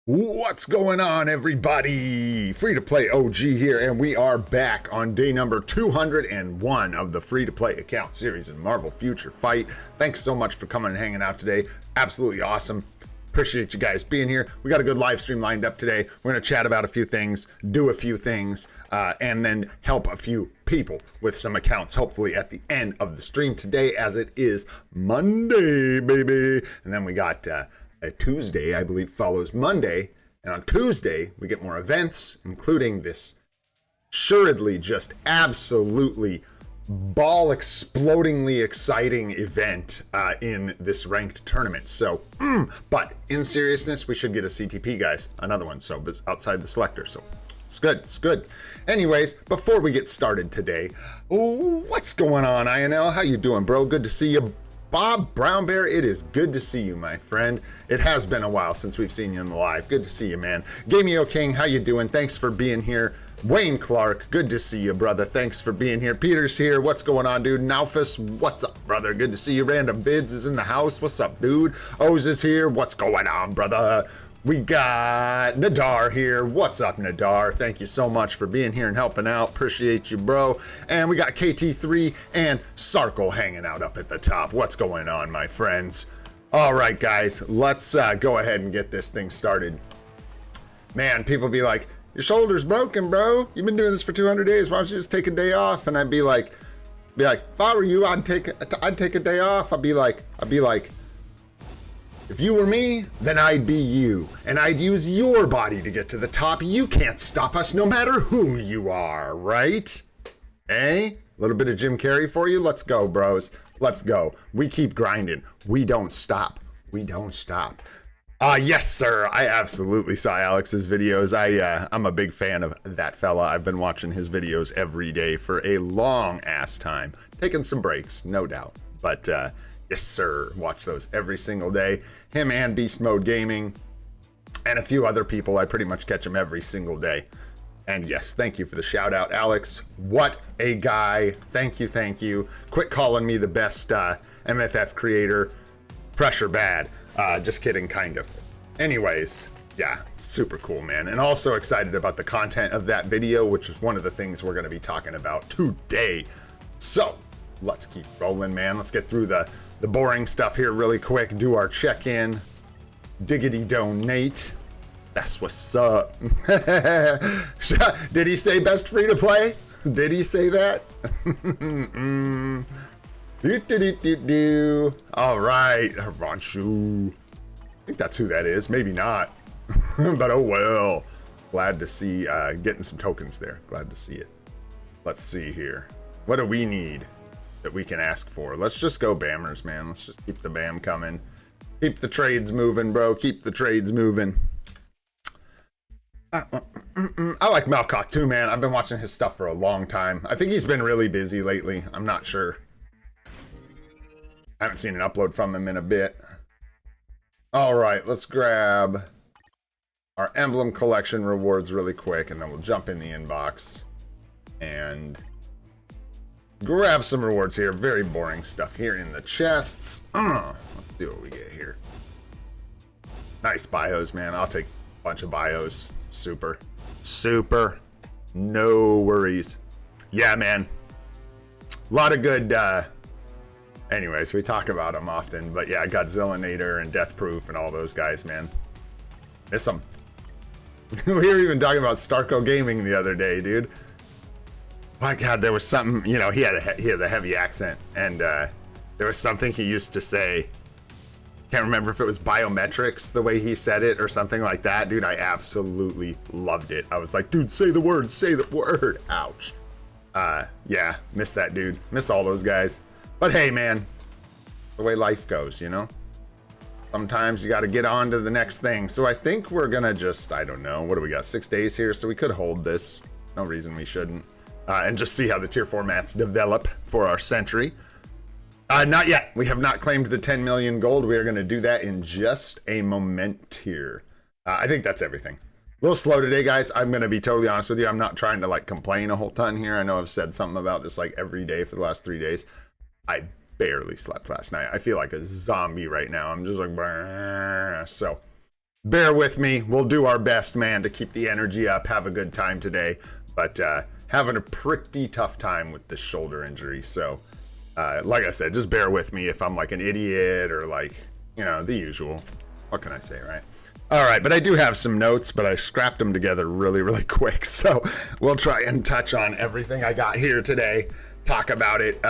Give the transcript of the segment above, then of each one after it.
What's going on, everybody? Free to play OG here, and we are back on day number 201 of the free to play account series in Marvel Future Fight. Thanks so much for coming and hanging out today. Absolutely awesome. Appreciate you guys being here. We got a good live stream lined up today. We're going to chat about a few things, do a few things, and then help a few people with some accounts, hopefully at the end of the stream today, as it is Monday, baby. And then we got a Tuesday, I believe, follows Monday. And on Tuesday, we get more events, including this assuredly just absolutely ball-explodingly exciting event in this ranked tournament. So, but in seriousness, we should get a CTP, guys. Another one, so outside the selector. So it's good, it's good. Anyways, before we get started today, what's going on, INL? How you doing, bro? Good to see you. Bob Brown Bear, it is good to see you, my friend. It has been a while since we've seen you in the live. Good to see you, man. Gameo King, how you doing? Thanks for being here. Wayne Clark, good to see you, brother. Thanks for being here. Peter's here. What's going on, dude? Naufus, what's up, brother? Good to see you. Random Bids is in the house. What's up, dude? Oz is here. What's going on, brother? We got Nadar here. What's up, Nadar? Thank you so much for being here and helping out. Appreciate you, bro. And we got KT3 and Sarkle hanging out up at the top. What's going on, my friends? All right, guys, let's go ahead and get this thing started. Man, people be like, your shoulder's broken, bro. You've been doing this for 200 days. Why don't you just take a day off? And I'd be like, if I were you, I'd take a day off. I'd be like, if you were me, then I'd be you, and I'd use your body to get to the top. You can't stop us no matter who you are, right? Eh? A little bit of Jim Carrey for you? Let's go, bros. Let's go. We keep grinding. We don't stop. We don't stop. Yes, sir. I absolutely saw Alex's videos. I'm a big fan of that fella. I've been watching his videos every day for a long-ass time. Taking some breaks, no doubt. But, yes, sir. Watch those every single day. Him and Beast Mode Gaming and a few other people. I pretty much catch them every single day. And yes, thank you for the shout out, Alex. What a guy. Thank you, thank you. Quit calling me the best MFF creator. Pressure bad. Just kidding, kind of. Anyways, yeah, super cool, man. And also excited about the content of that video, which is one of the things we're going to be talking about today. So, let's keep rolling, man. Let's get through the boring stuff here really quick. Do our check-in. Diggity donate. That's what's up. Did he say best free to play? Did he say that? All right, Ranshu. I think that's who that is. Maybe not. But oh well. Glad to see getting some tokens there. Glad to see it. Let's see here. What do we need that we can ask for? Let's just go bammers, man. Let's just keep the bam coming. Keep the trades moving, bro. Keep the trades moving. I like Malkoth too, man. I've been watching his stuff for a long time. I think he's been really busy lately. I'm not sure. I haven't seen an upload from him in a bit. All right, let's grab our emblem collection rewards really quick, and then we'll jump in the inbox and grab some rewards here. Very boring stuff here in the chests. Let's see what we get here. Nice bios, man. I'll take a bunch of bios. Super. Super. No worries. Yeah, man. A lot of good, anyways, we talk about them often, but yeah, Godzillinator and Death Proof and all those guys, man. Miss them. We were even talking about Starco Gaming the other day, dude. My God, there was something, you know, he has a heavy accent, and there was something he used to say. Can't remember if it was biometrics, the way he said it, or something like that. Dude, I absolutely loved it. I was like, dude, say the word, say the word. Ouch. Yeah, miss that, dude. Miss all those guys. But hey, man, the way life goes, you know? Sometimes you got to get on to the next thing. So I think we're going to just, I don't know, what do we got, 6 days here? So we could hold this. No reason we shouldn't. And just see how the tier formats develop for our century. Not yet. We have not claimed the 10 million gold. We are going to do that in just a moment here. I think that's everything. A little slow today, guys. I'm going to be totally honest with you. I'm not trying to like complain a whole ton here. I know I've said something about this like every day for the last 3 days. I barely slept last night. I feel like a zombie right now. I'm just like, brr. So bear with me. We'll do our best, man, to keep the energy up, have a good time today. But having a pretty tough time with this shoulder injury. So, like I said, just bear with me if I'm like an idiot or like, you know, the usual. What can I say, right? All right, but I do have some notes, but I scrapped them together really, really quick. So we'll try and touch on everything I got here today, talk about it.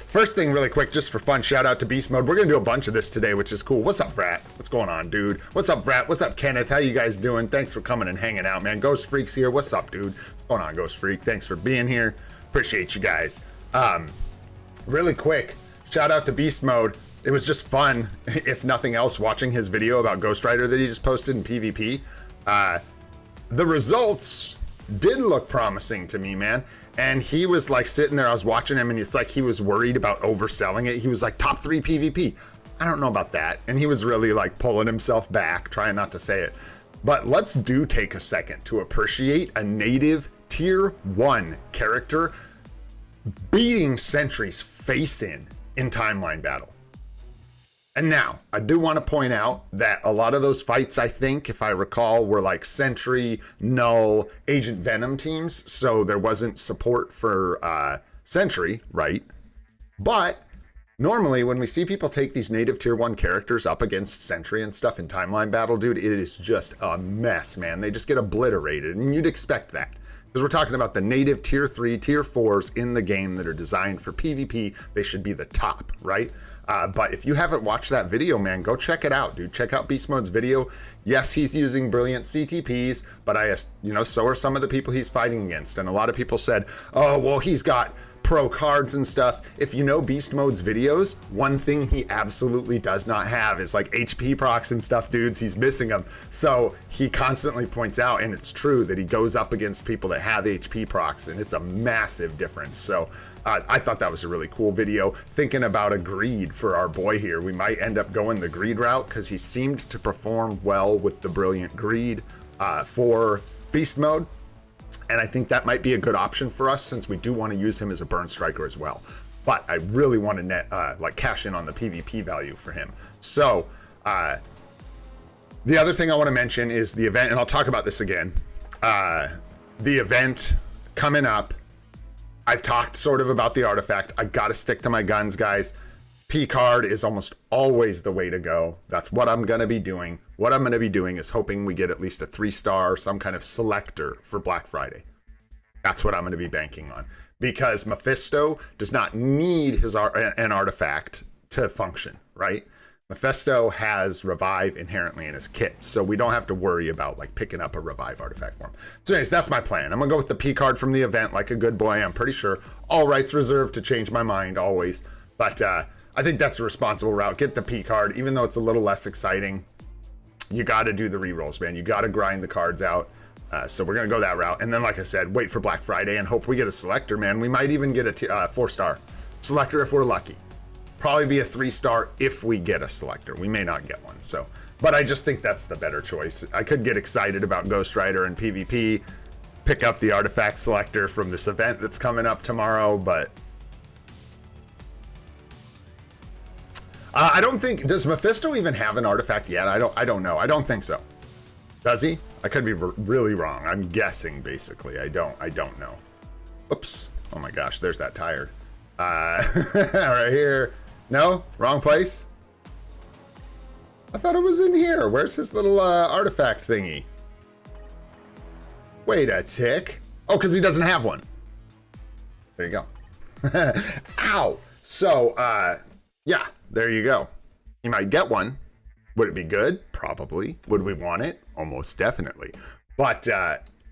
First thing really quick, just for fun, shout out to Beast Mode. We're going to do a bunch of this today, which is cool. What's up, Vrat? What's going on, dude? What's up, Vrat? What's up, Kenneth? How you guys doing? Thanks for coming and hanging out, man. Ghost Freak's here. What's up, dude? What's going on, Ghost Freak? Thanks for being here. Appreciate you guys. Really quick, shout out to Beast Mode. It was just fun, if nothing else, watching his video about Ghost Rider that he just posted in PvP. The results did look promising to me, man. And he was like sitting there, I was watching him, and it's like he was worried about overselling it. He was like, top 3 PvP. I don't know about that. And he was really like pulling himself back, trying not to say it. But let's take a second to appreciate a native tier 1 character beating Sentry's face in timeline battle. And now, I do want to point out that a lot of those fights, I think, if I recall, were like Sentry, Null, Agent Venom teams, so there wasn't support for Sentry, right? But normally, when we see people take these native tier 1 characters up against Sentry and stuff in timeline battle, dude, it is just a mess, man. They just get obliterated, and you'd expect that. Because we're talking about the native tier 3, tier 4s in the game that are designed for PvP. They should be the top, right? But if you haven't watched that video, man, go check it out, dude. Check out Beast Mode's video. Yes, he's using brilliant CTPs, but so are some of the people he's fighting against. And a lot of people said, oh, well, he's got pro cards and stuff. If you know Beast Mode's videos, one thing he absolutely does not have is like HP procs and stuff, dudes. He's missing them. So he constantly points out, and it's true, that he goes up against people that have HP procs, and it's a massive difference. So I thought that was a really cool video. Thinking about a greed for our boy here. We might end up going the greed route because he seemed to perform well with the brilliant greed for Beast Mode. And I think that might be a good option for us since we do want to use him as a burn striker as well. But I really want to cash in on the PvP value for him. So the other thing I want to mention is the event, and I'll talk about this again. The event coming up. I've talked sort of about the artifact. I got to stick to my guns, guys. P card is almost always the way to go. That's what I'm going to be doing. What I'm going to be doing is hoping we get at least a 3-star, some kind of selector for Black Friday. That's what I'm going to be banking on. Because Mephisto does not need an artifact to function, right? Mephisto has Revive inherently in his kit, so we don't have to worry about like picking up a Revive artifact for him. So anyways, that's my plan. I'm gonna go with the P card from the event like a good boy, I'm pretty sure. All rights reserved to change my mind always. But I think that's a responsible route. Get the P card, even though it's a little less exciting. You gotta do the rerolls, man. You gotta grind the cards out. So we're gonna go that route. And then, like I said, wait for Black Friday and hope we get a selector, man. We might even get a 4-star selector if we're lucky. Probably be a 3-star if we get a selector. We may not get one. So, but I just think that's the better choice. I could get excited about Ghost Rider and PvP, pick up the artifact selector from this event that's coming up tomorrow, but I don't think, does Mephisto even have an artifact yet? I don't know. I don't think so. Does he? I could be really wrong. I'm guessing basically. I don't know. Oops. Oh my gosh, there's that tired. Right here. No, wrong place. I thought it was in here. Where's his little artifact thingy? Wait a tick. Oh, because he doesn't have one. There you go. Ow. So, yeah, there you go. You might get one. Would it be good? Probably. Would we want it? Almost definitely. But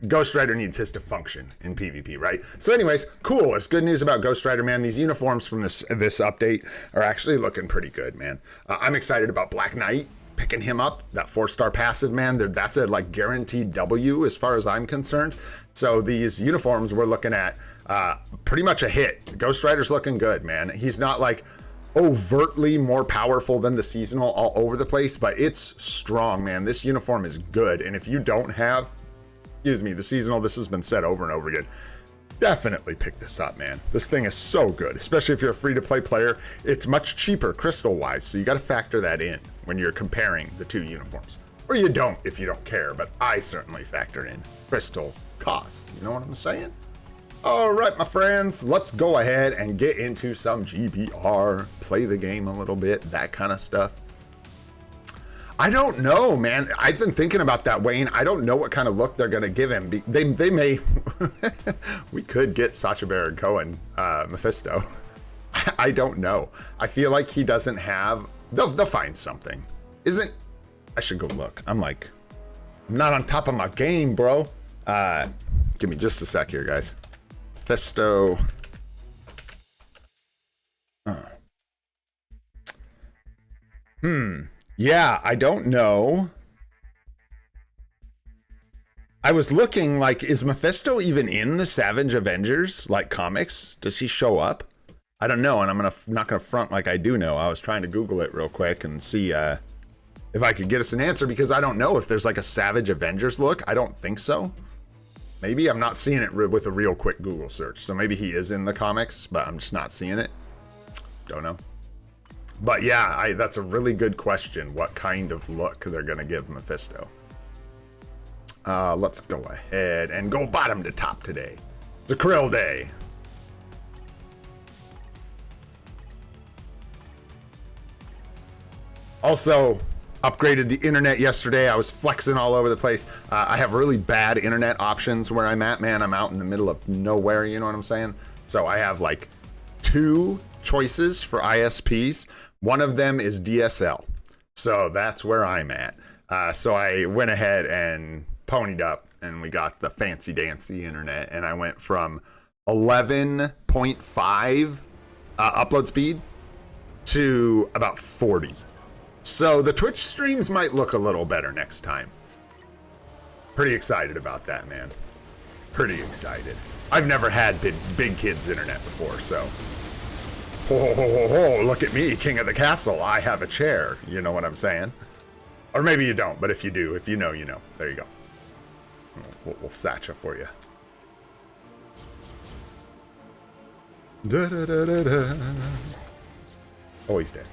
Ghost Rider needs his to function in PvP, right? So anyways, cool. There's good news about Ghost Rider, man. These uniforms from this update are actually looking pretty good, man. I'm excited about Black Knight, picking him up. That 4-star passive, man. That's a like guaranteed W as far as I'm concerned. So these uniforms we're looking at pretty much a hit. Ghost Rider's looking good, man. He's not like overtly more powerful than the seasonal all over the place, but it's strong, man. This uniform is good. And if you don't have, excuse me, the seasonal, this has been said over and over again, definitely pick this up, man. This thing is so good, especially if you're a free-to-play player. It's much cheaper crystal-wise, so you got to factor that in when you're comparing the two uniforms. Or you don't if you don't care, but I certainly factor in crystal costs. You know what I'm saying? All right, my friends, let's go ahead and get into some GBR, play the game a little bit, that kind of stuff. I don't know, man. I've been thinking about that, Wayne. I don't know what kind of look they're going to give him. They may, we could get Sacha Baron Cohen, Mephisto. I don't know. I feel like he doesn't have, they'll find something. I should go look. I'm not on top of my game, bro. Give me just a sec here, guys. Mephisto. Yeah, I don't know. I was looking like, is Mephisto even in the Savage Avengers, like comics? Does he show up? I don't know, and I'm not gonna front like I do know. I was trying to Google it real quick and see if I could get us an answer, because I don't know if there's like a Savage Avengers look. I don't think so. Maybe I'm not seeing it with a real quick Google search. So maybe he is in the comics, but I'm just not seeing it. Don't know. But yeah, that's a really good question. What kind of look they're gonna give Mephisto? Let's go ahead and go bottom to top today. It's a Krill day. Also, upgraded the internet yesterday. I was flexing all over the place. I have really bad internet options where I'm at, man. I'm out in the middle of nowhere, you know what I'm saying? So I have like 2 choices for ISPs. One of them is DSL. So that's where I'm at. So I went ahead and ponied up and we got the fancy dancy internet, and I went from 11.5 upload speed to about 40. So the Twitch streams might look a little better next time. Pretty excited about that, man. Pretty excited. I've never had big kids internet before, so. Ho, look at me, king of the castle. I have a chair. You know what I'm saying? Or maybe you don't, but if you do, if you know, you know. There you go. We'll Sacha for you. Da, da, da, da, da. Oh, he's dead.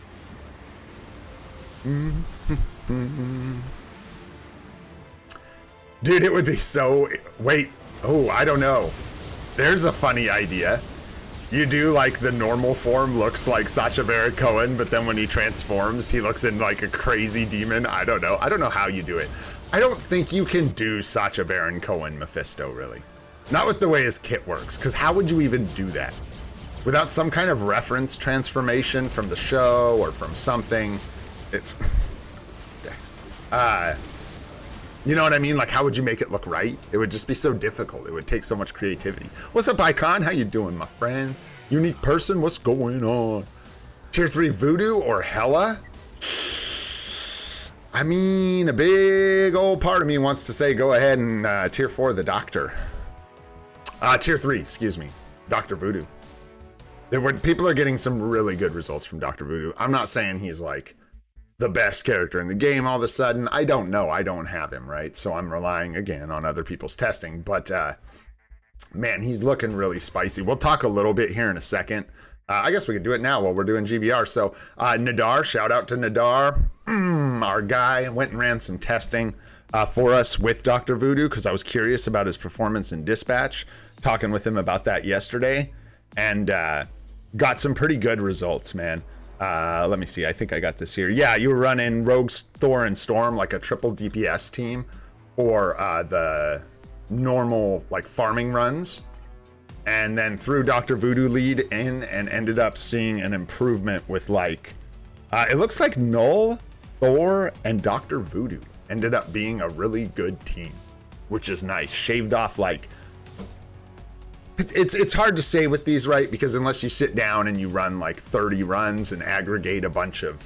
Dude, it would be so... Wait. Oh, I don't know. There's a funny idea. You do like the normal form looks like Sacha Baron Cohen, but then when he transforms, he looks in like a crazy demon. I don't know. I don't know how you do it. I don't think you can do Sacha Baron Cohen Mephisto, really. Not with the way his kit works, because how would you even do that? Without some kind of reference transformation from the show or from something. It's you know what I mean? Like, how would you make it look right? It would just be so difficult. It would take so much creativity. What's up, Icon? How you doing, my friend? Unique person, what's going on? Tier 3 Voodoo or Hella? I mean, a big old part of me wants to say go ahead and Tier 4 the Doctor. Tier 3, excuse me. Doctor Voodoo. People are getting some really good results from Doctor Voodoo. I'm not saying he's like the best character in the game all of a sudden. I don't know. I don't have him, right? So I'm relying again on other people's testing. But man, he's looking really spicy. We'll talk a little bit here in a second. I guess we could do it now while we're doing GBR. So Nadar, shout out to Nadar. Our guy went and ran some testing for us with Doctor Voodoo because I was curious about his performance in Dispatch. Talking with him about that yesterday, and got some pretty good results, man. Let me see. I think I got this here. Yeah, you were running Rogue, Thor, and Storm like a triple DPS team, or the normal like farming runs, and then threw Doctor Voodoo lead in and ended up seeing an improvement with like it looks like Null, Thor, and Doctor Voodoo ended up being a really good team, which is nice. Shaved off like. It's hard to say with these, right? Because unless you sit down and you run like 30 runs and aggregate a bunch of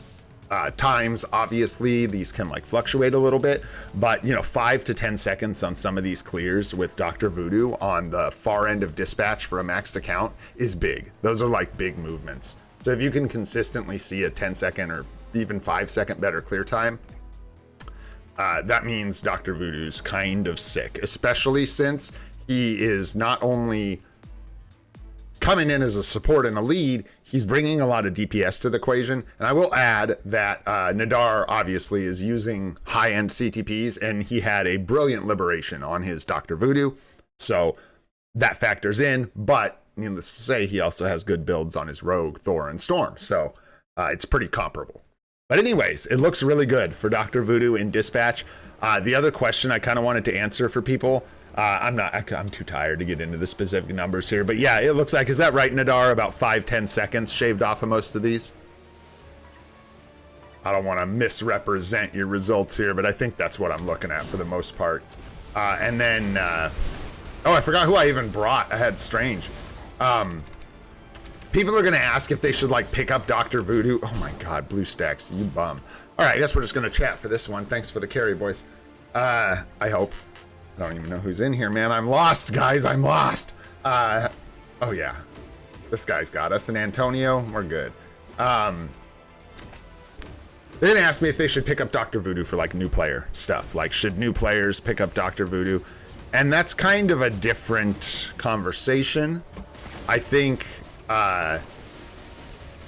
times, obviously these can like fluctuate a little bit. But you know, 5 to 10 seconds on some of these clears with Doctor Voodoo on the far end of Dispatch for a maxed account is big. Those are like big movements. So if you can consistently see a 10-second or even 5-second better clear time, that means Doctor Voodoo's kind of sick, especially since he is not only coming in as a support and a lead, he's bringing a lot of DPS to the equation. And I will add that Nadar obviously is using high-end CTPs, and he had a brilliant liberation on his Doctor Voodoo. So that factors in, but needless to say, he also has good builds on his Rogue, Thor, and Storm. So it's pretty comparable. But anyways, it looks really good for Doctor Voodoo in Dispatch. The other question I kind of wanted to answer for people, I'm too tired to get into the specific numbers here, but yeah, it looks like, is that right, Nadar? About 5-10 seconds shaved off of most of these? I don't want to misrepresent your results here, but I think that's what I'm looking at for the most part. And then, oh, I forgot who I even brought. I had Strange. People are going to ask if they should, like, pick up Doctor Voodoo. Oh my god, BlueStacks, you bum. All right, I guess we're just going to chat for this one. Thanks for the carry, boys. I hope. I don't even know who's in here, man. I'm lost, guys. I'm lost. Oh, yeah. This guy's got us. And Antonio, we're good. They didn't ask me if they should pick up Doctor Voodoo for, like, new player stuff. Like, should new players pick up Doctor Voodoo? And that's kind of a different conversation. I think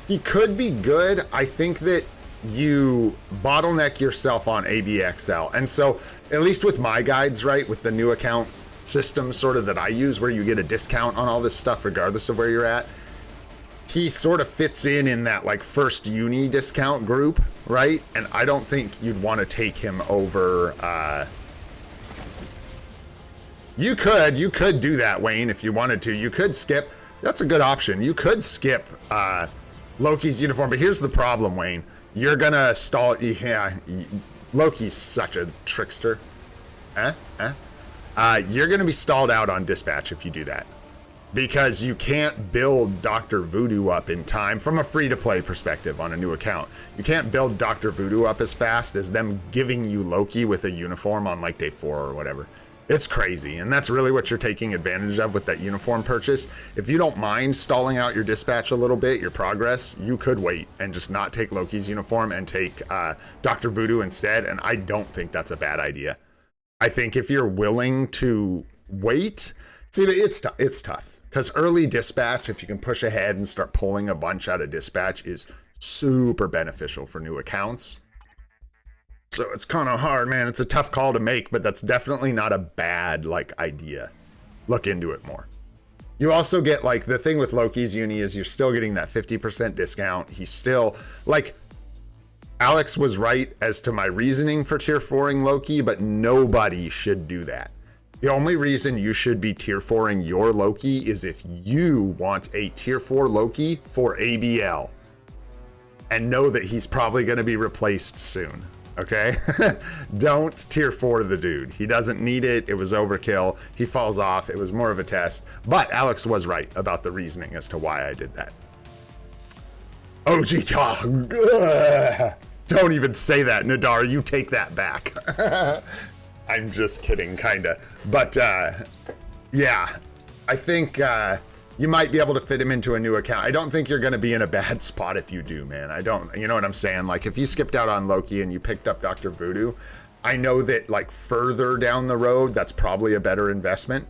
he could be good. I think that you bottleneck yourself on ABXL. And so, at least with my guides, right, with the new account system sort of that I use, where you get a discount on all this stuff regardless of where you're at, he sort of fits in that, like, first uni discount group, right? And I don't think you'd want to take him over. You could do that, Wayne, if you wanted to. You could skip. That's a good option. You could skip Loki's uniform, but here's the problem, Wayne. You're gonna stall. Yeah, Loki's such a trickster. You're gonna be stalled out on Dispatch if you do that, because you can't build Doctor Voodoo up in time from a free-to-play perspective on a new account. You can't build Doctor Voodoo up as fast as them giving you Loki with a uniform on, like, day 4 or whatever. It's crazy, and that's really what you're taking advantage of with that uniform purchase. If you don't mind stalling out your Dispatch a little bit, your progress, you could wait and just not take Loki's uniform and take Doctor Voodoo instead, and I don't think that's a bad idea. I think if you're willing to wait, see, it's tough, because early Dispatch, if you can push ahead and start pulling a bunch out of Dispatch, is super beneficial for new accounts. So it's kind of hard, man. It's a tough call to make, but that's definitely not a bad, like, idea. Look into it more. You also get, like, the thing with Loki's uni is you're still getting that 50% discount. He's still, like, Alex was right as to my reasoning for tier 4ing Loki, but nobody should do that. The only reason you should be tier 4ing your Loki is if you want a tier 4 Loki for ABL. And know that he's probably going to be replaced soon. Okay? Don't tier 4 the dude. He doesn't need it. It was overkill. He falls off. It was more of a test. But Alex was right about the reasoning as to why I did that. OG, don't even say that, Nadar. You take that back. I'm just kidding, kinda. But, yeah. I think, you might be able to fit him into a new account. I don't think you're going to be in a bad spot if you do, man. I don't, you know what I'm saying? Like, if you skipped out on Loki and you picked up Doctor Voodoo, I know that, like, further down the road, that's probably a better investment.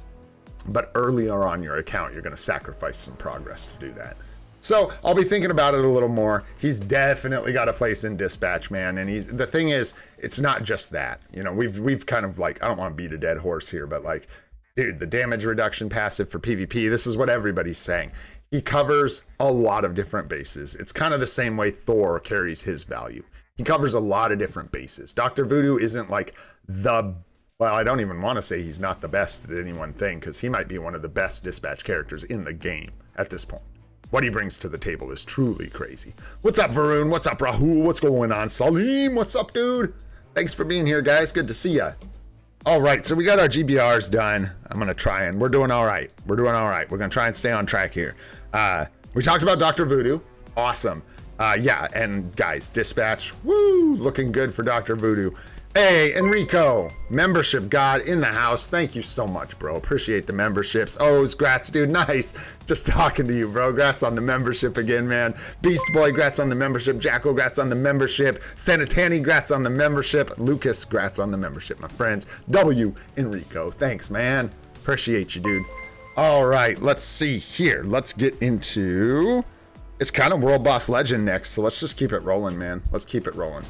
But earlier on your account, you're going to sacrifice some progress to do that. So I'll be thinking about it a little more. He's definitely got a place in Dispatch, man. And the thing is, it's not just that. You know, we've kind of, like, I don't want to beat a dead horse here, but, like, dude, the damage reduction passive for PvP, this is what everybody's saying. He covers a lot of different bases. It's kind of the same way Thor carries his value. He covers a lot of different bases. Dr. Voodoo isn't like well, I don't even want to say he's not the best at any one thing, because he might be one of the best Dispatch characters in the game at this point. What he brings to the table is truly crazy. What's up, Varun? What's up, Rahul? What's going on? Salim, what's up, dude? Thanks for being here, guys. Good to see ya. All right, so we got our GBRs done. I'm going to try and we're doing all right. We're doing all right. We're going to try and stay on track here. We talked about Dr. Voodoo. Awesome. Yeah, and guys, Dispatch, woo, looking good for Dr. Voodoo. Hey, Enrico, membership god in the house. Thank you so much, bro. Appreciate the memberships. Oh, grats, dude. Nice. Just talking to you, bro. Grats on the membership again, man. Beast Boy, grats on the membership. Jacko, grats on the membership. Sanitani, grats on the membership. Lucas, grats on the membership, my friends. W, Enrico. Thanks, man. Appreciate you, dude. All right, let's see here. Let's get into... It's kind of World Boss Legend next, so let's just keep it rolling, man. Let's keep it rolling.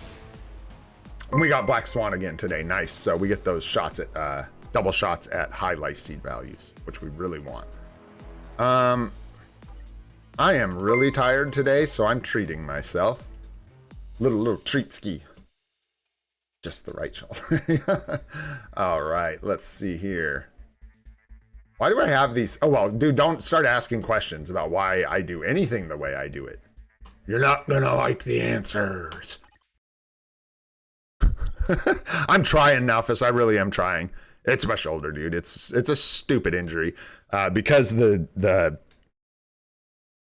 And we got Black Swan again today. Nice. So we get those shots at... double shots at high life seed values, which we really want. I am really tired today, so I'm treating myself. Little treat ski. Just the right shoulder. All right, let's see here. Why do I have these? Oh, well, dude, don't start asking questions about why I do anything the way I do it. You're not gonna like the answers. I'm trying, Nalphus. I really am trying. It's my shoulder, dude. It's a stupid injury. Because the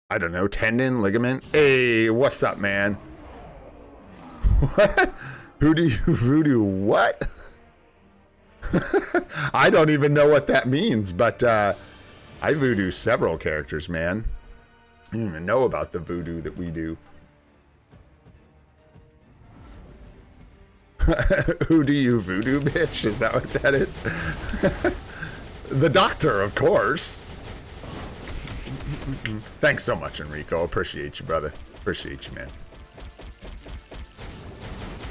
I don't know, tendon, ligament. Hey, what's up, man? What? Who do you voodoo? What? I don't even know what that means, but I voodoo several characters, man. I don't even know about the voodoo that we do. Who do you voodoo, bitch? Is that what that is? The doctor, of course. Thanks so much, Enrico. Appreciate you, brother. Appreciate you, man.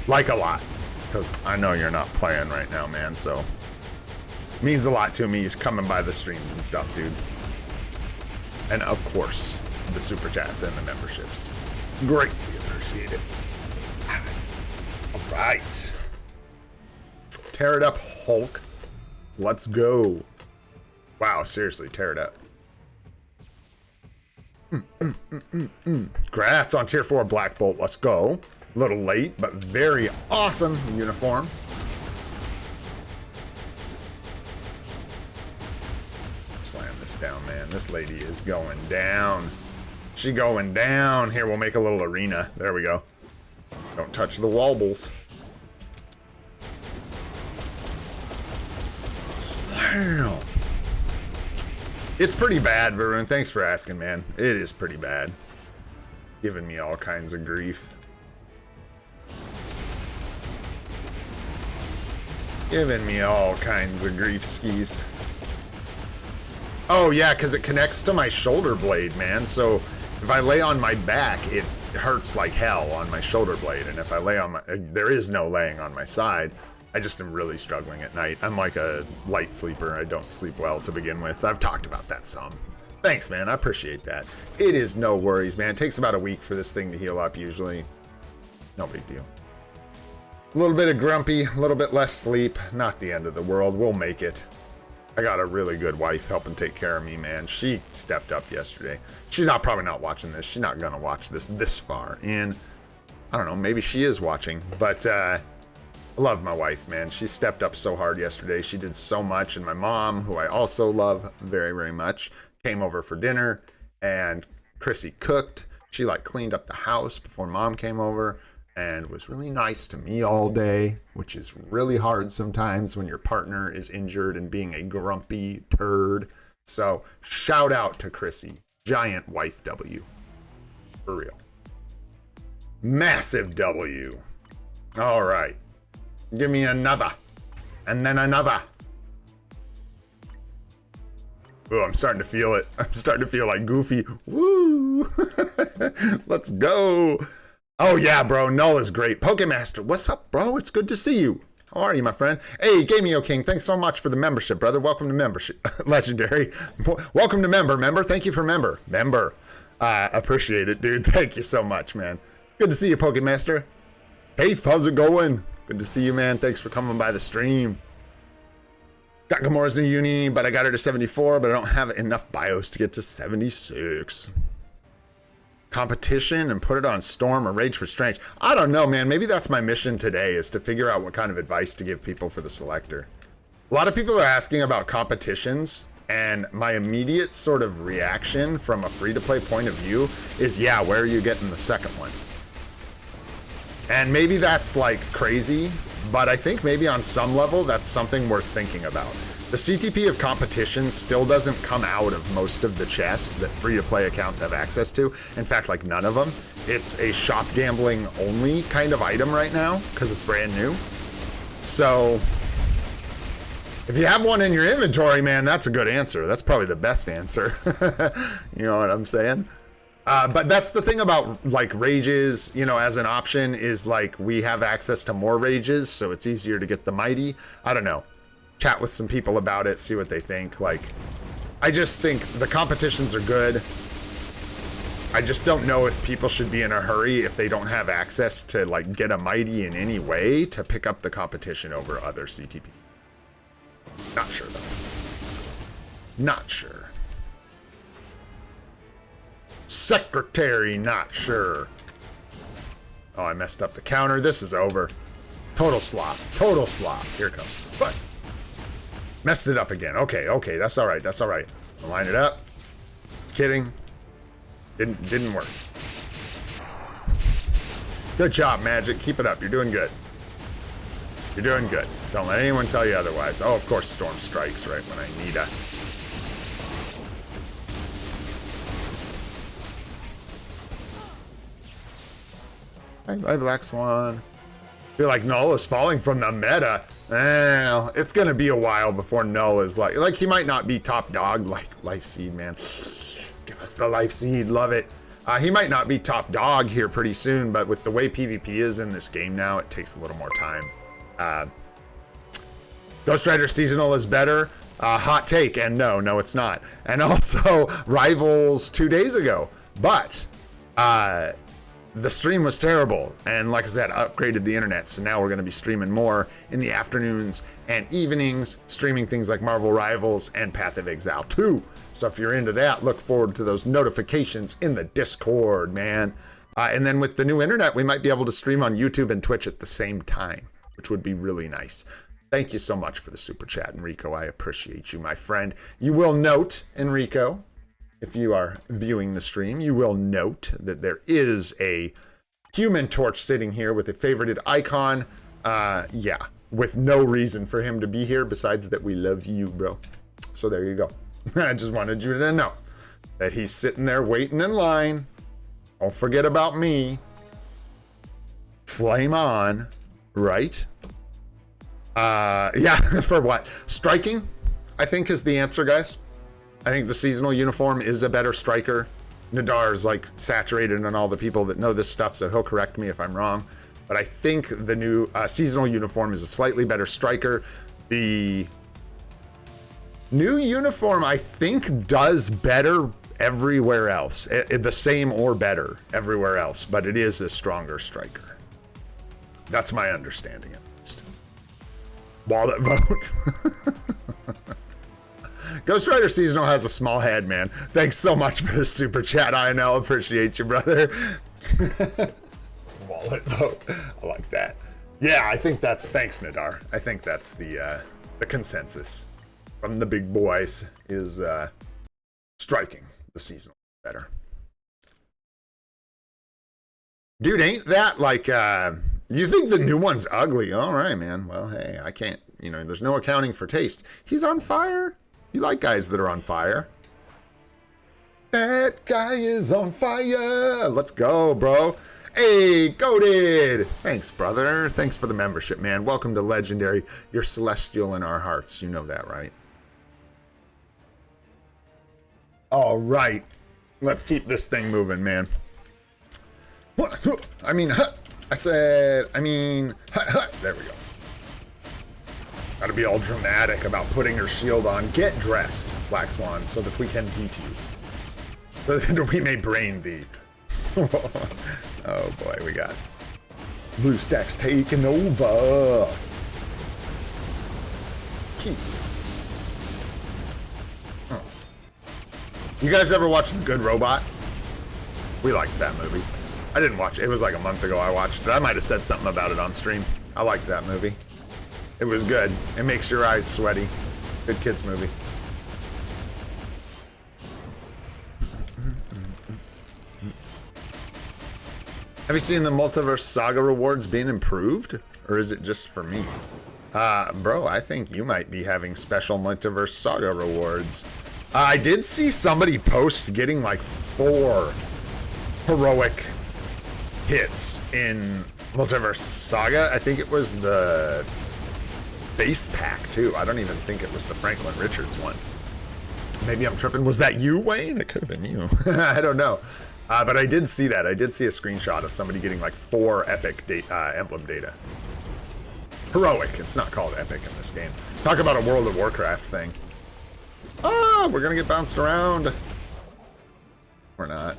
Like a lot. Because I know you're not playing right now, man, so... It means a lot to me. He's coming by the streams and stuff, dude. And, of course, the super chats and the memberships. Greatly appreciate it. All right. Tear it up, Hulk. Let's go. Wow, seriously, tear it up. Congrats on tier 4 Black Bolt. Let's go. A little late, but very awesome uniform. Slam this down, man. This lady is going down. She going down. Here, we'll make a little arena. There we go. Don't touch the wobbles. Slam. It's pretty bad, Varun. Thanks for asking, man. It is pretty bad. Giving me all kinds of grief. Giving me all kinds of grief skis. Oh, yeah, because it connects to my shoulder blade, man. So if I lay on my back, it hurts like hell on my shoulder blade. And if I lay on my... there is no laying on my side. I just am really struggling at night. I'm like a light sleeper. I don't sleep well to begin with. I've talked about that some. Thanks, man. I appreciate that. It is no worries, man. It takes about a week for this thing to heal up, usually. No big deal. A little bit of grumpy, a little bit less sleep. Not the end of the world. We'll make it. I got a really good wife helping take care of me, man. She stepped up yesterday. She's probably not watching this. She's not going to watch this far. And I don't know, maybe she is watching. But I love my wife, man. She stepped up so hard yesterday. She did so much. And my mom, who I also love very, very much, came over for dinner. And Chrissy cooked. She like cleaned up the house before mom came over. And was really nice to me all day, which is really hard sometimes when your partner is injured and being a grumpy turd. So shout out to Chrissy. Giant wife W. For real. Massive W. All right. Give me another. And then another. Oh, I'm starting to feel it. I'm starting to feel like Goofy. Woo! Let's go. Oh, yeah, bro. Null is great. Pokemaster, what's up, bro? It's good to see you. How are you, my friend? Hey, Gameo King, thanks so much for the membership, brother. Welcome to membership. Legendary. Welcome to member. Thank you for member. Appreciate it, dude. Thank you so much, man. Good to see you, Pokemaster. Hey, how's it going? Good to see you, man. Thanks for coming by the stream. Got Gamora's new uni, but I got her to 74, but I don't have enough bios to get to 76. Competition and put it on Storm or Rage for Strange. I don't know, man. Maybe that's my mission today, is to figure out what kind of advice to give people for the selector. A lot of people are asking about competitions, and my immediate sort of reaction from a free-to-play point of view is, yeah, where are you getting the second one? And maybe that's like crazy, but I think maybe on some level that's something worth thinking about. The CTP of competition still doesn't come out of most of the chests that free-to-play accounts have access to. In fact, like none of them. It's a shop gambling only kind of item right now because it's brand new. So If you have one in your inventory, man, that's a good answer. That's probably the best answer. You know what I'm saying? But that's the thing about like rages, you know, as an option is like we have access to more rages, so it's easier to get the mighty. I don't know. Chat with some people about it, see what they think. Like, I just think the competitions are good. I just don't know if people should be in a hurry if they don't have access to like get a mighty in any way to pick up the competition over other CTP. Not sure though. Not sure. Secretary, not sure. Oh, I messed up the counter. This is over. Total slop. Total slop. Here it comes. But messed it up again. Okay, okay, that's all right. That's all right. I'll line it up. Just kidding. Didn't work. Good job, Magic. Keep it up. You're doing good. You're doing good. Don't let anyone tell you otherwise. Oh, of course, Storm strikes right when I need a. Bye, Black Swan. I feel like Null is falling from the meta. It's gonna be a while before Null is like he might not be top dog like Life Seed, man. Give us the Life Seed, love it. He might not be top dog here pretty soon, but with the way PvP is in this game now, it takes a little more time. Ghost Rider Seasonal is better. Hot take, and no, it's not. And also Rivals 2 days ago, but the stream was terrible, and like I said, upgraded the internet, so now we're going to be streaming more in the afternoons and evenings, streaming things like Marvel Rivals and Path of Exile 2. So if you're into that, look forward to those notifications in the Discord, man. And then with the new internet, we might be able to stream on YouTube and Twitch at the same time, which would be really nice. Thank you so much for the super chat, Enrico. I appreciate you, my friend. You will note, Enrico, if you are viewing the stream, you will note that there is a Human Torch sitting here with a favorited icon. Yeah, with no reason for him to be here besides that we love you, bro. So there you go. I just wanted you to know that he's sitting there waiting in line. Don't forget about me. Flame on, right? Yeah, for what? Striking, I think, is the answer, guys. I think the seasonal uniform is a better striker. Nadar's like saturated on all the people that know this stuff, so he'll correct me if I'm wrong. But I think the new seasonal uniform is a slightly better striker. The new uniform, I think, does better everywhere else. The same or better everywhere else, but it is a stronger striker. That's my understanding, at least. Wallet vote. Ghost Rider Seasonal has a small head, man. Thanks so much for the super chat, INL. Appreciate you, brother. Wallet vote. I like that. Yeah, I think that's... Thanks, Nadar. I think that's the consensus from the big boys is striking the seasonal better. Dude, ain't that like... you think the new one's ugly? All right, man. Well, hey, I can't... You know, there's no accounting for taste. He's on fire. You like guys that are on fire. That guy is on fire. Let's go, bro. Hey, goated. Thanks, brother. Thanks for the membership, man. Welcome to Legendary. You're celestial in our hearts. You know that, right? All right. Let's keep this thing moving, man. I mean, I said, I mean, there we go. Gotta be all dramatic about putting her shield on. Get dressed, Black Swan, so that we can beat you. So that we may brain thee. Oh boy, we got blue stacks taking over. Keep. Oh. You guys ever watch The Good Robot? We liked that movie. I didn't watch it. It was like a month ago I watched it. I might have said something about it on stream. I liked that movie. It was good. It makes your eyes sweaty. Good kids movie. Have you seen the Multiverse Saga rewards being improved? Or is it just for me? Bro, I think you might be having special Multiverse Saga rewards. I did see somebody post getting like 4 heroic hits in Multiverse Saga. I think it was the base pack, too. I don't even think it was the Franklin Richards one. Maybe I'm tripping. Was that you, Wayne? It could have been you. I don't know. But I did see that. I did see a screenshot of somebody getting like 4 epic emblem data. Heroic. It's not called epic in this game. Talk about a World of Warcraft thing. Oh, we're going to get bounced around. We're not.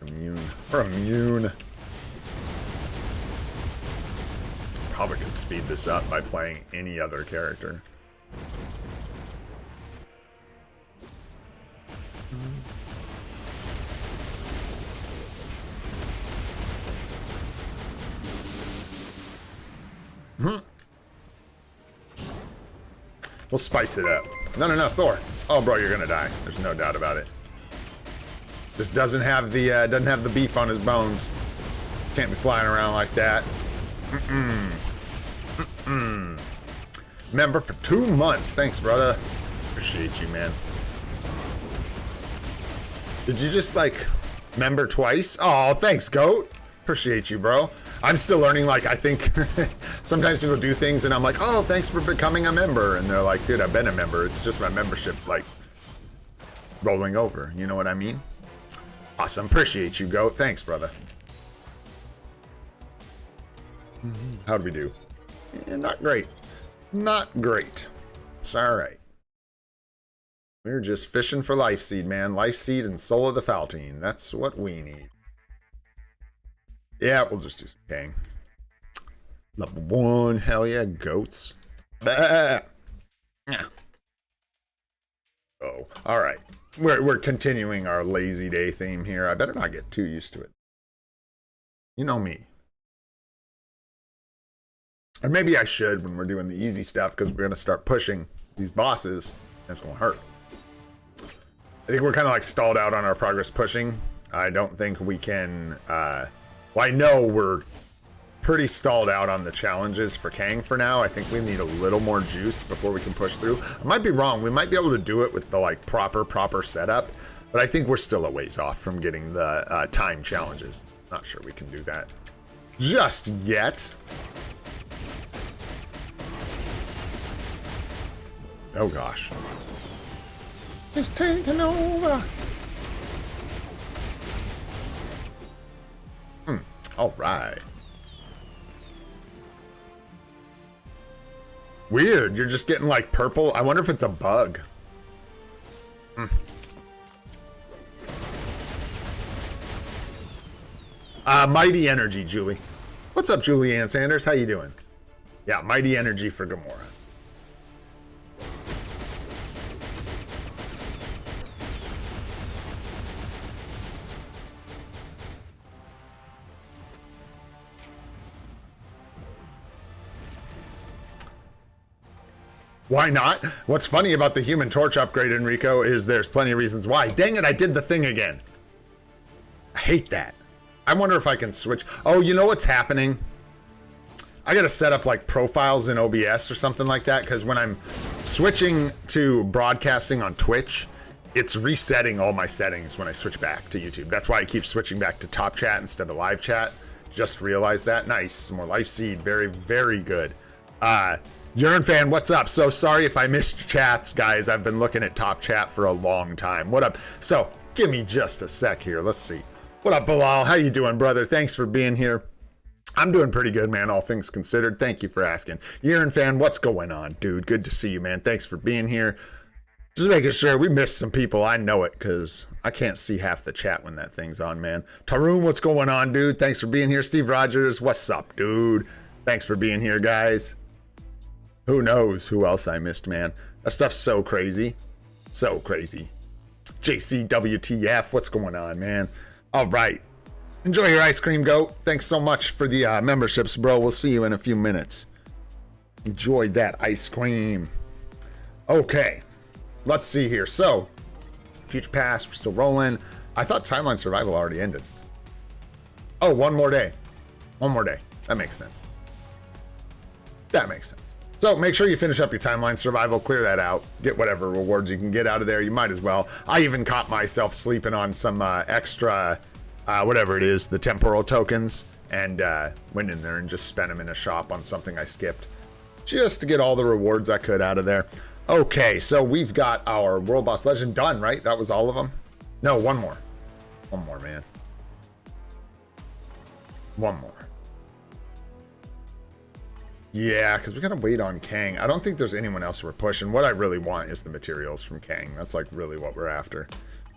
Immune. We're immune. Probably could speed this up by playing any other character. We'll spice it up. No, Thor. Oh, bro, you're gonna die. There's no doubt about it. Just doesn't have the beef on his bones. Can't be flying around like that. Member for 2 months. Thanks, brother. Appreciate you, man. Did you just, like, member twice? Oh, thanks, Goat. Appreciate you, bro. I'm still learning, like, I think sometimes people do things and I'm like, oh, thanks for becoming a member. And they're like, dude, I've been a member. It's just my membership, like, rolling over. You know what I mean? Awesome. Appreciate you, Goat. Thanks, brother. How'd we do? Yeah, not great. Not great. It's all right. We're just fishing for Life Seed, man. Life Seed and Soul of the Faltine. That's what we need. Yeah, we'll just do some Kang. Level 1. Hell yeah, goats. Bah. Yeah. Oh, all right. We're continuing our lazy day theme here. I better not get too used to it. You know me. Or maybe I should when we're doing the easy stuff, because we're going to start pushing these bosses, and it's going to hurt. I think we're kind of like stalled out on our progress pushing. I don't think we can... well, I know we're pretty stalled out on the challenges for Kang for now. I think we need a little more juice before we can push through. I might be wrong. We might be able to do it with the like proper setup, but I think we're still a ways off from getting the time challenges. Not sure we can do that just yet. Oh gosh. It's taking over. All right. Weird. You're just getting like purple. I wonder if it's a bug. Mighty Energy, Julie. What's up, Julianne Sanders? How you doing? Yeah, Mighty Energy for Gamora. Why not? What's funny about the Human Torch upgrade, Enrico, is there's plenty of reasons why. Dang it, I did the thing again. I hate that. I wonder if I can switch. Oh, you know what's happening? I gotta set up like profiles in OBS or something like that, because when I'm switching to broadcasting on Twitch, it's resetting all my settings when I switch back to YouTube. That's why I keep switching back to top chat instead of live chat. Just realized that. Nice. More Life Seed. Very, very good. Urine Fan, what's up? So sorry if I missed chats, guys. I've been looking at top chat for a long time. What up? So give me just a sec here. Let's see. What up, Bilal? How you doing, brother? Thanks for being here. I'm doing pretty good, man, all things considered. Thank you for asking. Urine Fan, what's going on, dude? Good to see you, man. Thanks for being here. Just making sure we missed some people. I know it, because I can't see half the chat when that thing's on, man. Tarun, what's going on, dude? Thanks for being here. Steve Rogers, what's up, dude? Thanks for being here, guys. Who knows who else I missed, man? That stuff's so crazy. So crazy. JCWTF, what's going on, man? All right. Enjoy your ice cream, Goat. Thanks so much for the memberships, bro. We'll see you in a few minutes. Enjoy that ice cream. Okay. Let's see here. So, Future Past, we're still rolling. I thought Timeline Survival already ended. Oh, one more day. One more day. That makes sense. That makes sense. So make sure you finish up your Timeline Survival, clear that out, get whatever rewards you can get out of there. You might as well. I even caught myself sleeping on some extra, whatever it is, the temporal tokens, and went in there and just spent them in a shop on something I skipped. just to get all the rewards I could out of there. Okay, so we've got our World Boss Legend done, right? That was all of them? No, one more. One more, man. One more. Yeah, because we gotta wait on Kang. I don't think there's anyone else we're pushing. What I really want is the materials from Kang. That's like really what we're after.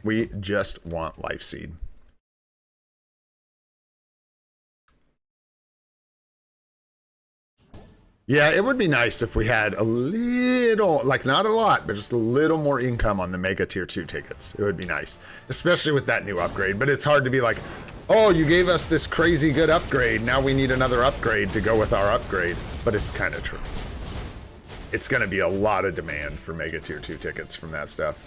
We just want Life Seed. Yeah, it would be nice if we had a little, like not a lot, but just a little more income on the Mega Tier 2 tickets. It would be nice, especially with that new upgrade. But it's hard to be like, oh, you gave us this crazy good upgrade. Now we need another upgrade to go with our upgrade. But it's kind of true. It's going to be a lot of demand for Mega Tier 2 tickets from that stuff.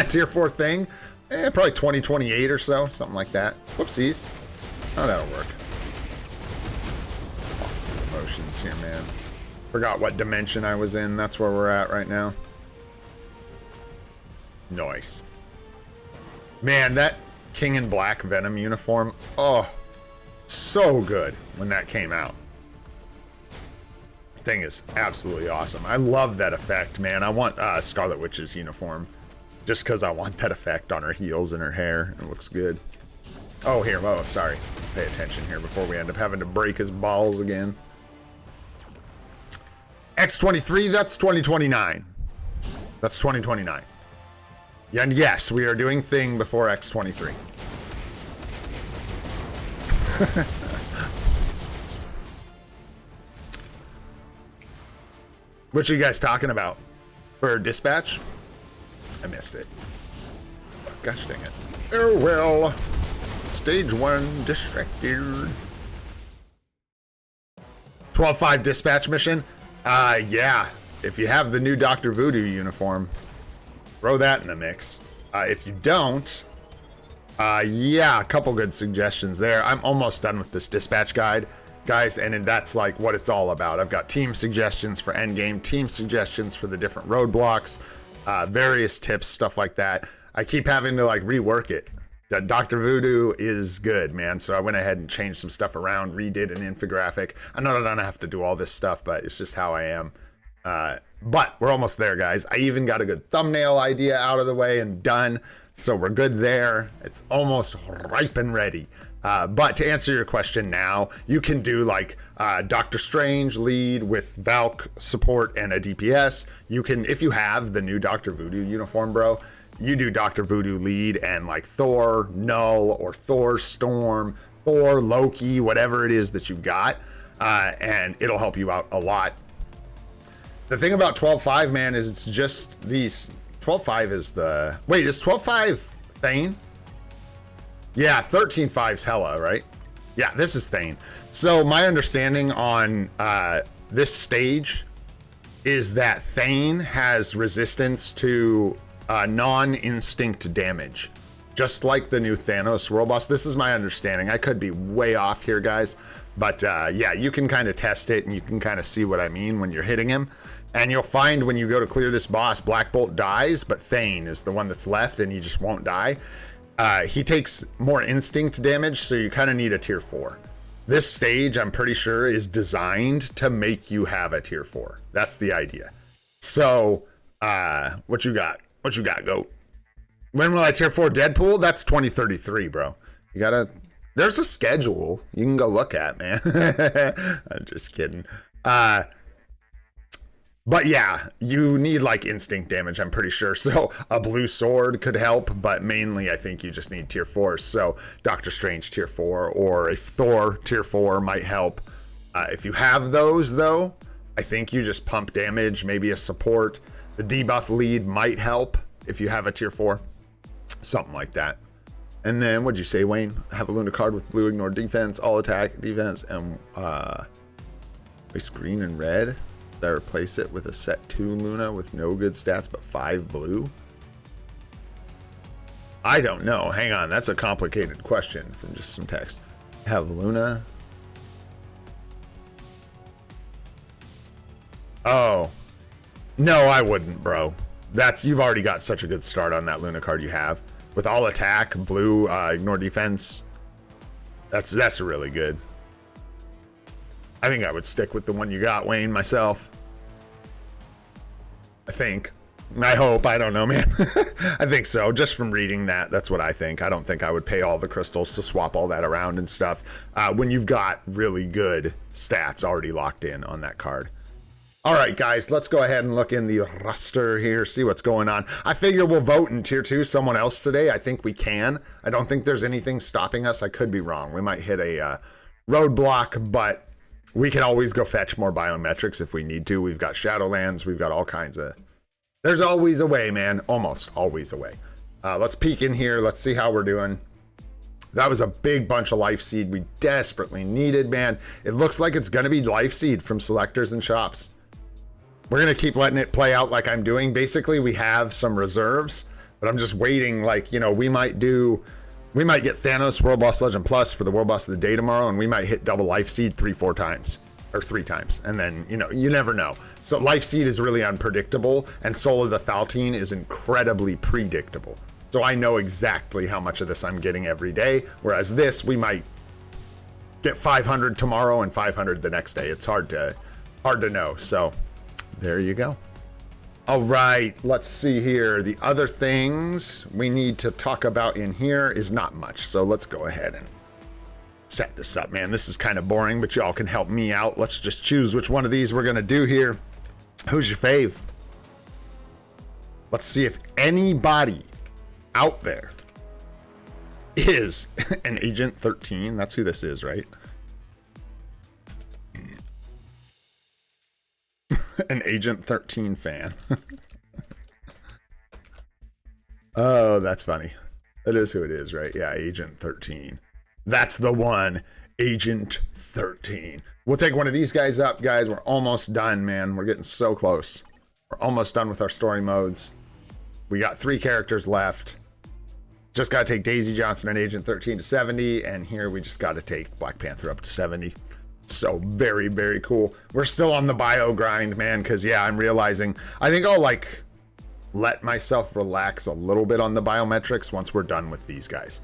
Tier 4 thing? Probably 2028 or so, something like that. Whoopsies. Oh, that'll work. Emotions here, man. Forgot what dimension I was in. That's where we're at right now. Nice. Man, that King in Black Venom uniform. Oh, so good when that came out. Thing is absolutely awesome. I love that effect, man. I want Scarlet Witch's uniform. Just because I want that effect on her heels and her hair. It looks good. Oh, here. Oh, sorry. Pay attention here before we end up having to break his balls again. X23, that's 2029. That's 2029. And yes, we are doing Thing before X23. What are you guys talking about? For Dispatch? I missed it. Gosh dang it. Oh well. Stage 1 distracted. 12-5 dispatch mission? Yeah. If you have the new Doctor Voodoo uniform, throw that in the mix. If you don't, yeah, a couple good suggestions there. I'm almost done with this dispatch guide, guys, and that's like what it's all about. I've got team suggestions for endgame, team suggestions for the different roadblocks, various tips, stuff like that. I keep having to like rework it. Doctor Voodoo is good, man. So I went ahead and changed some stuff around, redid an infographic. I know I don't have to do all this stuff, but it's just how I am. But we're almost there, guys. I even got a good thumbnail idea out of the way and done. So we're good there. It's almost ripe and ready. But to answer your question now, you can do like Doctor Strange lead with Valk support and a DPS. You can, if you have the new Doctor Voodoo uniform, bro, you do Doctor Voodoo lead and like Thor Null or Thor Storm, Thor Loki, whatever it is that you've got, and it'll help you out a lot. The thing about 12-5, man, is it's just these. 12-5 is the... Wait, is 12-5 Thane? Yeah, 13-5's Hela, right? Yeah, this is Thane. So my understanding on this stage is that Thane has resistance to non-instinct damage. Just like the new Thanos World Boss. This is my understanding. I could be way off here, guys. But yeah, you can kind of test it and you can kind of see what I mean when you're hitting him. And you'll find when you go to clear this boss, Black Bolt dies, but Thane is the one that's left and he just won't die. He takes more instinct damage, so you kind of need a tier 4. This stage, I'm pretty sure, is designed to make you have a tier 4. That's the idea. So, what you got? What you got, GOAT? When will I tier 4 Deadpool? That's 2033, bro. You gotta... There's a schedule you can go look at, man. I'm just kidding. But yeah, you need like instinct damage, I'm pretty sure. So a blue sword could help, but mainly I think you just need tier 4. So Doctor Strange tier 4 or a Thor tier 4 might help. If you have those though, I think you just pump damage, maybe a support. The debuff lead might help if you have a tier 4. Something like that. And then, what'd you say, Wayne? Have a Luna card with blue, ignore defense, all attack, defense, and waste green and red. Did I replace it with a set 2 Luna with no good stats but 5 blue? I don't know. Hang on, that's a complicated question from just some text. Have Luna. Oh. No, I wouldn't, bro. you've already got such a good start on that Luna card you have. With all attack, blue, ignore defense. That's really good. I think I would stick with the one you got, Wayne, myself. I think. I hope. I don't know, man. I think so. Just from reading that, that's what I think. I don't think I would pay all the crystals to swap all that around and stuff when you've got really good stats already locked in on that card. All right, guys, let's go ahead and look in the roster here, see what's going on. I figure we'll vote in Tier 2 someone else today. I think we can. I don't think there's anything stopping us. I could be wrong. We might hit a roadblock, but we can always go fetch more biometrics if we need to. We've got Shadowlands. We've got all kinds of... There's always a way, man. Almost always a way. Let's peek in here. Let's see how we're doing. That was a big bunch of Life Seed we desperately needed, man. It looks like it's going to be Life Seed from selectors and shops. We're going to keep letting it play out like I'm doing. Basically, we have some reserves, but I'm just waiting. Like, you know, we might get Thanos World Boss Legend Plus for the World Boss of the Day tomorrow, and we might hit double Life Seed 3-4 times. Or 3 times, and then, you know, you never know. So Life Seed is really unpredictable, and Soul of the Thaltine is incredibly predictable. So I know exactly how much of this I'm getting every day, whereas this, we might get 500 tomorrow and 500 the next day. It's hard to know, so there you go. All right, let's see here. The other things we need to talk about in here is not much, so let's go ahead and set this up, man. This is kind of boring, but y'all can help me out. Let's just choose which one of these we're gonna do here. Who's your fave? Let's see if anybody out there is an Agent 13. That's who this is, right? An Agent 13 fan. Oh, that's funny. That is who it is, right? Yeah, Agent 13. That's the one, Agent 13. We'll take one of these guys up, guys. We're almost done, man. We're getting so close. We're almost done with our story modes. We got 3 characters left. Just got to take Daisy Johnson and Agent 13 to 70, and here we just got to take Black Panther up to 70. So very, very cool. We're still on the bio grind, man, because, yeah, I'm realizing I think I'll, like, let myself relax a little bit on the biometrics once we're done with these guys.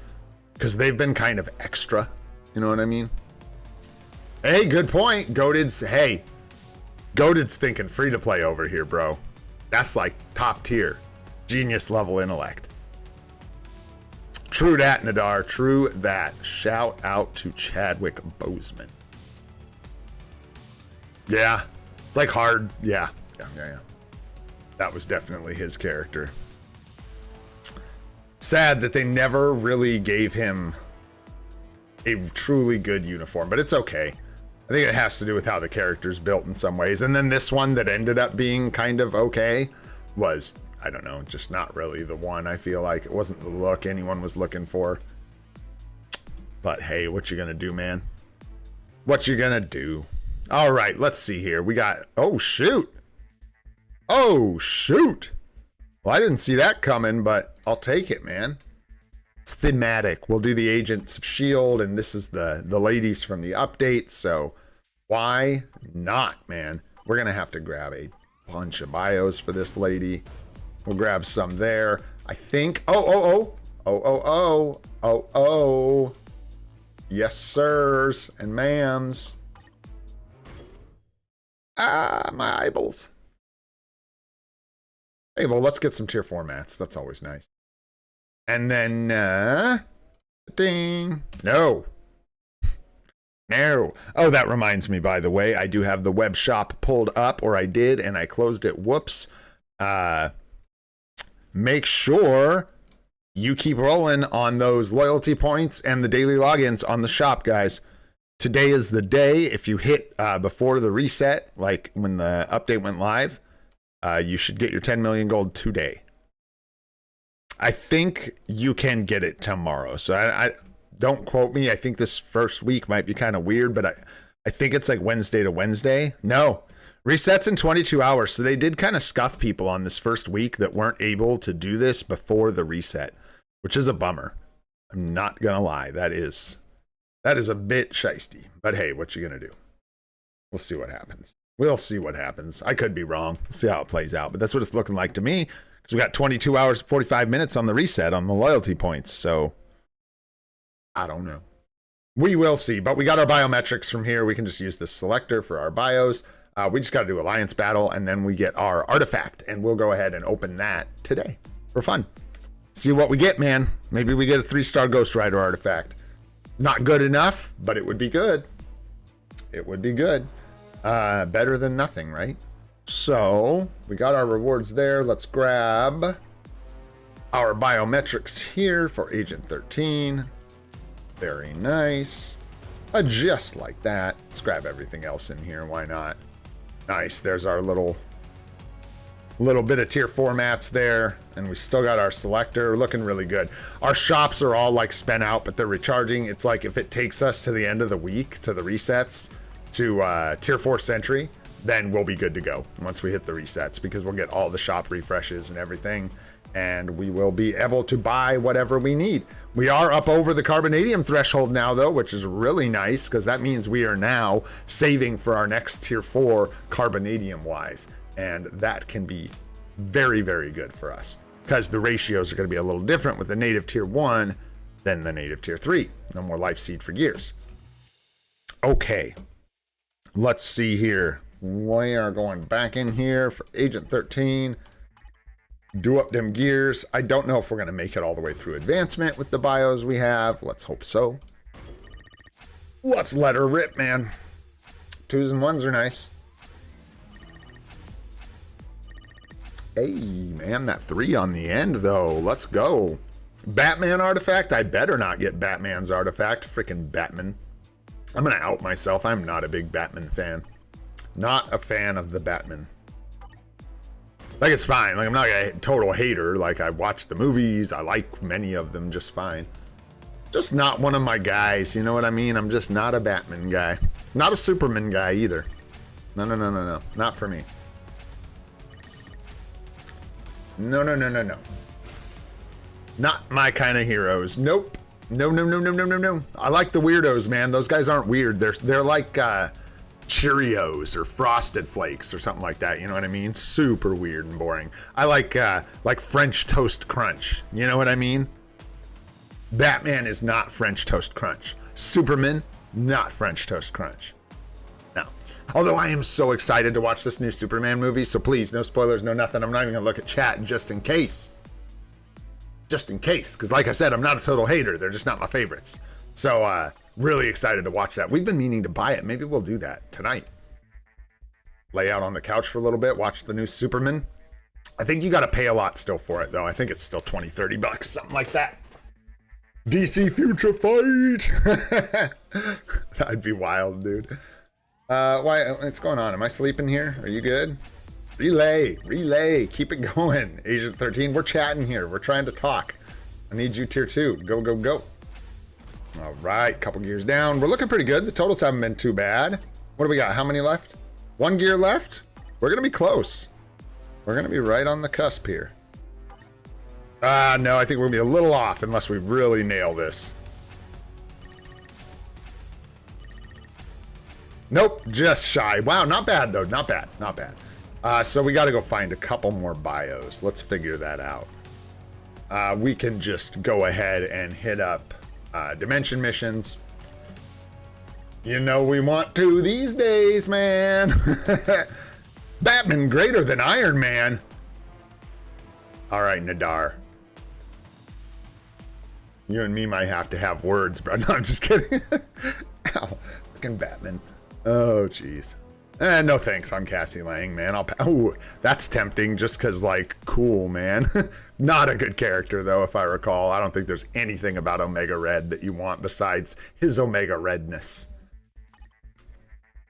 Because they've been kind of extra. You know what I mean? Hey, good point. Goated's thinking free to play over here, bro. That's like top tier. Genius level intellect. True that, Nadar. True that. Shout out to Chadwick Boseman. Yeah. It's like hard. Yeah. That was definitely his character. Sad that they never really gave him a truly good uniform, but it's okay. I think it has to do with how the character's built in some ways. And then this one that ended up being kind of okay was, I don't know, just not really the one. I feel like it wasn't the look anyone was looking for. But hey, what you gonna do, man? What you gonna do? All right, let's see here. We got, oh shoot. Oh shoot. Well, I didn't see that coming, but I'll take it, man. It's thematic. We'll do the Agents of S.H.I.E.L.D., and this is the ladies from the update, so why not, man? We're going to have to grab a bunch of bios for this lady. We'll grab some there. I think... Oh. Yes, sirs and ma'ams. Ah, my eyeballs. Hey, well, let's get some tier 4 mats. That's always nice. And then, ding. No. No. Oh, that reminds me, by the way, I do have the web shop pulled up, or I did, and I closed it. Whoops. Make sure you keep rolling on those loyalty points and the daily logins on the shop, guys. Today is the day. If you hit before the reset, like when the update went live, you should get your 10 million gold today. I think you can get it tomorrow. So I don't quote me. I think this first week might be kind of weird, but I think it's like Wednesday to Wednesday. No, resets in 22 hours. So they did kind of scuff people on this first week that weren't able to do this before the reset, which is a bummer. I'm not going to lie. That is a bit shiesty, but hey, what you going to do? We'll see what happens. We'll see what happens. I could be wrong. We'll see how it plays out, but that's what it's looking like to me. So we got 22 hours, 45 minutes on the reset on the loyalty points. So I don't know. We will see. But we got our biometrics from here. We can just use the selector for our bios. We just got to do Alliance Battle, and then we get our artifact. And we'll go ahead and open that today for fun. See what we get, man. Maybe we get a 3-star Ghost Rider artifact. Not good enough, but it would be good. It would be good. Better than nothing, right? So we got our rewards there. Let's grab our biometrics here for Agent 13. Very nice. Just like that. Let's grab everything else in here. Why not? Nice. There's our little bit of tier 4 mats there. And we still got our selector. Looking really good. Our shops are all like spent out, but they're recharging. It's like if it takes us to the end of the week, to the resets, to tier 4 sentry, then we'll be good to go once we hit the resets, because we'll get all the shop refreshes and everything, and we will be able to buy whatever we need. We are up over the carbonadium threshold now, though, which is really nice, because that means we are now saving for our next tier 4 carbonadium wise, and that can be very, very good for us, because the ratios are going to be a little different with the native tier 1 than the native tier 3. No more life seed for gears. Okay, let's see here. We are going back in here for Agent 13. Do up them gears. I don't know if we're going to make it all the way through advancement with the bios we have. Let's hope so. Let's let her rip, man. 2s and 1s are nice. Hey, man, that 3 on the end, though. Let's go. Batman artifact? I better not get Batman's artifact. Freaking Batman. I'm going to out myself. I'm not a big Batman fan. Not a fan of the Batman. Like, it's fine. Like, I'm not a total hater. Like, I watch the movies. I like many of them just fine. Just not one of my guys. You know what I mean? I'm just not a Batman guy. Not a Superman guy either. No, no, no, no, no. Not for me. No, no, no, no, no. Not my kind of heroes. Nope. No, no, no, no, no, no, no. I like the weirdos, man. Those guys aren't weird. They're like, Cheerios or Frosted Flakes or something like that. You know what I mean? Super weird and boring. I like French Toast Crunch. You know what I mean? Batman is not French Toast Crunch. Superman, not French Toast Crunch. No. Although I am so excited to watch this new Superman movie, so please, no spoilers, no nothing. I'm not even gonna look at chat just in case. Just in case, because like I said, I'm not a total hater. They're just not my favorites. So, really excited to watch that. We've been meaning to buy it. Maybe we'll do that tonight. Lay out on the couch for a little bit, watch the new Superman. I think you got to pay a lot still for it, though. I think it's still 20, 30 bucks, something like that. DC Future Fight! That'd be wild, dude. What's going on? Am I sleeping here? Are you good? Relay. Keep it going. Agent 13, we're chatting here. We're trying to talk. I need you tier 2. Go, go, go. All right, couple gears down. We're looking pretty good. The totals haven't been too bad. What do we got? How many left? 1 gear left? We're going to be close. We're going to be right on the cusp here. No, I think we're going to be a little off unless we really nail this. Nope, just shy. Wow, not bad, though. Not bad, not bad. So we got to go find a couple more bios. Let's figure that out. We can just go ahead and hit up dimension missions. You know we want to these days, man. Batman greater than Iron Man. All right, Nadar. You and me might have to have words, bro. No, I'm just kidding. Ow, fucking Batman. Oh, jeez. No thanks on Cassie Lang, man. Oh, that's tempting just because, like, cool, man. Not a good character, though, if I recall. I don't think there's anything about Omega Red that you want besides his Omega Redness.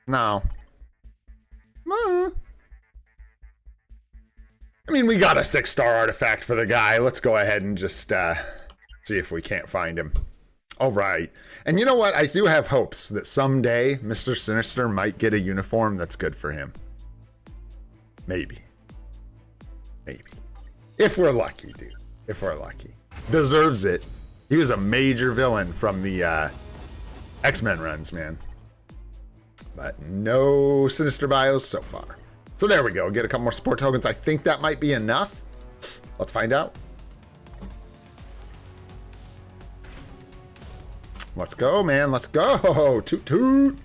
No. I mean, we got a 6-star artifact for the guy. Let's go ahead and just see if we can't find him. All right. And you know what? I do have hopes that someday Mr. Sinister might get a uniform that's good for him. Maybe. Maybe. If we're lucky, dude. If we're lucky. Deserves it. He was a major villain from the X-Men runs, man. But no Sinister bios so far. So there we go. Get a couple more support tokens. I think that might be enough. Let's find out. Let's go, man. Let's go. Toot toot.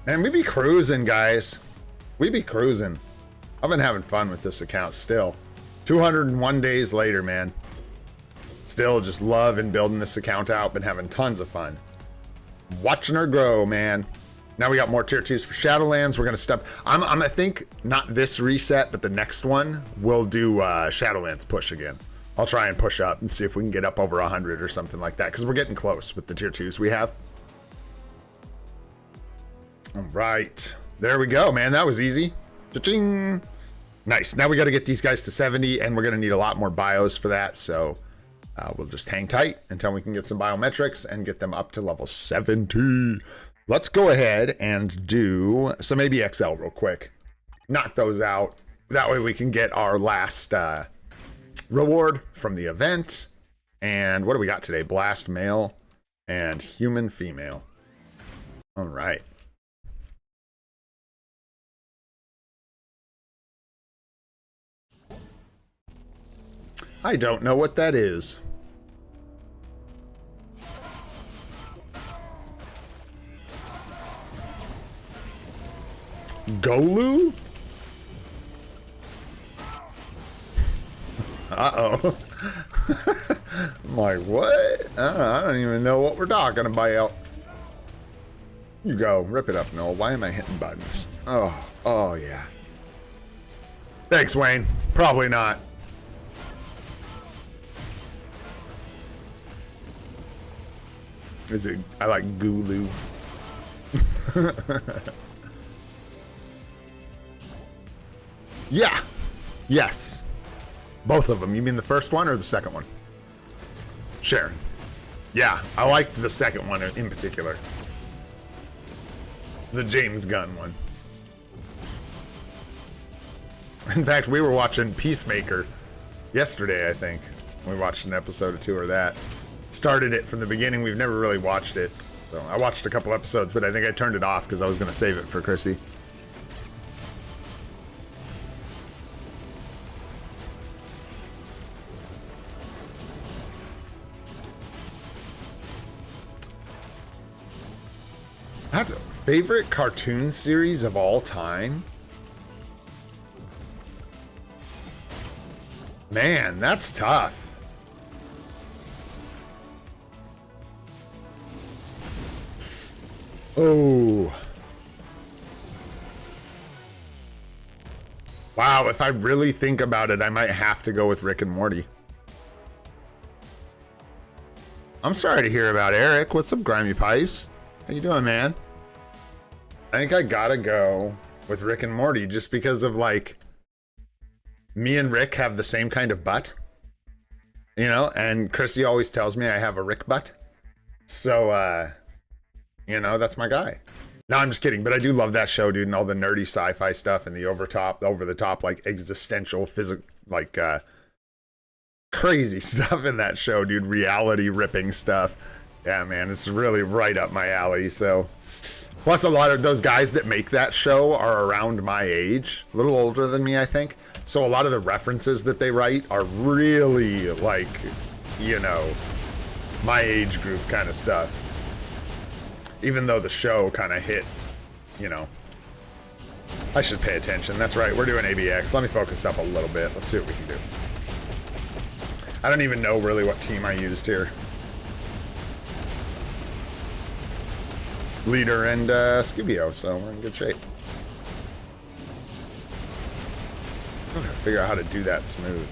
Man, we be cruising, guys. We be cruising. I've been having fun with this account still. 201 days later, man. Still just loving building this account out. Been having tons of fun. Watching her grow, man. Now we got more tier 2s for Shadowlands. We're gonna step. I think not this reset, but the next one we'll do Shadowlands push again. I'll try and push up and see if we can get up over 100 or something like that, because we're getting close with the tier 2s we have. All right, there we go, man. That was easy. Cha-ching. Nice. Now we got to get these guys to 70, and we're gonna need a lot more bios for that. So we'll just hang tight until we can get some biometrics and get them up to level 70. Let's go ahead and do some ABXL real quick. Knock those out. That way we can get our last reward from the event. And what do we got today? Blast male and human female. All right. I don't know what that is. Golu? Uh-oh. I'm like, what? I don't even know what we're talking about. You go. Rip it up, Noel. Why am I hitting buttons? Oh, yeah. Thanks, Wayne. Probably not. Is it? I like Gulu. Yeah. Yes. Both of them. You mean the first one or the second one? Sharon. Yeah, I liked the second one in particular. The James Gunn one. In fact, we were watching Peacemaker yesterday, I think. We watched an episode or two of that. Started it from the beginning. We've never really watched it. So I watched a couple episodes, but I think I turned it off because I was going to save it for Chrissy. That's a favorite cartoon series of all time? Man, that's tough. Oh. Wow, if I really think about it, I might have to go with Rick and Morty. I'm sorry to hear about Eric. What's up, Grimy Pipes? How you doing, man? I think I gotta go with Rick and Morty just because of, like, me and Rick have the same kind of butt. You know, and Chrissy always tells me I have a Rick butt. So, you know, that's my guy. No, I'm just kidding, but I do love that show, dude, and all the nerdy sci-fi stuff and the over-the-top, like, existential, like, crazy stuff in that show, dude. Reality-ripping stuff. Yeah, man, it's really right up my alley, so. Plus, a lot of those guys that make that show are around my age. A little older than me, I think. So a lot of the references that they write are really, like, you know, my age group kind of stuff. Even though the show kind of hit, you know. I should pay attention. That's right, we're doing ABX. Let me focus up a little bit. Let's see what we can do. I don't even know really what team I used here. Leader and Scubio, so we're in good shape. I'm gonna figure out how to do that smooth.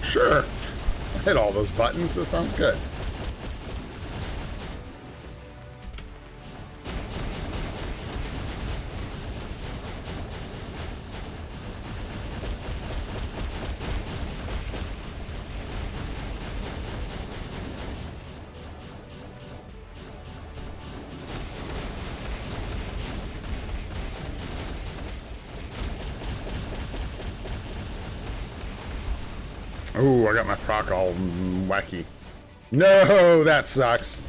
Sure. Hit all those buttons. That sounds good. Ooh, I got my proc all wacky. No, that sucks.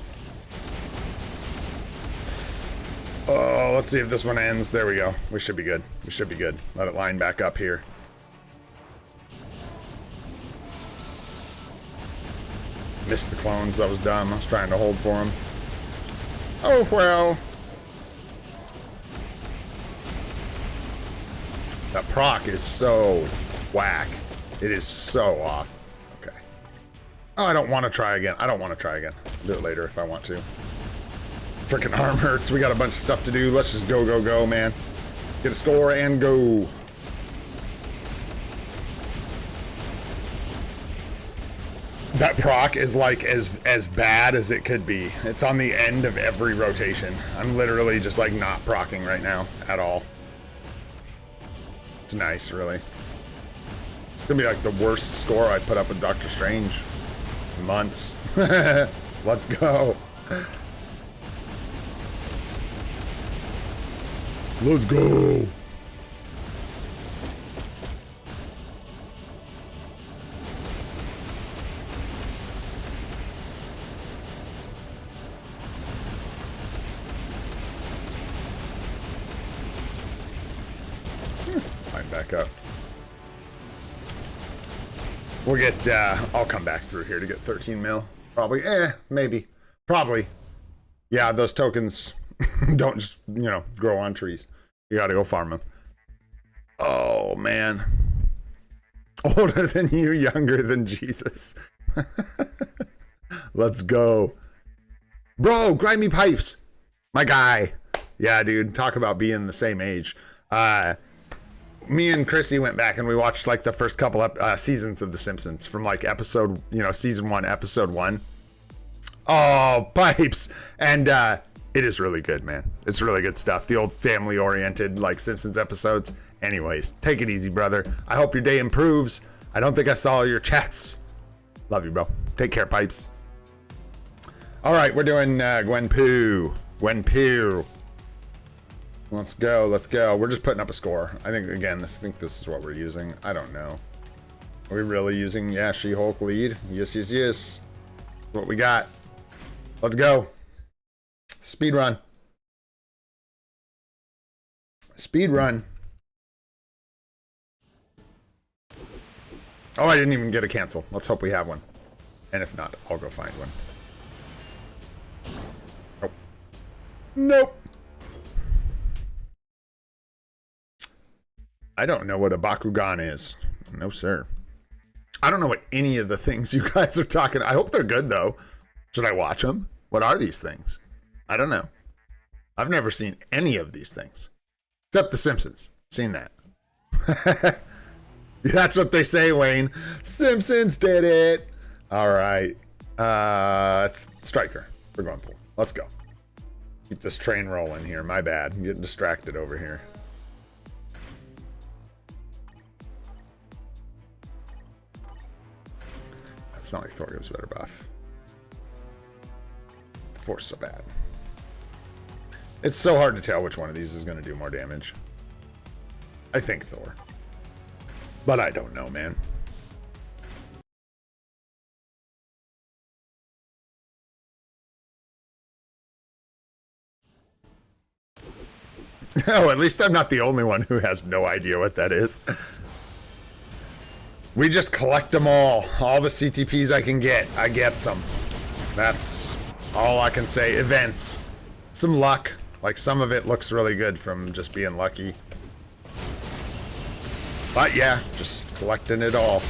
Oh, let's see if this one ends. There we go. We should be good. We should be good. Let it line back up here. Missed the clones. That was dumb. I was trying to hold for them. Oh, well. That proc is so whack. It is so off. Okay. Oh, I don't want to try again. I don't want to try again. I'll do it later if I want to. Freaking arm hurts. We got a bunch of stuff to do. Let's just go, go, go, man. Get a score and go. That proc is like as bad as it could be. It's on the end of every rotation. I'm literally just like not procking right now at all. It's nice, really. It's gonna be like the worst score I put up with Doctor Strange in months. Let's go. Let's go. Line back up. We'll get, I'll come back through here to get 13 mil. Probably, maybe. Probably. Yeah, those tokens don't just, you know, grow on trees. You gotta go farm them. Oh, man. Older than you, younger than Jesus. Let's go. Bro, Grimy Pipes. My guy. Yeah, dude, talk about being the same age. Me and Chrissy went back and we watched like the first couple seasons of The Simpsons from like episode, you know, season 1, episode 1. Oh, Pipes. And it is really good, man. It's really good stuff. The old family-oriented like Simpsons episodes. Anyways, take it easy, brother. I hope your day improves. I don't think I saw your chats. Love you, bro. Take care, Pipes. All right, we're doing Gwen Poo. Gwen Poo. Let's go. Let's go. We're just putting up a score. I think, again, I think this is what we're using. I don't know. Are we really using, yeah, She-Hulk lead? Yes, yes, yes. What we got. Let's go. Speed run. Speed run. Oh, I didn't even get a cancel. Let's hope we have one. And if not, I'll go find one. Nope. Nope. I don't know what a Bakugan is. No, sir. I don't know what any of the things you guys are talking. I hope they're good, though. Should I watch them? What are these things? I don't know. I've never seen any of these things. Except The Simpsons. Seen that. That's what they say, Wayne. Simpsons did it. All right. Striker. We're going pool. Let's go. Keep this train rolling here. My bad. I'm getting distracted over here. It's not like Thor gives better buff. The Force is so bad. It's so hard to tell which one of these is going to do more damage. I think Thor. But I don't know, man. Oh, at least I'm not the only one who has no idea what that is. We just collect them all. All the CTPs I can get, I get some. That's all I can say. Events. Some luck. Like, some of it looks really good from just being lucky. But yeah, just collecting it all.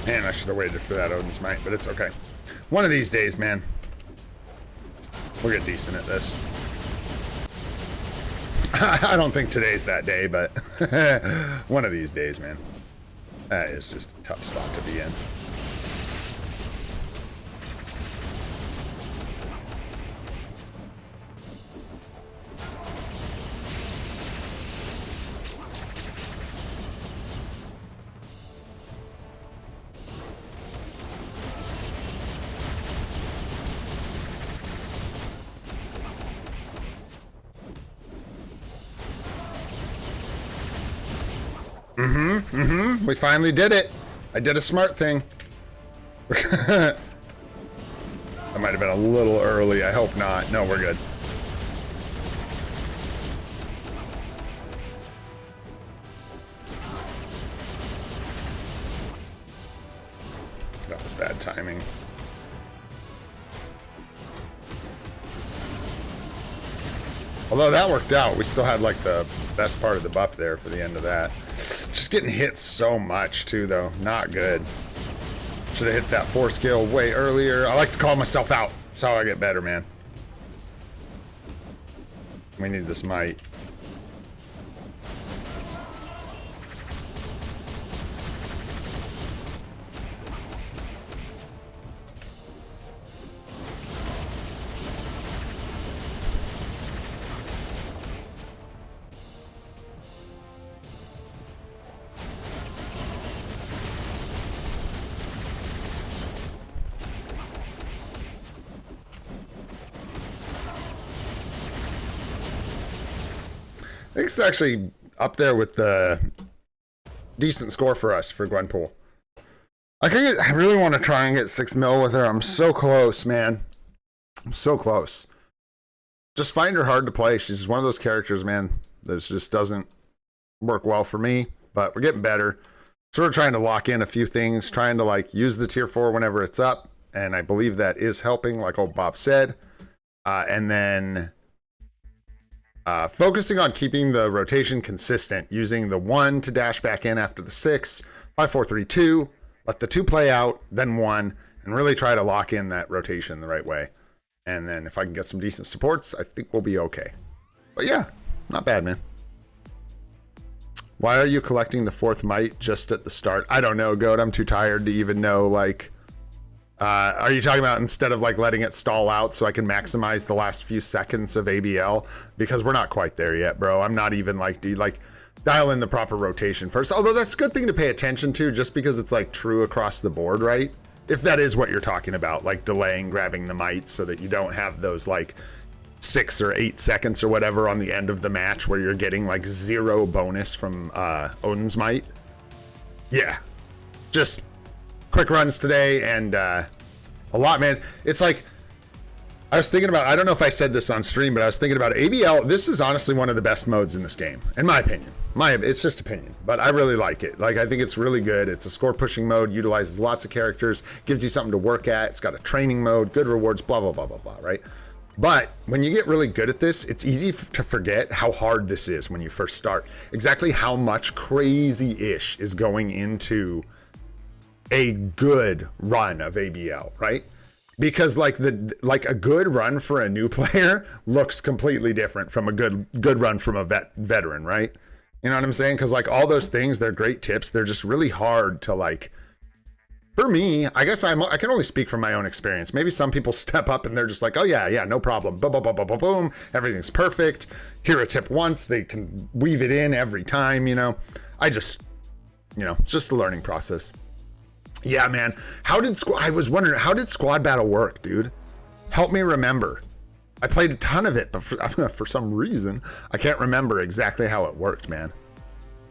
Man, I should have waited for that Odin's Might, but it's okay. One of these days, man. We'll get decent at this. I don't think today's that day, but one of these days, man. That is just a tough spot to be in. We finally did it. I did a smart thing. That might have been a little early. I hope not. No, we're good. That was bad timing. Although that worked out. We still had like the best part of the buff there for the end of that. Just getting hit so much too, though. Not good. Should have hit that 4 skill way earlier. I like to call myself out. That's how I get better, man. We need this might. I think it's actually up there with the decent score for us for Gwenpool. I really want to try and get 6 mil with her. I'm so close, man. I'm so close. Just find her hard to play. She's one of those characters, man, that just doesn't work well for me, but we're getting better. Sort of trying to lock in a few things, trying to like use the tier 4 whenever it's up, and I believe that is helping, like old Bob said. And then focusing on keeping the rotation consistent, using the 1 to dash back in after the 6, 5, 4, 3, 2, let the 2 play out, then 1, and really try to lock in that rotation the right way. And then if I can get some decent supports, I think we'll be okay. But yeah, not bad, man. Why are you collecting the 4th might just at the start? I don't know, Goat. I'm too tired to even know, like... are you talking about instead of like letting it stall out so I can maximize the last few seconds of ABL? Because we're not quite there yet, bro. I'm not even like, dial in the proper rotation first. Although that's a good thing to pay attention to just because it's like true across the board, right? If that is what you're talking about, like delaying grabbing the might so that you don't have those like 6 or 8 seconds or whatever on the end of the match where you're getting like 0 bonus from Odin's might. Yeah, just quick runs today and a lot, man. It's like I was thinking about, I don't know if I said this on stream, but I was thinking about ABL. This is honestly one of the best modes in this game, in my opinion. It's just opinion, but I really like it. Like, I think it's really good. It's a score pushing mode, utilizes lots of characters, gives you something to work at. It's got a training mode, good rewards, blah, blah, blah, blah, blah, right? But when you get really good at this, it's easy to forget how hard this is when you first start. Exactly how much crazy-ish is going into a good run of ABL, right? Because like a good run for a new player looks completely different from a good run from a veteran, right? You know what I'm saying? Because like all those things, they're great tips. They're just really hard to like. For me, I guess I can only speak from my own experience. Maybe some people step up and they're just like, oh yeah, no problem. Boom, boom, boom, boom, boom, boom. Everything's perfect. Hear a tip once, they can weave it in every time. You know, it's just a learning process. Yeah, man. I was wondering, how did squad battle work, dude? Help me remember. I played a ton of it, but for some reason, I can't remember exactly how it worked, man.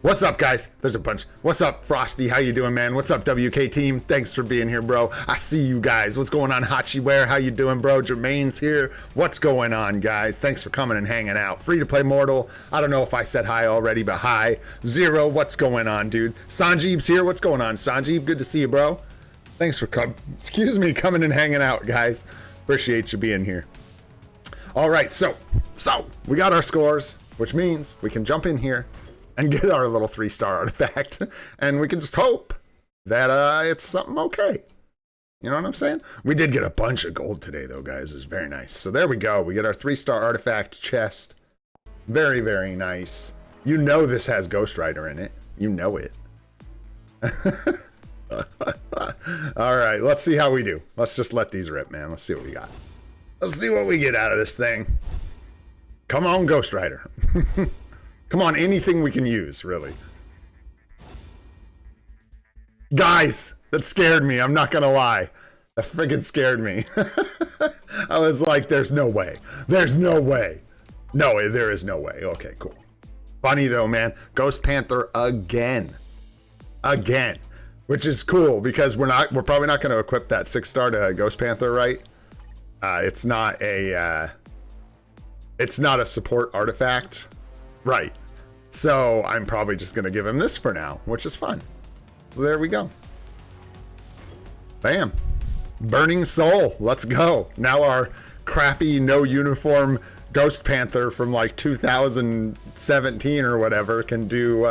What's up, guys? There's a bunch. What's up, Frosty? How you doing, man? What's up, WK team? Thanks for being here, bro. I see you guys. What's going on, Hachiware? How you doing, bro? Jermaine's here. What's going on, guys? Thanks for coming and hanging out. Free to play Mortal. I don't know if I said hi already, but hi. Zero, what's going on, dude? Sanjeeb's here. What's going on, Sanjeeb? Good to see you, bro. Thanks for coming and hanging out, guys. Appreciate you being here. All right, so we got our scores, which means we can jump in here and get our little 3-star artifact, and we can just hope that it's something okay. You know what I'm saying? We did get a bunch of gold today, though, guys. It was very nice. So there we go. We get our 3-star artifact chest. Very, very nice. You know this has Ghost Rider in it. You know it. All right, let's see how we do. Let's just let these rip, man. Let's see what we got. Let's see what we get out of this thing. Come on, Ghost Rider. Come on, anything we can use, really. Guys, that scared me. I'm not gonna lie. That freaking scared me. I was like, there's no way. There's no way. No, there is no way. Okay, cool. Funny though, man. Ghost Panther again. Again. Which is cool because we're probably not gonna equip that 6-star to Ghost Panther, right? It's not a support artifact. Right. So I'm probably just gonna give him this for now, which is fun. So there we go. Bam. Burning Soul. Let's go. Now our crappy no uniform Ghost Panther from like 2017 or whatever can do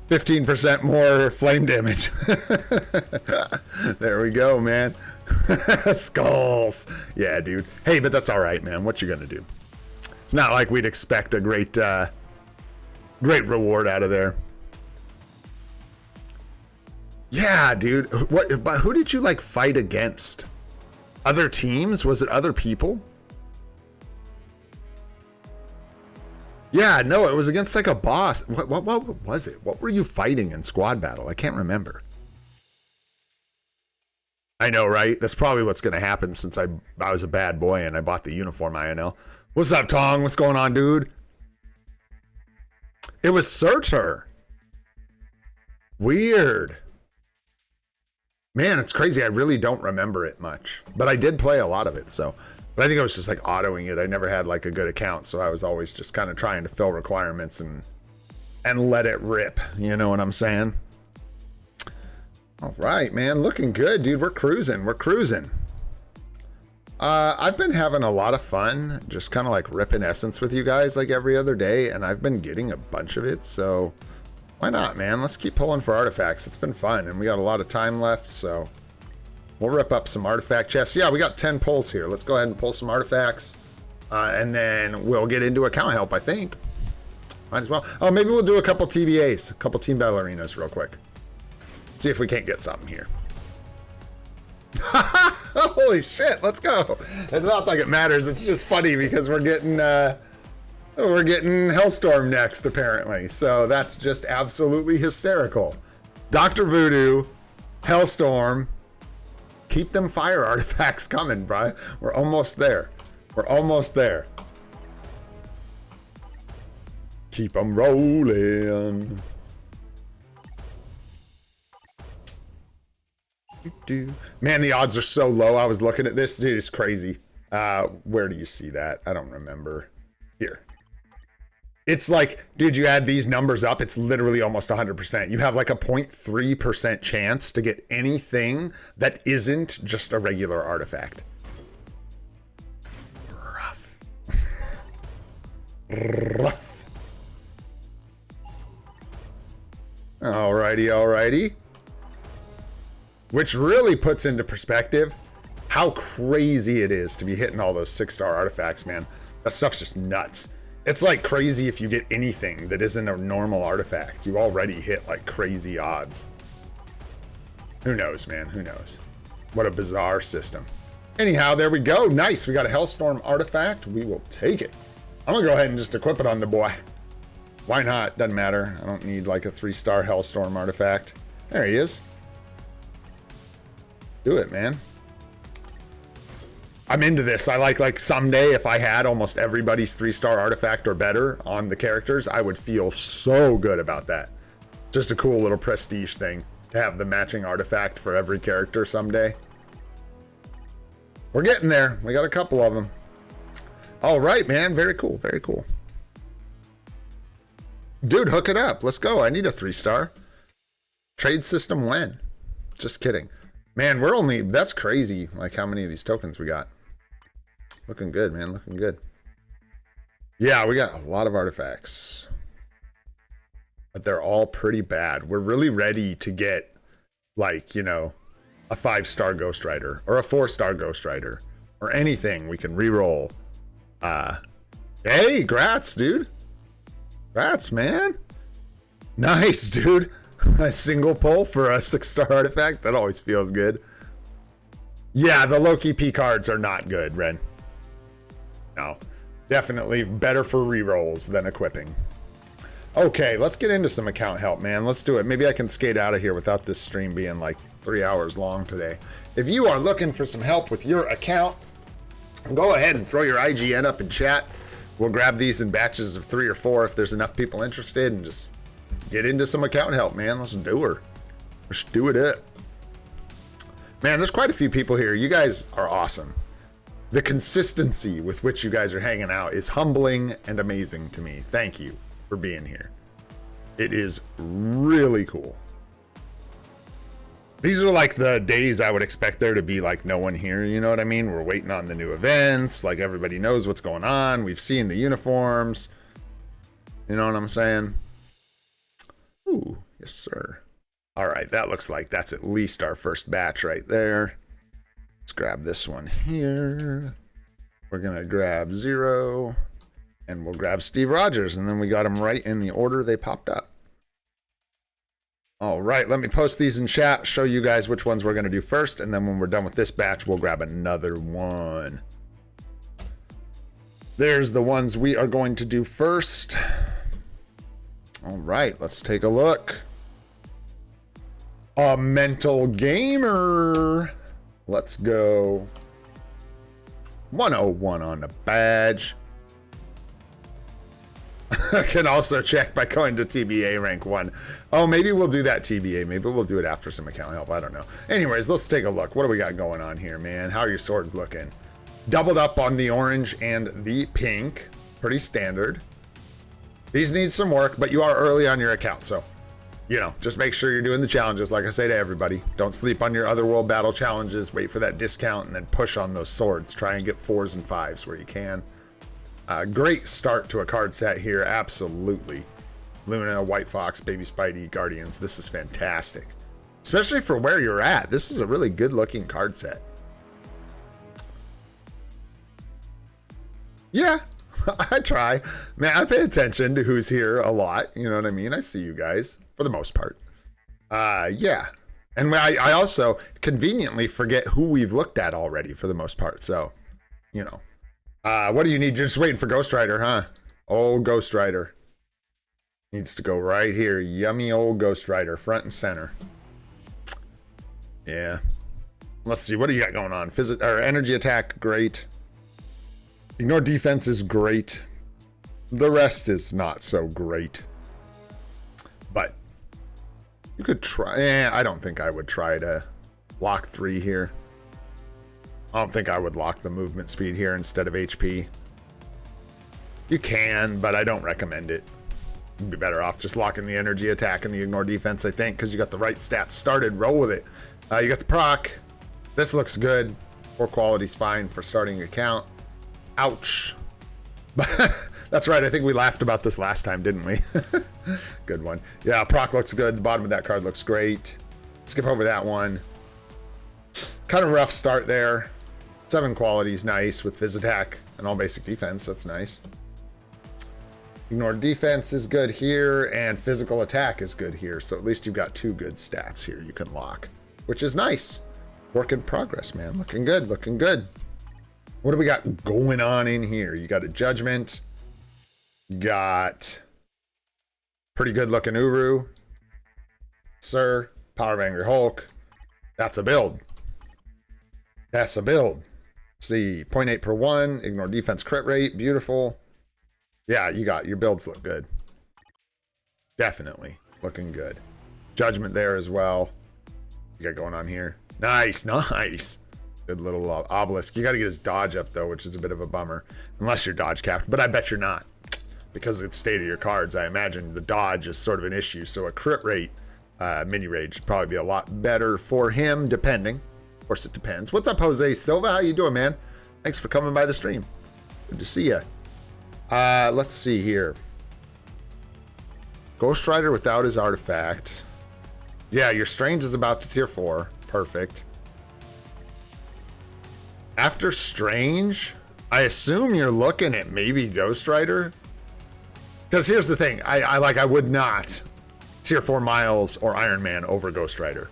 15% more flame damage. There we go, man. Skulls. Yeah, dude. Hey, but that's all right, man. What you gonna do? It's not like we'd expect a great reward out of there. Yeah, dude. Who did you like fight against? Other teams? Was it other people? Yeah, no, it was against like a boss. What was it? What were you fighting in squad battle? I can't remember. I know, right? That's probably what's going to happen since I was a bad boy and I bought the uniform INL. What's up, Tong? What's going on, dude? It was Searcher. Weird. Man, it's crazy. I really don't remember it much. But I did play a lot of it, so... But I think I was just like autoing it. I never had like a good account, so I was always just kind of trying to fill requirements and let it rip. You know what I'm saying? All right, man. Looking good, dude. We're cruising. We're cruising. I've been having a lot of fun just kind of like ripping essence with you guys like every other day, and I've been getting a bunch of it, so why not, man? Let's keep pulling for artifacts. It's been fun, and we got a lot of time left, so... We'll rip up some artifact chests. Yeah, we got 10 pulls here. Let's go ahead and pull some artifacts. And then we'll get into account help, I think. Might as well. Oh, maybe we'll do a couple TBAs. A couple Team Battle Arenas real quick. See if we can't get something here. Holy shit, let's go. It's not like it matters. It's just funny because we're getting Hellstorm next, apparently. So that's just absolutely hysterical. Doctor Voodoo, Hellstorm... Keep them fire artifacts coming, bro. We're almost there. We're almost there. Keep them rolling. Man, the odds are so low. I was looking at this. Dude, it's crazy. Where do you see that? I don't remember. Here. It's like, dude, you add these numbers up, it's literally almost 100%. You have like a 0.3% chance to get anything that isn't just a regular artifact. Rough. Rough. Alrighty, alrighty. Which really puts into perspective how crazy it is to be hitting all those 6-star artifacts, man. That stuff's just nuts. It's like crazy if you get anything that isn't a normal artifact. You already hit like crazy odds. Who knows, man? Who knows? What a bizarre system. Anyhow, there we go. Nice. We got a Hellstorm artifact. We will take it. I'm going to go ahead and just equip it on the boy. Why not? Doesn't matter. I don't need like a 3-star Hellstorm artifact. There he is. Do it, man. I'm into this. I like someday if I had almost everybody's 3-star artifact or better on the characters, I would feel so good about that. Just a cool little prestige thing to have the matching artifact for every character someday. We're getting there. We got a couple of them. All right, man. Very cool. Very cool. Dude, hook it up. Let's go. I need a 3-star. Trade system when? Just kidding. Man, we're only... That's crazy, like how many of these tokens we got. Looking good, man. Looking good. Yeah, we got a lot of artifacts. But they're all pretty bad. We're really ready to get like, you know, a 5-star Ghost Rider or a 4-star Ghost Rider or anything we can reroll. Hey, grats, dude. Grats, man. Nice, dude. A single pull for a 6-star artifact. That always feels good. Yeah, the Loki P cards are not good, Ren. No. Definitely better for rerolls than equipping. Okay, let's get into some account help, man. Let's do it. Maybe I can skate out of here without this stream being like 3 hours long today. If you are looking for some help with your account, go ahead and throw your IGN up in chat. We'll grab these in batches of 3 or 4 if there's enough people interested, and just get into some account help, man. Let's do her. Let's do it up. Man, there's quite a few people here. You guys are awesome. The consistency with which you guys are hanging out is humbling and amazing to me. Thank you for being here. It is really cool. These are like the days I would expect there to be like no one here, you know what I mean? We're waiting on the new events, like everybody knows what's going on. We've seen the uniforms. You know what I'm saying? Ooh, yes sir. All right, that looks like that's at least our first batch right there. Let's grab this one here. We're gonna grab 0, and we'll grab Steve Rogers, and then we got them right in the order they popped up. All right, let me post these in chat, show you guys which ones we're gonna do first, and then when we're done with this batch, we'll grab another one. There's the ones we are going to do first. All right, let's take a look. A mental gamer. Let's go. 101 on the badge. I can also check by going to TBA rank 1. Oh, maybe we'll do that TBA. Maybe we'll do it after some account help. I don't know. Anyways, let's take a look. What do we got going on here, man? How are your swords looking? Doubled up on the orange and the pink. Pretty standard. These need some work, but you are early on your account, so, you know, just make sure you're doing the challenges like I say to everybody. Don't sleep on your Otherworld battle challenges. Wait for that discount and then push on those swords. Try and get 4s and 5s where you can. Great start to a card set here, absolutely. Luna, White Fox, Baby Spidey, Guardians. This is fantastic. Especially for where you're at. This is a really good looking card set. Yeah. I try. Man, I pay attention to who's here a lot. You know what I mean? I see you guys for the most part. Yeah. And I also conveniently forget who we've looked at already for the most part. So, you know. What do you need? You're just waiting for Ghost Rider, huh? Old Ghost Rider. Needs to go right here. Yummy old Ghost Rider, front and center. Yeah. Let's see. What do you got going on? Energy attack, great. Ignore defense is great. The rest is not so great. But you could try. I don't think I would try to lock 3 here. I don't think I would lock the movement speed here instead of HP. You can, but I don't recommend it. You'd be better off just locking the energy attack and the ignore defense, I think, because you got the right stats started. Roll with it. You got the proc. This looks good. 4 quality's fine for starting an account. Ouch. That's right. I think we laughed about this last time, didn't we? Good one. Yeah, proc looks good. The bottom of that card looks great. Skip over that one. Kind of rough start there. 7 quality's nice with Fizz attack and all basic defense. That's nice. Ignore defense is good here, and physical attack is good here. So at least you've got 2 good stats here you can lock, which is nice. Work in progress, man. Looking good. Looking good. What do we got going on in here? You got a Judgment. You got pretty good looking Uru. Sir. Power of Angry Hulk. That's a build. That's a build. See, 0.8 per 1. Ignore defense crit rate. Beautiful. Yeah, you got your builds look good. Definitely looking good. Judgment there as well. You got going on here. Nice, nice. Good little obelisk. You got to get his dodge up though, which is a bit of a bummer. Unless you're dodge capped, but I bet you're not. Because it's state of your cards, I imagine the dodge is sort of an issue. So a crit rate mini rage would probably be a lot better for him, depending. Of course, it depends. What's up, Jose Silva? How you doing, man? Thanks for coming by the stream. Good to see you. Let's see here. Ghost Rider without his artifact. Yeah, your Strange is about to tier 4. Perfect. After Strange, I assume you're looking at maybe Ghost Rider. Because here's the thing, I would not tier 4 Miles or Iron Man over Ghost Rider.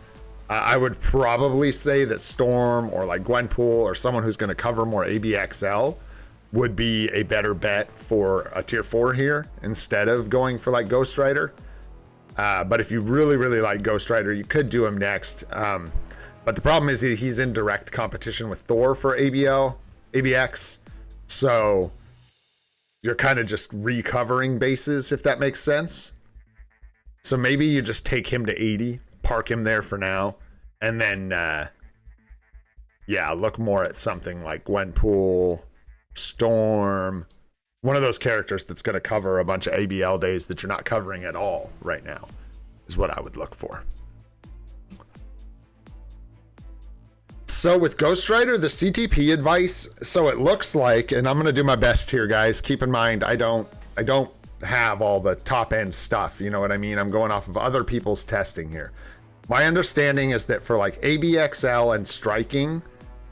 I would probably say that Storm or like Gwenpool or someone who's going to cover more ABXL would be a better bet for a tier 4 here instead of going for like Ghost Rider. But if you really, really like Ghost Rider, you could do him next. But the problem is he's in direct competition with Thor for ABX. So you're kind of just recovering bases, if that makes sense. So maybe you just take him to 80, park him there for now, and then, yeah, look more at something like Gwenpool, Storm, one of those characters that's going to cover a bunch of ABL days that you're not covering at all right now, is what I would look for. So with Ghost Rider, the CTP advice, so it looks like, and I'm going to do my best here, guys. Keep in mind, I don't have all the top end stuff. You know what I mean? I'm going off of other people's testing here. My understanding is that for like ABXL and striking,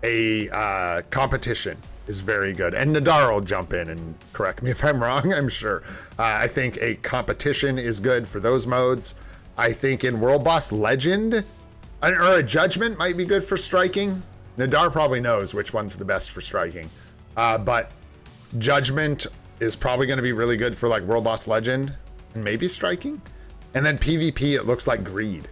a competition is very good. And Nadar will jump in and correct me if I'm wrong, I'm sure. I think a competition is good for those modes. I think in World Boss Legend, or a Judgment might be good for striking. Nadar probably knows which one's the best for striking. But Judgment is probably going to be really good for like World Boss Legend and maybe striking. And then PvP, it looks like Greed.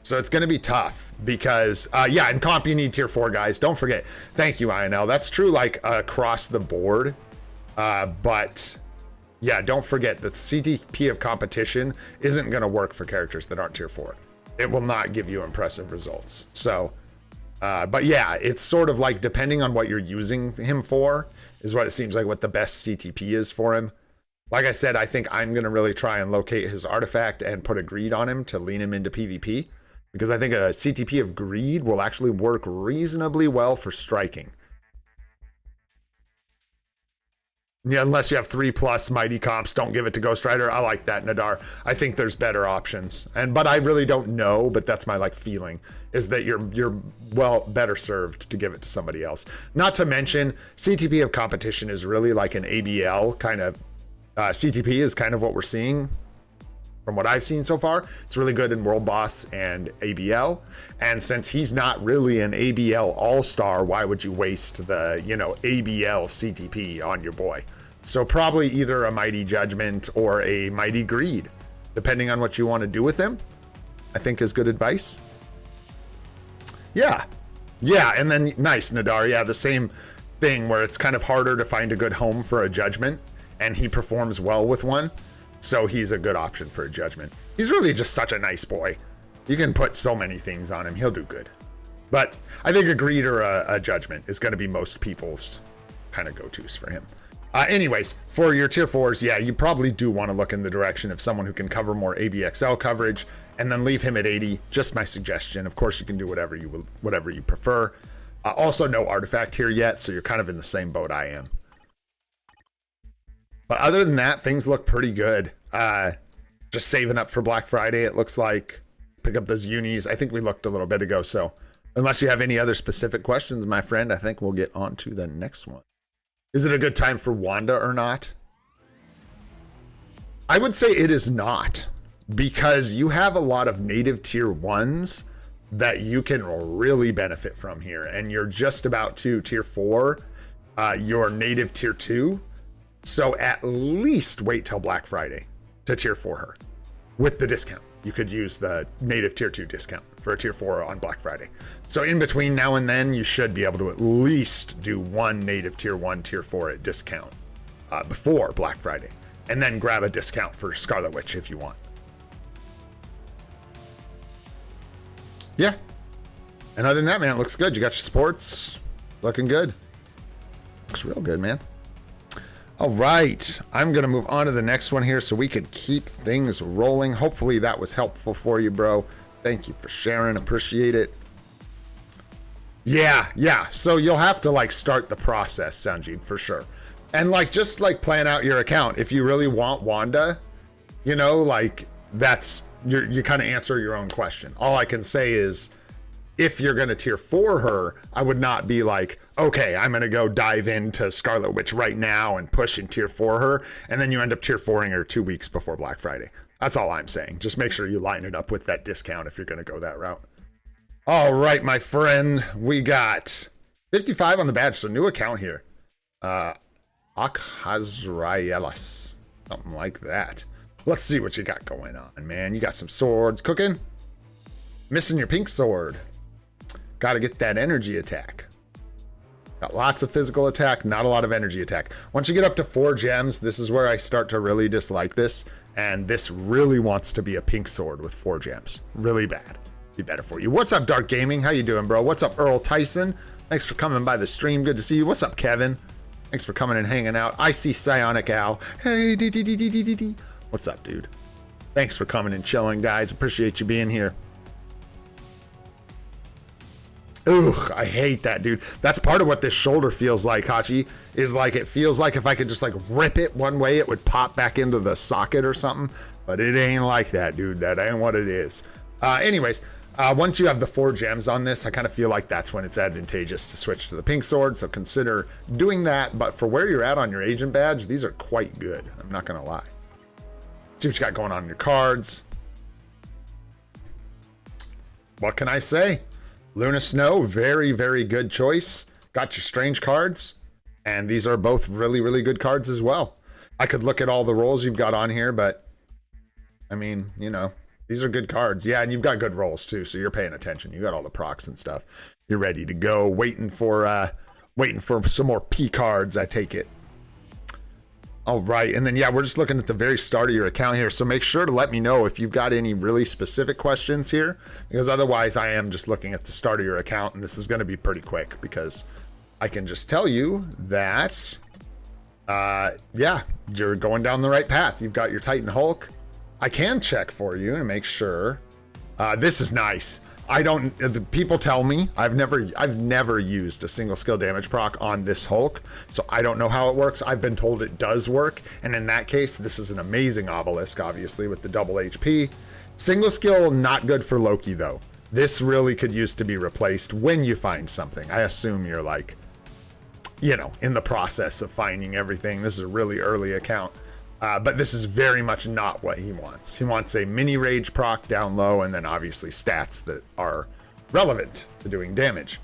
So it's going to be tough because, yeah, in comp, you need tier 4 guys. Don't forget. Thank you, INL. That's true, like, across the board. But, yeah, don't forget that CTP of competition isn't going to work for characters that aren't tier 4. It will not give you impressive results. So, but, yeah, it's sort of like depending on what you're using him for is what it seems like what the best CTP is for him. Like I said, I think I'm going to really try and locate his artifact and put a Greed on him to lean him into PvP. Because I think a CTP of Greed will actually work reasonably well for striking. Yeah, unless you have 3+ mighty comps, don't give it to Ghost Rider. I like that, Nadar. I think there's better options. But I really don't know, but that's my like feeling, is that you're well better served to give it to somebody else. Not to mention, CTP of competition is really like an ABL kind of CTP is kind of what we're seeing. From what I've seen so far, it's really good in World Boss and ABL. And since he's not really an ABL all-star, why would you waste the, you know, ABL CTP on your boy? So probably either a Mighty Judgment or a Mighty Greed, depending on what you want to do with him, I think is good advice. Yeah. Yeah, and then nice, Nadar. Yeah, the same thing where it's kind of harder to find a good home for a Judgment, and he performs well with one. So he's a good option for a Judgment. He's really just such a nice boy. You can put so many things on him. He'll do good. But I think a Greed or a Judgment is going to be most people's kind of go-tos for him. Anyways, for your tier 4s, yeah, you probably do want to look in the direction of someone who can cover more ABXL coverage and then leave him at 80. Just my suggestion. Of course, you can do whatever you prefer. Also, no artifact here yet, so you're kind of in the same boat I am. But other than that, things look pretty good. Just saving up for Black Friday, it looks like. Pick up those unis. I think we looked a little bit ago. So unless you have any other specific questions, my friend, I think we'll get on to the next one. Is it a good time for Wanda or not? I would say it is not, because you have a lot of native tier 1s that you can really benefit from here. And you're just about to tier 4 your native tier 2. So at least wait till Black Friday to tier 4 her with the discount. You could use the native tier 2 discount for a tier 4 on Black Friday. So in between now and then, you should be able to at least do one native tier 1, tier 4 at discount before Black Friday. And then grab a discount for Scarlet Witch if you want. Yeah. And other than that, man, it looks good. You got your sports looking good. Looks real good, man. All right, I'm going to move on to the next one here so we can keep things rolling. Hopefully that was helpful for you, bro. Thank you for sharing. Appreciate it. Yeah. So you'll have to like start the process, Sanjeev, for sure. And like just like plan out your account. If you really want Wanda, you know, like that's you kind of answer your own question. All I can say is, if you're going to tier 4 her, I would not be like, okay, I'm going to go dive into Scarlet Witch right now and push and tier 4 her, and then you end up tier 4ing her 2 weeks before Black Friday. That's all I'm saying. Just make sure you line it up with that discount if you're going to go that route. All right, my friend, we got 55 on the badge, so new account here. Akhazraelis, something like that. Let's see what you got going on, man. You got some swords cooking. Missing your pink sword. Got to get that energy attack. Got lots of physical attack, not a lot of energy attack. Once you get up to 4 gems, this is where I start to really dislike this. And this really wants to be a pink sword with 4 gems. Really bad. Be better for you. What's up, Dark Gaming? How you doing, bro? What's up, Earl Tyson? Thanks for coming by the stream. Good to see you. What's up, Kevin? Thanks for coming and hanging out. I see Psionic Owl. Hey, what's up, dude? Thanks for coming and chilling, guys. Appreciate you being here. Ugh, I hate that, dude. That's part of what this shoulder feels like, Hachi, is like it feels like if I could just like rip it one way, it would pop back into the socket or something. But it ain't like that, dude. That ain't what it is. Anyways, once you have the 4 gems on this, I kind of feel like that's when it's advantageous to switch to the pink sword. So consider doing that. But for where you're at on your agent badge, these are quite good. I'm not going to lie. See what you got going on in your cards. What can I say? Luna Snow, very, very good choice. Got your strange cards. And these are both really, really good cards as well. I could look at all the rolls you've got on here, but I mean, you know, these are good cards. Yeah, and you've got good rolls too, so you're paying attention. You got all the procs and stuff. You're ready to go. Waiting for some more P cards, I take it. All right, and then yeah, we're just looking at the very start of your account here, so make sure to let me know if you've got any really specific questions here, because otherwise I am just looking at the start of your account, and this is going to be pretty quick, because I can just tell you that, yeah, you're going down the right path. You've got your Titan Hulk. I can check for you and make sure. This is nice. People tell me I've never used a single skill damage proc on this Hulk, so I don't know how it works. I've been told it does work, and in that case, this is an amazing obelisk, obviously, with the double HP. Single skill, not good for Loki, though. This really could use to be replaced when you find something. I assume you're like, you know, in the process of finding everything. This is a really early account. But this is very much not what he wants. He wants a mini rage proc down low, and then obviously stats that are relevant to doing damage.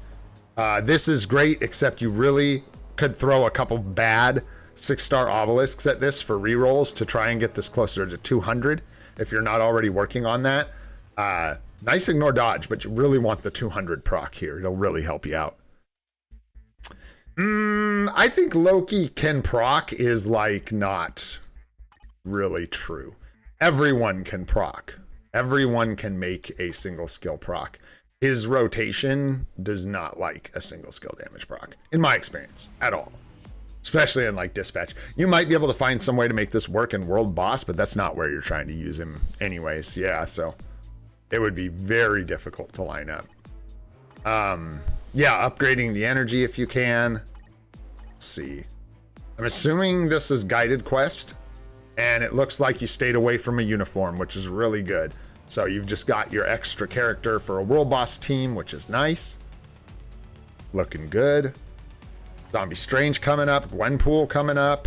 This is great, except you really could throw a couple bad 6-star obelisks at this for rerolls to try and get this closer to 200 if you're not already working on that. Nice ignore dodge, but you really want the 200 proc here. It'll really help you out. I think Loki can proc is like not really true. Everyone can proc. Everyone can make a single skill proc. His rotation does not like a single skill damage proc, in my experience, at all. Especially in like dispatch. You might be able to find some way to make this work in world boss, but that's not where you're trying to use him anyways. Yeah, so it would be very difficult to line up. Yeah, upgrading the energy if you can. Let's see. I'm assuming this is guided quest. And it looks like you stayed away from a uniform, which is really good. So you've just got your extra character for a world boss team, which is nice. Looking good. Zombie Strange coming up. Gwenpool coming up.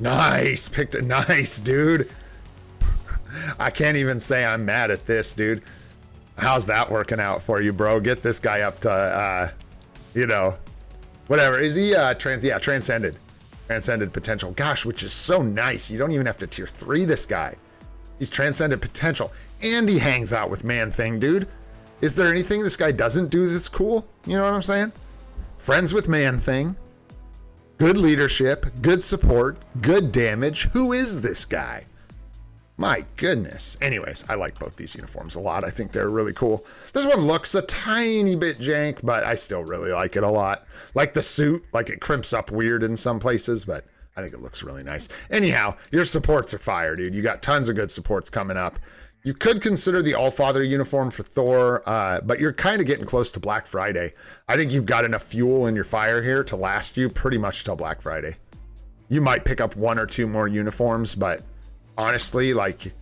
Nice. Picked it. Nice, dude. I can't even say I'm mad at this, dude. How's that working out for you, bro? Get this guy up to, you know, whatever. Is he transcended? Transcended potential. Gosh, which is so nice. You don't even have to tier 3 this guy. He's transcended potential. And he hangs out with Man-Thing, dude. Is there anything this guy doesn't do that's cool? You know what I'm saying? Friends with Man-Thing. Good leadership. Good support. Good damage. Who is this guy? My goodness. Anyways, I like both these uniforms a lot. I think they're really cool. This one looks a tiny bit jank, but I still really like it a lot. Like the suit, like it crimps up weird in some places, but I think it looks really nice. Anyhow, your supports are fire, dude. You got tons of good supports coming up. You could consider the Allfather uniform for Thor, but you're kind of getting close to Black Friday. I think you've got enough fuel in your fire here to last you pretty much till Black Friday. You might pick up 1 or 2 more uniforms, but honestly, like,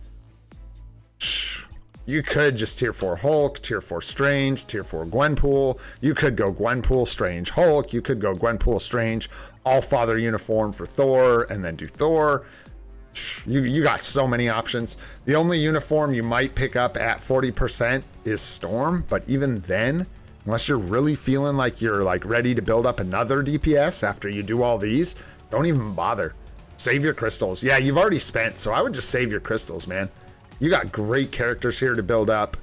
You could just tier 4 Hulk, tier 4 Strange, tier 4 Gwenpool. You could go Gwenpool, Strange, Hulk. You could go Gwenpool, Strange, All-Father uniform for Thor, and then do Thor. You got so many options. The only uniform you might pick up at 40% is Storm, but even then, unless you're really feeling like you're like ready to build up another DPS after you do all these, don't even bother. Save your crystals. Yeah, you've already spent, so I would just save your crystals, man. You got great characters here to build up.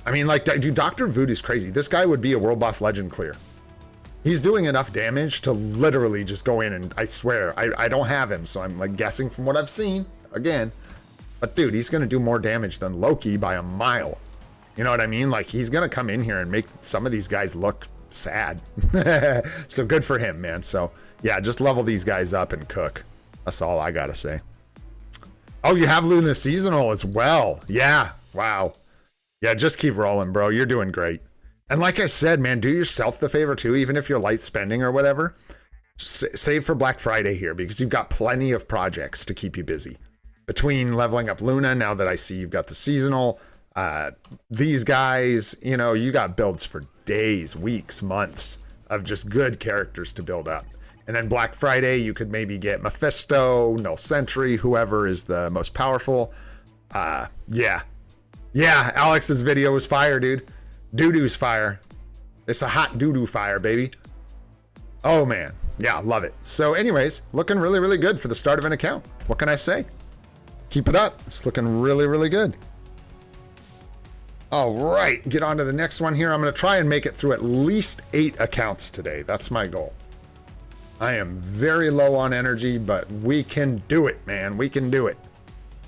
I mean, like, dude, Doctor Voodoo's crazy. This guy would be a World Boss Legend clear. He's doing enough damage to literally just go in, and I swear, I don't have him, so I'm like guessing from what I've seen, again. But dude, he's gonna do more damage than Loki by a mile. You know what I mean? Like, he's gonna come in here and make some of these guys look sad. So good for him, man. So yeah, just level these guys up and cook. That's all I gotta say. Oh, you have Luna Seasonal as well. Yeah, wow. Yeah, just keep rolling, bro. You're doing great. And like I said, man, do yourself the favor too, even if you're light spending or whatever. Save for Black Friday here, because you've got plenty of projects to keep you busy. Between leveling up Luna, now that I see you've got the seasonal, these guys, you know, you got builds for days, weeks, months of just good characters to build up. And then Black Friday, you could maybe get Mephisto, Null Sentry, whoever is the most powerful. Yeah, Alex's video was fire, dude. Doo-doo's fire. It's a hot doo-doo fire, baby. Oh, man. Yeah, love it. So anyways, looking really, really good for the start of an account. What can I say? Keep it up. It's looking really, really good. All right, get on to the next one here. I'm going to try and make it through at least 8 accounts today. That's my goal. I am very low on energy, but we can do it, man. We can do it.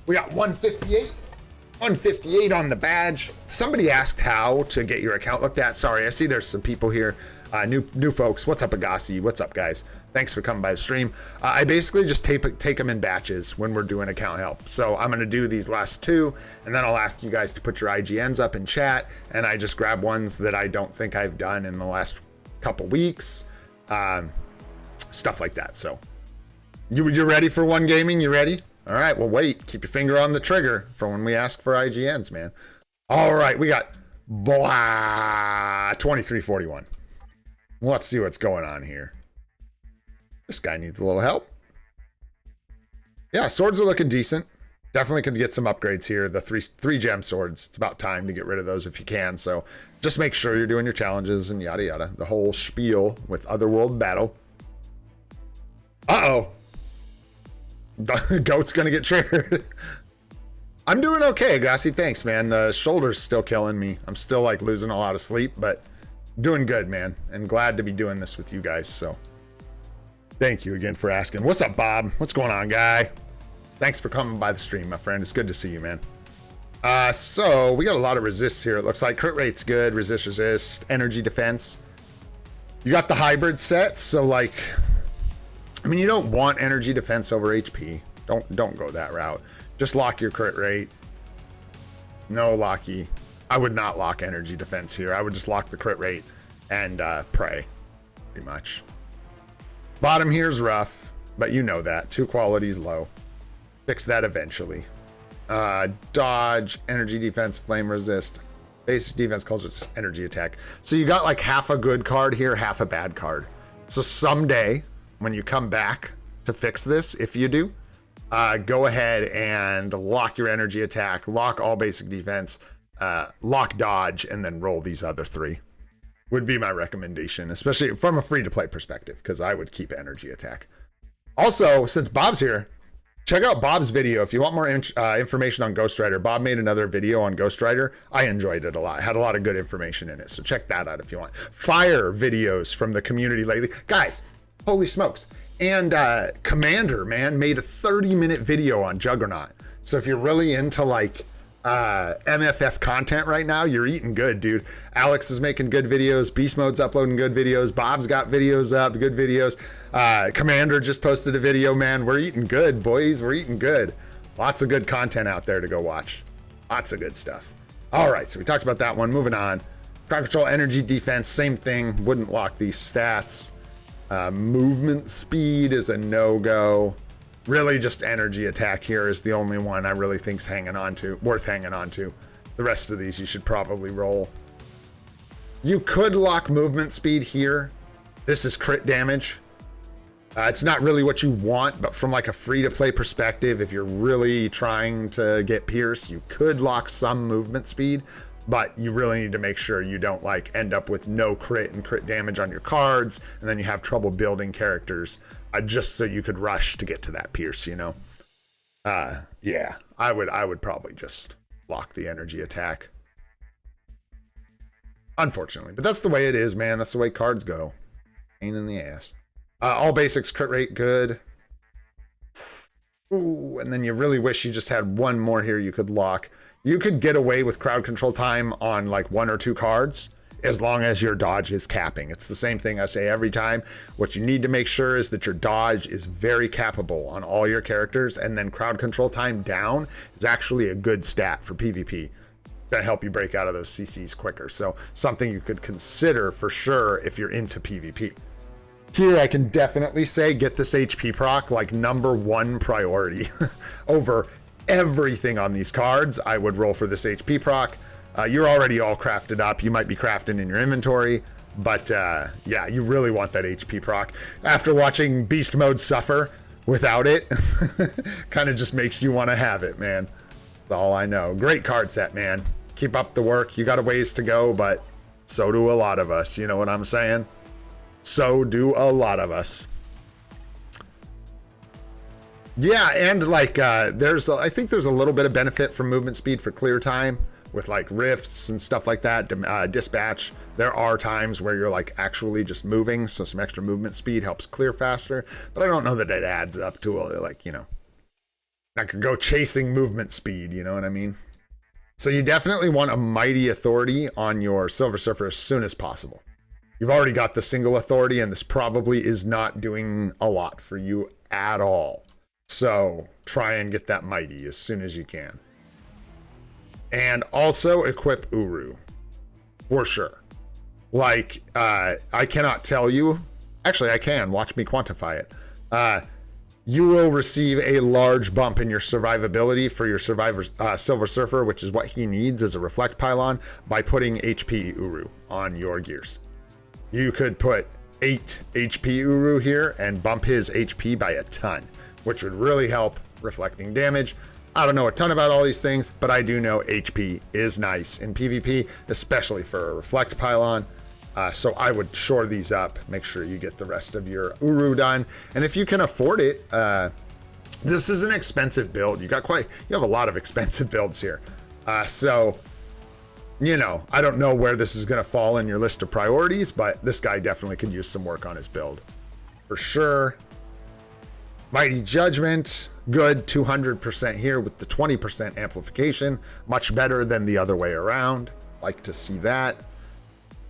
We got 158. 158 on the badge. Somebody asked how to get your account looked at. Sorry, I see there's some people here. New folks. What's up, Agassi? What's up, guys? Thanks for coming by the stream. I basically just take them in batches when we're doing account help. So I'm going to do these last 2, and then I'll ask you guys to put your IGNs up in chat, and I just grab ones that I don't think I've done in the last couple weeks. Stuff like that. So you're ready for one gaming? You ready? All right, well, wait. Keep your finger on the trigger for when we ask for IGNs, man. All right, we got blah 2341. Let's see what's going on here. This guy needs a little help. Yeah, swords are looking decent. Definitely could get some upgrades here. The three gem swords. It's about time to get rid of those if you can. So just make sure you're doing your challenges and yada yada. The whole spiel with Otherworld Battle. Uh-oh. Goat's gonna get triggered. I'm doing okay, Gassy. Thanks, man. The shoulder's still killing me. I'm still like losing a lot of sleep, but doing good, man. And glad to be doing this with you guys. So thank you again for asking. What's up, Bob? What's going on, guy? Thanks for coming by the stream, my friend. It's good to see you, man. So we got a lot of resists here. It looks like crit rate's good. Resist, energy defense. You got the hybrid set, so like, I mean, you don't want energy defense over HP. Don't go that route. Just lock your crit rate. No locky. I would not lock energy defense here. I would just lock the crit rate and pray, pretty much. Bottom here's rough, but you know that. 2 qualities low. Fix that eventually. Dodge, energy defense, flame resist. Basic defense calls it energy attack. So you got like half a good card here, half a bad card. So someday, when you come back to fix this, if you do, go ahead and lock your energy attack, lock all basic defense, lock dodge, and then roll these other 3. Would be my recommendation, especially from a free-to-play perspective, because I would keep energy attack. Also, since Bob's here, check out Bob's video if you want more information on Ghost Rider. Bob made another video on Ghost Rider. I enjoyed it a lot. Had a lot of good information in it, so check that out if you want. Fire videos from the community lately. Guys, holy smokes. And Commander, man, made a 30-minute video on Juggernaut. So if you're really into like MFF content right now, you're eating good, dude. Alex is making good videos. Beast Mode's uploading good videos. Bob's got videos up, good videos. Commander just posted a video, man. We're eating good, boys. We're eating good. Lots of good content out there to go watch. Lots of good stuff. All right, so we talked about that one. Moving on. Crowd control, energy defense, same thing. Wouldn't lock these stats. Movement speed is a no-go. Really just energy attack here is the only one I really think's hanging on to, worth hanging on to. The rest of these you should probably roll. You could lock movement speed here. This is crit damage. It's not really what you want, but from like a free-to-play perspective, if you're really trying to get Pierce, you could lock some movement speed, but you really need to make sure you don't like end up with no crit and crit damage on your cards, and then you have trouble building characters just so you could rush to get to that Pierce, you know? Yeah, I would probably just lock the energy attack. Unfortunately, but that's the way it is, man. That's the way cards go. Pain in the ass. All basics, crit rate, good. Ooh, and then you really wish you just had one more here you could lock. You could get away with crowd control time on like 1 or 2 cards as long as your dodge is capping. It's the same thing I say every time. What you need to make sure is that your dodge is very cappable on all your characters, and then crowd control time down is actually a good stat for PvP. Gonna help you break out of those CCs quicker. So something you could consider for sure if you're into PvP. Here, I can definitely say get this HP proc like #1 priority over everything on these cards. I would roll for this HP proc. You're already all crafted up. You might be crafting in your inventory, but yeah, you really want that HP proc. After watching Beast Mode suffer without it, kind of just makes you want to have it, man. That's all I know. Great card set, man. Keep up the work. You got a ways to go, but so do a lot of us. You know what I'm saying? So do a lot of us. Yeah, and like I think there's a little bit of benefit from movement speed for clear time with like rifts and stuff like that. Dispatch, there are times where you're like actually just moving, so some extra movement speed helps clear faster, but I don't know that it adds up to like, you know, I could go chasing movement speed, you know what I mean? So you definitely want a mighty authority on your Silver Surfer as soon as possible. You've already got the single authority, and this probably is not doing a lot for you at all. So try and get that mighty as soon as you can. And also equip Uru, for sure. Like, I cannot tell you. Actually, I can. Watch me quantify it. You will receive a large bump in your survivability for your Silver Surfer, which is what he needs as a reflect pylon, by putting HP Uru on your gears. You could put 8 HP Uru here and bump his HP by a ton, which would really help reflecting damage. I don't know a ton about all these things, but I do know HP is nice in PvP, especially for a reflect pylon. So I would shore these up, make sure you get the rest of your Uru done. And if you can afford it, this is an expensive build. You have a lot of expensive builds here. So, you know, I don't know where this is going to fall in your list of priorities, but this guy definitely could use some work on his build for sure. Mighty Judgment, good, 200% here with the 20% amplification, much better than the other way around. Like to see that.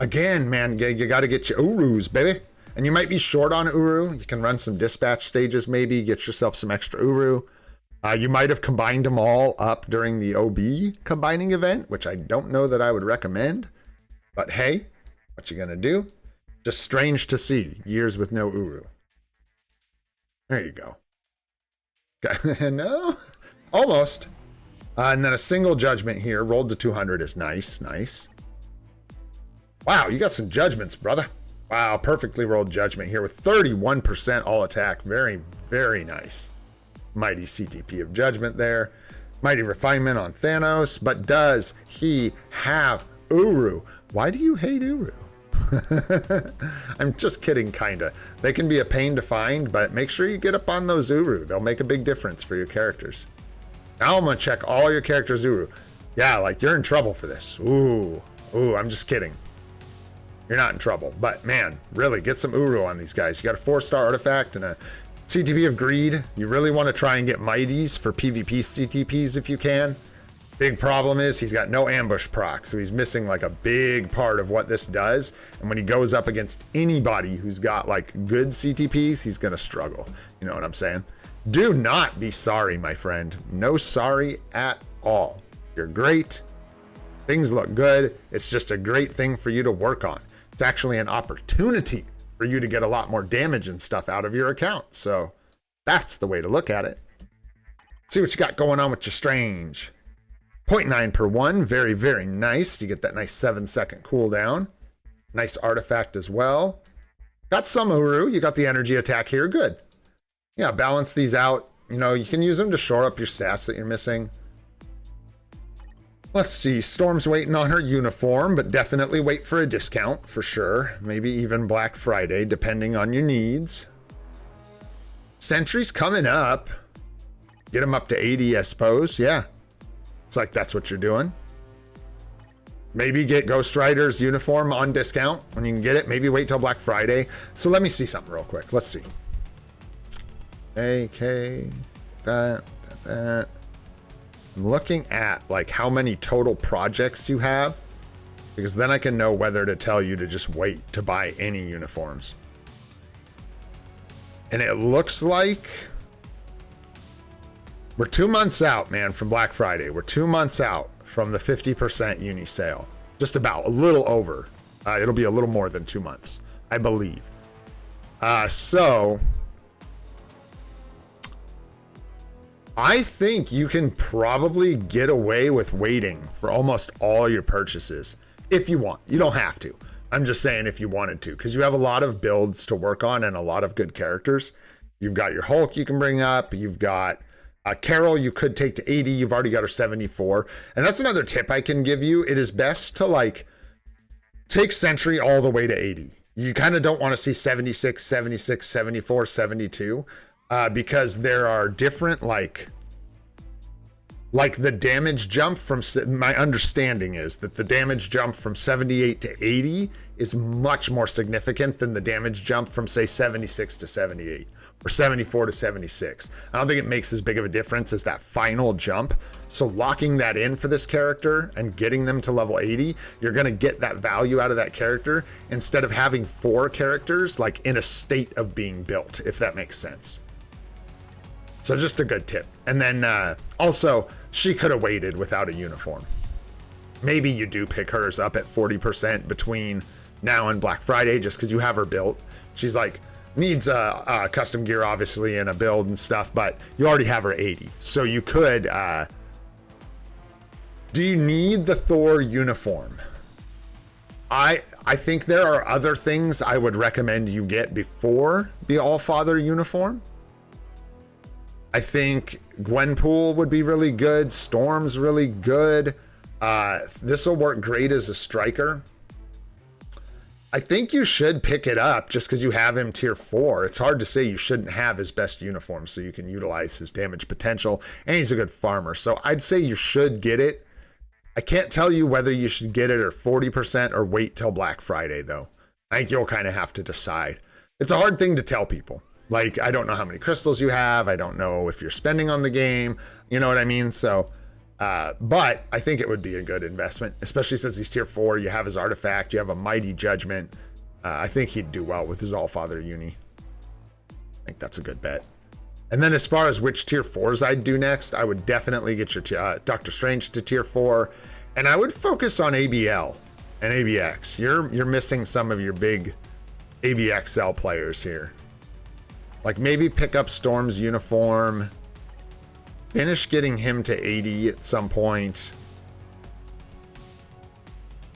Again, man, you got to get your Urus, baby. And you might be short on Uru. You can run some dispatch stages maybe, get yourself some extra Uru. You might have combined them all up during the OB combining event, which I don't know that I would recommend. But hey, what you gonna do? Just strange to see years with no Uru. There you go. Okay. No, almost. And then a single judgment here, rolled to 200 is nice, nice. Wow, you got some judgments, brother. Wow, perfectly rolled judgment here with 31% all attack. Very, very nice. Mighty CTP of Judgment there. Mighty Refinement on Thanos. But does he have Uru? Why do you hate Uru? I'm just kidding, kinda. They can be a pain to find, but make sure you get up on those Uru. They'll make a big difference for your characters. Now I'm gonna check all your characters' Uru. Yeah, like you're in trouble for this. Ooh, I'm just kidding. You're not in trouble, but man, really get some Uru on these guys. You got a 4-star artifact and a CTP of Greed. You really want to try and get Mighties for PvP CTPs if you can. Big problem is he's got no ambush proc, so he's missing like a big part of what this does. And when he goes up against anybody who's got like good CTPs, he's gonna struggle. You know what I'm saying? Do not be sorry, my friend. No sorry at all. You're great. Things look good. It's just a great thing for you to work on. It's actually an opportunity for you to get a lot more damage and stuff out of your account. So that's the way to look at it. See what you got going on with your Strange. 0.9 per one. Very, very nice. You get that nice 7-second cooldown. Nice artifact as well. Got some Uru. You got the energy attack here. Good. Yeah, balance these out. You know, you can use them to shore up your stats that you're missing. Let's see. Storm's waiting on her uniform, but definitely wait for a discount for sure. Maybe even Black Friday, depending on your needs. Sentry's coming up. Get them up to 80, I suppose. Yeah. It's like that's what you're doing. Maybe get Ghost Rider's uniform on discount when you can get it. Maybe wait till Black Friday. So let me see something real quick. Let's see. AK, that. I'm looking at like how many total projects you have, because then I can know whether to tell you to just wait to buy any uniforms. And it looks like we're 2 months out, man, from Black Friday. We're 2 months out from the 50% uni sale. Just about, a little over. It'll be a little more than 2 months, I believe. So I think you can probably get away with waiting for almost all your purchases if you want. You don't have to. I'm just saying if you wanted to, because you have a lot of builds to work on and a lot of good characters. You've got your Hulk you can bring up. You've got Carol you could take to 80. You've already got her 74. And that's another tip I can give you. It is best to like take Sentry all the way to 80. You kind of don't want to see 76, 76, 74, 72. Because there are different like the damage jump from, my understanding is that the damage jump from 78 to 80 is much more significant than the damage jump from say 76 to 78 or 74 to 76. I don't think it makes as big of a difference as that final jump. So locking that in for this character and getting them to level 80, you're going to get that value out of that character instead of having 4 characters like in a state of being built, if that makes sense. So just a good tip. And then also, she could have waited without a uniform. Maybe you do pick hers up at 40% between now and Black Friday just because you have her built. She's like, needs custom gear obviously and a build and stuff, but you already have her 80. So you could, do you need the Thor uniform? I think there are other things I would recommend you get before the Allfather uniform. I think Gwenpool would be really good. Storm's really good. This will work great as a striker. I think you should pick it up just because you have him tier 4. It's hard to say you shouldn't have his best uniform so you can utilize his damage potential. And he's a good farmer. So I'd say you should get it. I can't tell you whether you should get it or 40% or wait till Black Friday, though. I think you'll kind of have to decide. It's a hard thing to tell people. Like, I don't know how many crystals you have. I don't know if you're spending on the game. You know what I mean? So, but I think it would be a good investment, especially since he's tier 4. You have his artifact. You have a mighty judgment. I think he'd do well with his Allfather uni. I think that's a good bet. And then as far as which tier 4s I'd do next, I would definitely get your Doctor Strange to tier 4. And I would focus on ABL and ABX. You're missing some of your big ABXL players here. Like maybe pick up Storm's uniform, finish getting him to 80 at some point.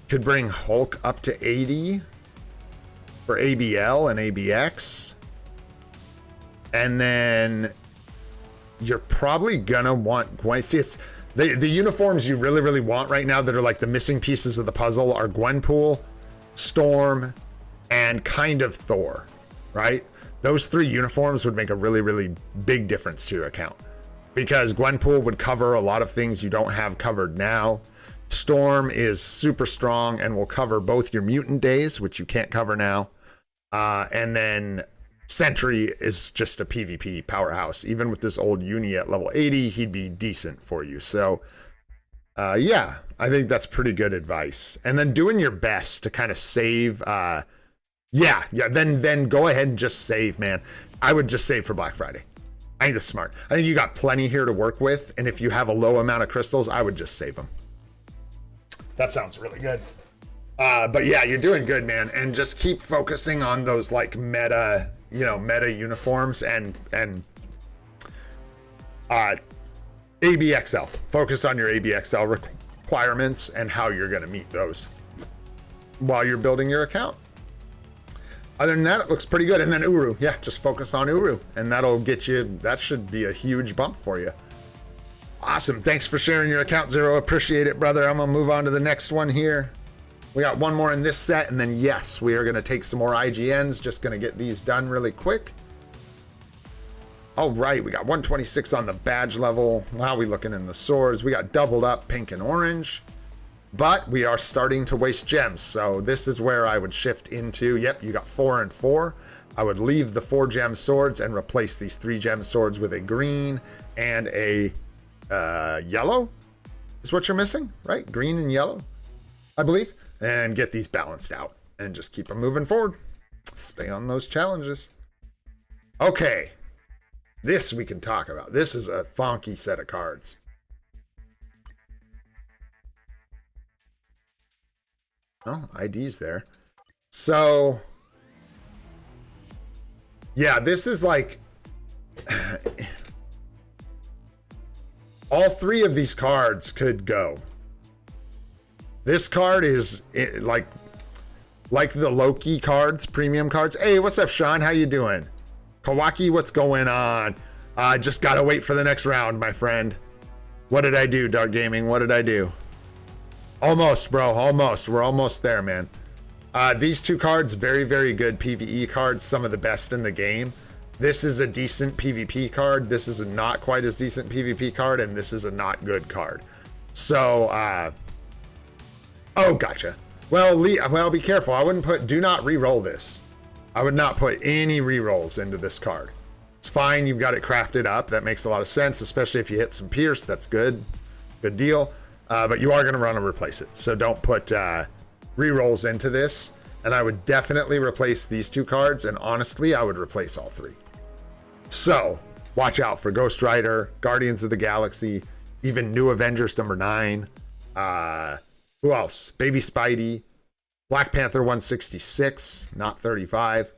Could bring Hulk up to 80 for ABL and ABX. And then you're probably gonna want Gwen. See, it's the uniforms you really, really want right now that are like the missing pieces of the puzzle are Gwenpool, Storm, and kind of Thor, right? Those 3 uniforms would make a really, really big difference to your account because Gwenpool would cover a lot of things you don't have covered now. Storm is super strong and will cover both your mutant days, which you can't cover now. And then Sentry is just a PvP powerhouse. Even with this old uni at level 80, he'd be decent for you. So yeah, I think that's pretty good advice. And then doing your best to kind of save, yeah, then go ahead and just save, man. I would just save for Black Friday. I think that's smart. I think you got plenty here to work with, and if you have a low amount of crystals, I would just save them. That sounds really good. But yeah, you're doing good, man, and just keep focusing on those like meta, ABXL. Focus on your ABXL requirements and how you're going to meet those while you're building your account. Other than that, it looks pretty good. And then Uru. Yeah, just focus on Uru. And that'll get you, that should be a huge bump for you. Awesome. Thanks for sharing your account, Zero. Appreciate it, brother. I'm going to move on to the next one here. We got one more in this set. And then, yes, we are going to take some more IGNs. Just going to get these done really quick. All right. We got 126 on the badge level. How are we looking in the swords? We got doubled up pink and orange. But we are starting to waste gems. So this is where I would shift into. Yep, you got 4 and 4. I would leave the 4 gem swords and replace these 3 gem swords with a green and a yellow is what you're missing, right? Green and yellow, I believe. And get these balanced out and just keep them moving forward. Stay on those challenges. Okay. This we can talk about. This is a funky set of cards. Oh, ID's there. So, yeah, this is like all 3 of these cards could go. This card is like the Loki cards, premium cards. Hey, what's up, Sean? How you doing? Kawaki, what's going on? Just gotta wait for the next round, my friend. What did I do, Dark Gaming? What did I do? Almost, bro. Almost. We're almost there, man. These 2 cards, very, very good PvE cards. Some of the best in the game. This is a decent PvP card. This is a not quite as decent PvP card. And this is a not good card. So, oh, gotcha. Well, be careful. I wouldn't put, do not re-roll this. I would not put any re-rolls into this card. It's fine. You've got it crafted up. That makes a lot of sense, especially if you hit some Pierce. That's good. Good deal. But you are going to run and replace it. So don't put re-rolls into this. And I would definitely replace these 2 cards. And honestly, I would replace all 3. So watch out for Ghost Rider, Guardians of the Galaxy, even New Avengers number 9. Who else? Baby Spidey, Black Panther 166, not 35.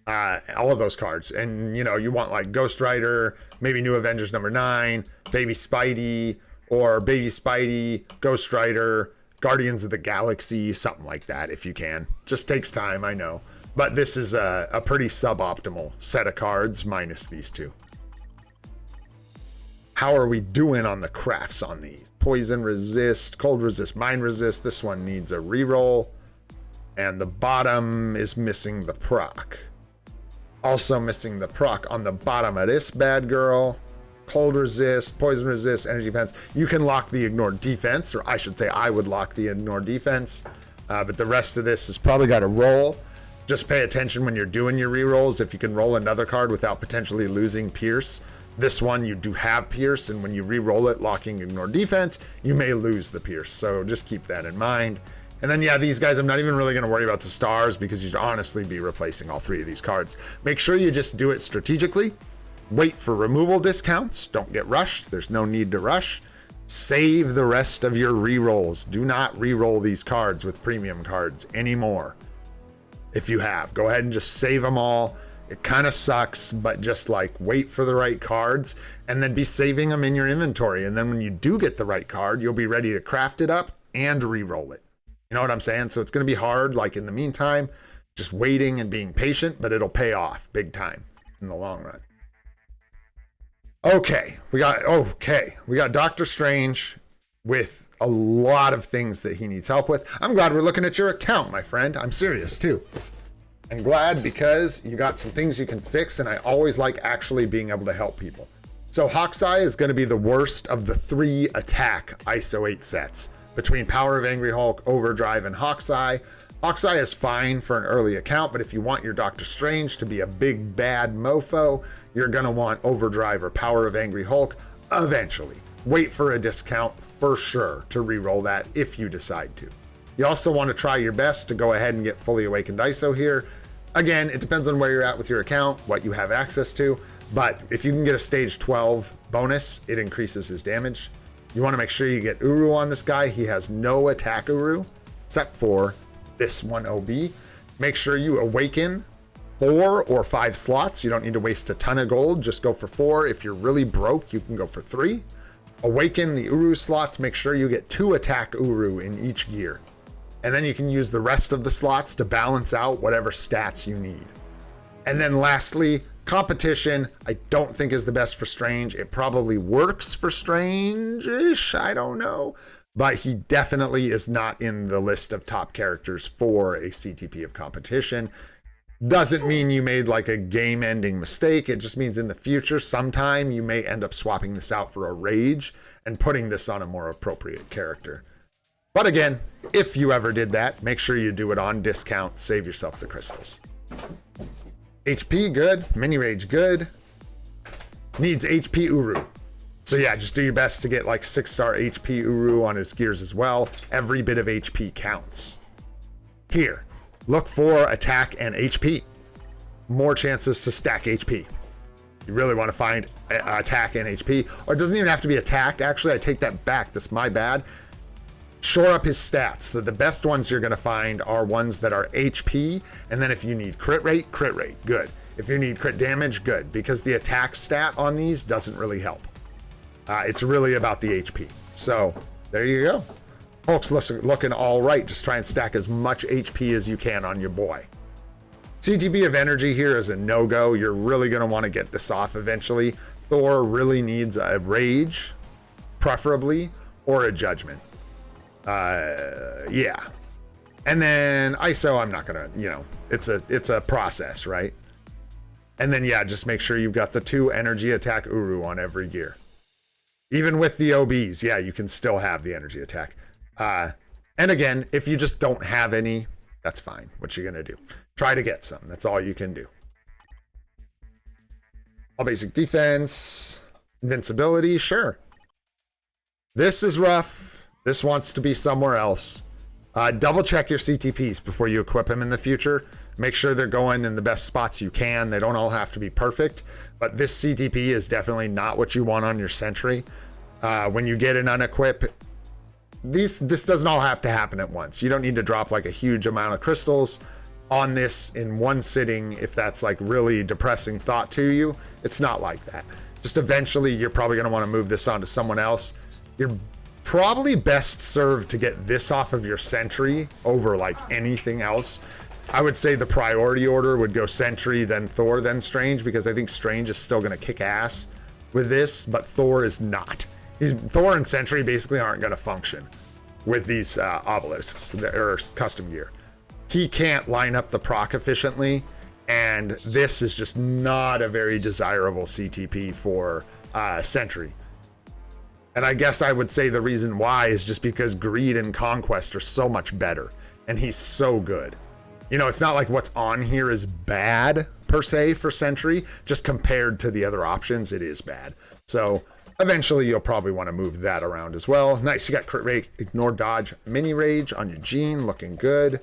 All of those cards. And, you know, you want like Ghost Rider, maybe New Avengers number 9, Baby Spidey, or Baby Spidey, Ghost Rider, Guardians of the Galaxy, something like that if you can. Just takes time, I know. But this is a pretty suboptimal set of cards minus these 2. How are we doing on the crafts on these? Poison resist, cold resist, mine resist. This one needs a reroll. And the bottom is missing the proc. Also missing the proc on the bottom of this bad girl. Cold resist, poison resist, energy defense. You can lock the ignored defense, or I should say I would lock the ignored defense. But the rest of this has probably got to roll. Just pay attention when you're doing your rerolls. If you can roll another card without potentially losing Pierce. This one you do have Pierce, and when you re-roll it, locking ignore defense, you may lose the Pierce. So just keep that in mind. And then, yeah, these guys, I'm not even really going to worry about the stars because you'd honestly be replacing all 3 of these cards. Make sure you just do it strategically. Wait for removal discounts. Don't get rushed. There's no need to rush. Save the rest of your re-rolls. Do not re-roll these cards with premium cards anymore. If you have, go ahead and just save them all. It kind of sucks, but just like wait for the right cards and then be saving them in your inventory. And then when you do get the right card, you'll be ready to craft it up and re-roll it. You know what I'm saying? So it's going to be hard. Like in the meantime, just waiting and being patient, but it'll pay off big time in the long run. Okay, we got Doctor Strange with a lot of things that he needs help with. I'm glad we're looking at your account, my friend. I'm serious too. I'm glad because you got some things you can fix, and I always like actually being able to help people. So Hawkeye is going to be the worst of the 3 attack ISO 8 sets between Power of Angry Hulk, Overdrive, and Hawkeye. Hawkeye is fine for an early account, but if you want your Doctor Strange to be a big bad mofo, you're going to want Overdrive or Power of Angry Hulk eventually. Wait for a discount for sure to re-roll that if you decide to. You also want to try your best to go ahead and get Fully Awakened ISO here. Again, it depends on where you're at with your account, what you have access to, but if you can get a stage 12 bonus, it increases his damage. You want to make sure you get Uru on this guy. He has no attack Uru, except for this one OB. Make sure you awaken 4 or 5 slots. You don't need to waste a ton of gold. Just go for 4. If you're really broke, you can go for 3. Awaken the Uru slots. Make sure you get 2 attack Uru in each gear. And then you can use the rest of the slots to balance out whatever stats you need. And then lastly, competition, I don't think is the best for Strange. It probably works for Strange-ish, I don't know. But he definitely is not in the list of top characters for a CTP of competition. Doesn't mean you made like a game-ending mistake. It just means in the future, sometime you may end up swapping this out for a Rage and putting this on a more appropriate character. But again, if you ever did that, make sure you do it on discount. Save yourself the crystals. HP, good. Mini Rage, good. Needs HP Uru. So yeah, just do your best to get like 6-star HP Uru on his gears as well. Every bit of HP counts. Here, look for attack and HP. More chances to stack HP. You really want to find attack and HP. Or it doesn't even have to be attack. Actually, I take that back. That's my bad. Shore up his stats. So the best ones you're going to find are ones that are HP. And then if you need crit rate, good. If you need crit damage, good. Because the attack stat on these doesn't really help. It's really about the HP. So there you go. Folks, looking all right. Just try and stack as much HP as you can on your boy. CTP of energy here is a no-go. You're really going to want to get this off eventually. Thor really needs a Rage, preferably, or a Judgment. Yeah. And then ISO, I'm not gonna, you know, it's a process, right? And then yeah, just make sure you've got the 2 energy attack Uru on every gear. Even with the OBs, yeah, you can still have the energy attack. And again, if you just don't have any, that's fine. What you're gonna do? Try to get some. That's all you can do. All basic defense, invincibility, sure. This is rough. This wants to be somewhere else. Double check your CTPs before you equip them in the future. Make sure they're going in the best spots you can. They don't all have to be perfect, but this CTP is definitely not what you want on your Sentry. When you get an unequip, this doesn't all have to happen at once. You don't need to drop like a huge amount of crystals on this in one sitting if that's like really depressing thought to you. It's not like that. Just eventually you're probably going to want to move this on to someone else. You're probably best served to get this off of your Sentry over like anything else. I would say the priority order would go Sentry, then Thor, then Strange, because I think Strange is still going to kick ass with this, but Thor is not. Thor and Sentry basically aren't going to function with these obelisks or custom gear. He can't line up the proc efficiently, and this is just not a very desirable CTP for Sentry. And I guess I would say the reason why is just because Greed and Conquest are so much better, and he's so good. You know, it's not like what's on here is bad per se for Sentry, just compared to the other options, it is bad. So eventually you'll probably want to move that around as well. Nice, you got crit rate, ignore dodge, mini rage on your Gene, looking good.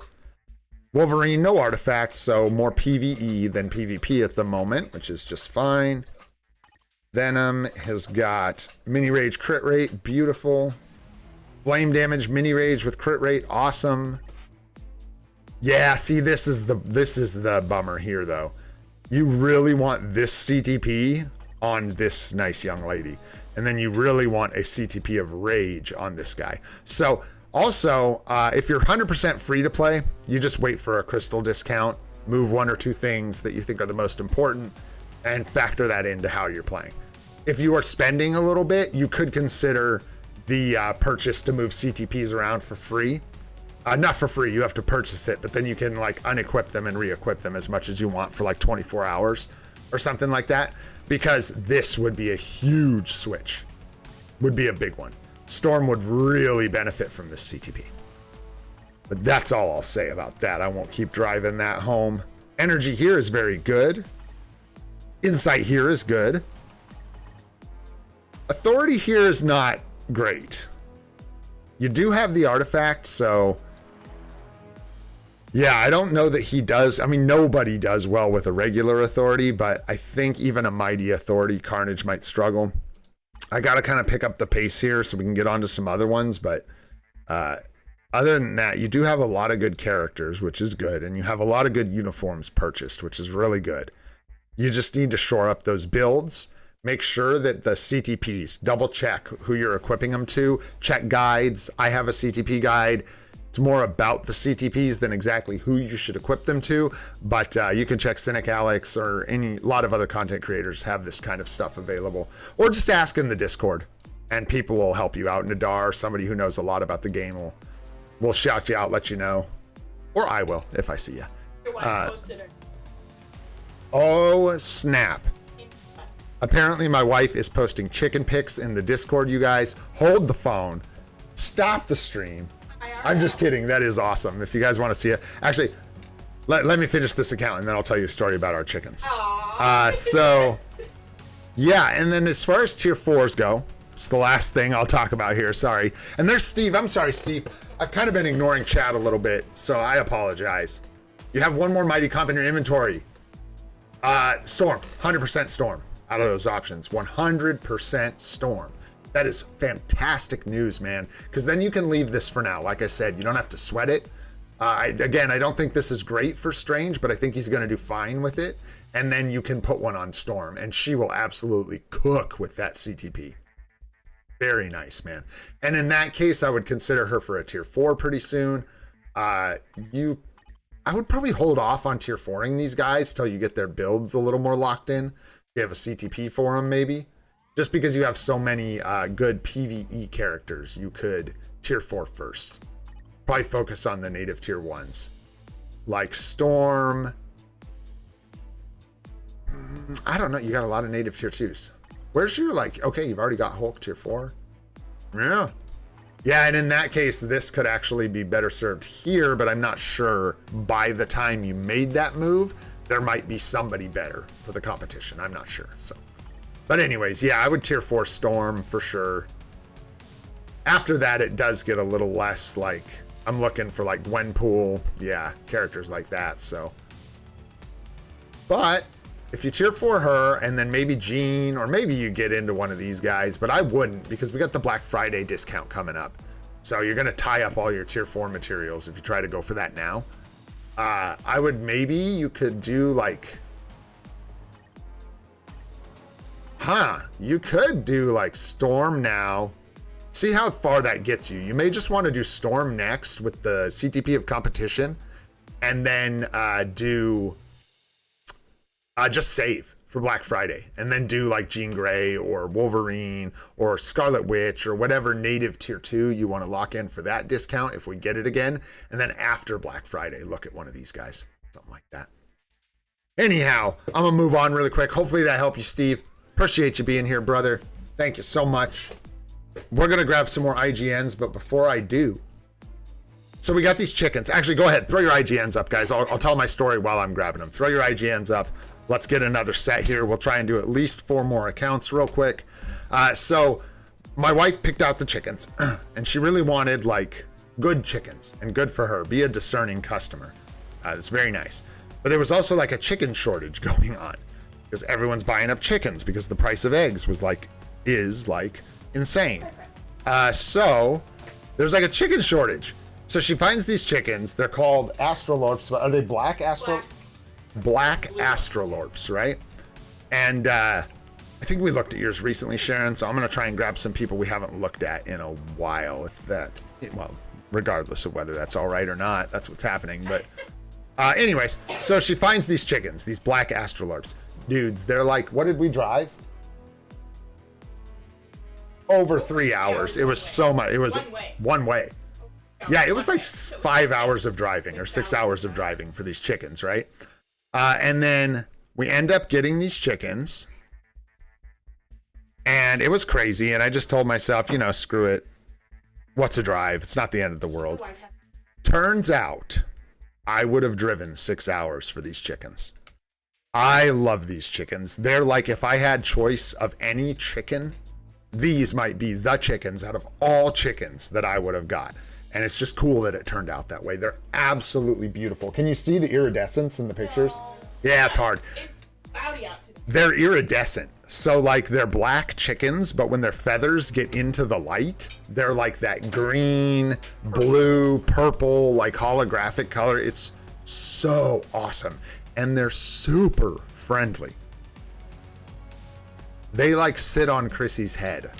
Wolverine, no artifact, so more PvE than PvP at the moment, which is just fine. Venom has got mini rage, crit rate, beautiful. Flame damage, mini rage with crit rate, awesome. Yeah, see, this is the bummer here though. You really want this CTP on this nice young lady, and then you really want a CTP of rage on this guy. So also, if you're 100% free to play, you just wait for a crystal discount, move 1 or 2 things that you think are the most important, and factor that into how you're playing. If you are spending a little bit, you could consider the purchase to move CTPs around for free. Not for free, you have to purchase it, but then you can like unequip them and re-equip them as much as you want for like 24 hours or something like that, because this would be a huge switch, would be a big one. Storm would really benefit from this CTP. But that's all I'll say about that. I won't keep driving that home. Energy here is very good. Insight here is good. Authority here is not great. You do have the artifact, so yeah, I don't know that he does. I mean, nobody does well with a regular authority, but I think even a mighty authority, Carnage might struggle. I got to kind of pick up the pace here so we can get on to some other ones, but other than that, you do have a lot of good characters, which is good, and you have a lot of good uniforms purchased, which is really good. You just need to shore up those builds. Make sure that the CTPs, double check who you're equipping them to, check guides. I have a CTP guide. It's more about the CTPs than exactly who you should equip them to, but you can check Cynic Alex or a lot of other content creators have this kind of stuff available, or just ask in the Discord and people will help you out. Nadar, somebody who knows a lot about the game, will shout you out, let you know, or I will if I see you. Your wife posted her. Oh snap. Apparently my wife is posting chicken pics in the Discord, you guys. Hold the phone. Stop the stream. I'm just kidding. That is awesome. If you guys want to see it. Actually, let me finish this account and then I'll tell you a story about our chickens. So, yeah. And then as far as tier 4s go, it's the last thing I'll talk about here. Sorry. And there's Steve. I'm sorry, Steve. I've kind of been ignoring chat a little bit, so I apologize. You have one more Mighty Comp in your inventory. Storm. 100% Storm. Out of those options, 100% Storm. That is fantastic news, man, because then you can leave this for now. Like I said, you don't have to sweat it. Again, I don't think this is great for Strange, but I think he's going to do fine with it. And then you can put one on Storm, and she will absolutely cook with that CTP. Very nice, man. And in that case, I would consider her for a tier 4 pretty soon. I would probably hold off on tier 4ing these guys till you get their builds a little more locked in. You have a CTP for them, maybe. Just because you have so many good PvE characters, you could tier 4 first. Probably focus on the native tier 1s. Like Storm. I don't know. You got a lot of native tier 2s. Where's your, like, okay, you've already got Hulk tier 4. Yeah. Yeah, and in that case, this could actually be better served here, but I'm not sure by the time you made that move, there might be somebody better for the competition. I'm not sure, so. But anyways, yeah, I would tier 4 Storm for sure. After that, it does get a little less like, I'm looking for like Gwenpool, yeah, characters like that, so. But if you tier 4 her and then maybe Jean, or maybe you get into one of these guys, but I wouldn't because we got the Black Friday discount coming up. So you're gonna tie up all your tier 4 materials if you try to go for that now. I would maybe you could do like, you could do like Storm now. See how far that gets you. You may just want to do Storm next with the CTP of competition, and then do just save for Black Friday, and then do like Jean Grey or Wolverine or Scarlet Witch or whatever native tier 2 you want to lock in for that discount if we get it again. And then after Black Friday, look at one of these guys, something like that. Anyhow, I'm gonna move on really quick. Hopefully that helped you, Steve. Appreciate you being here, brother. Thank you so much. We're gonna grab some more IGNs, but before I do, so we got these chickens. Actually, go ahead, throw your IGNs up, guys. I'll tell my story while I'm grabbing them. Throw your IGNs up. Let's get another set here. We'll try and do at least 4 more accounts real quick. So my wife picked out the chickens and she really wanted like good chickens, and good for her. Be a discerning customer. It's very nice. But there was also like a chicken shortage going on because everyone's buying up chickens because the price of eggs is like insane. So there's like a chicken shortage. So she finds these chickens. They're called Astrolorps, but are they black Astrolorps? Black Astrolorps, right? And I think we looked at yours recently, Sharon, so I'm gonna try and grab some people we haven't looked at in a while, if that, well, regardless of whether that's all right or not, that's what's happening. But anyways, so she finds these chickens, these black Astrolorps. Dudes, they're like, what did we drive? Over 3 hours. It was so much. It was one way. Yeah, it was like 5 hours of driving or 6 hours of driving for these chickens, right? And then we end up getting these chickens, and it was crazy. And I just told myself, you know, screw it. What's a drive? It's not the end of the world. Turns out I would have driven 6 hours for these chickens. I love these chickens. They're like, if I had choice of any chicken, these might be the chickens out of all chickens that I would have got. And it's just cool that it turned out that way. They're absolutely beautiful. Can you see the iridescence in the pictures? Yeah, it's hard. It's cloudy out today. They're iridescent. So like they're black chickens, but when their feathers get into the light, they're like that green, blue, purple, like holographic color. It's so awesome. And they're super friendly. They like sit on Chrissy's head.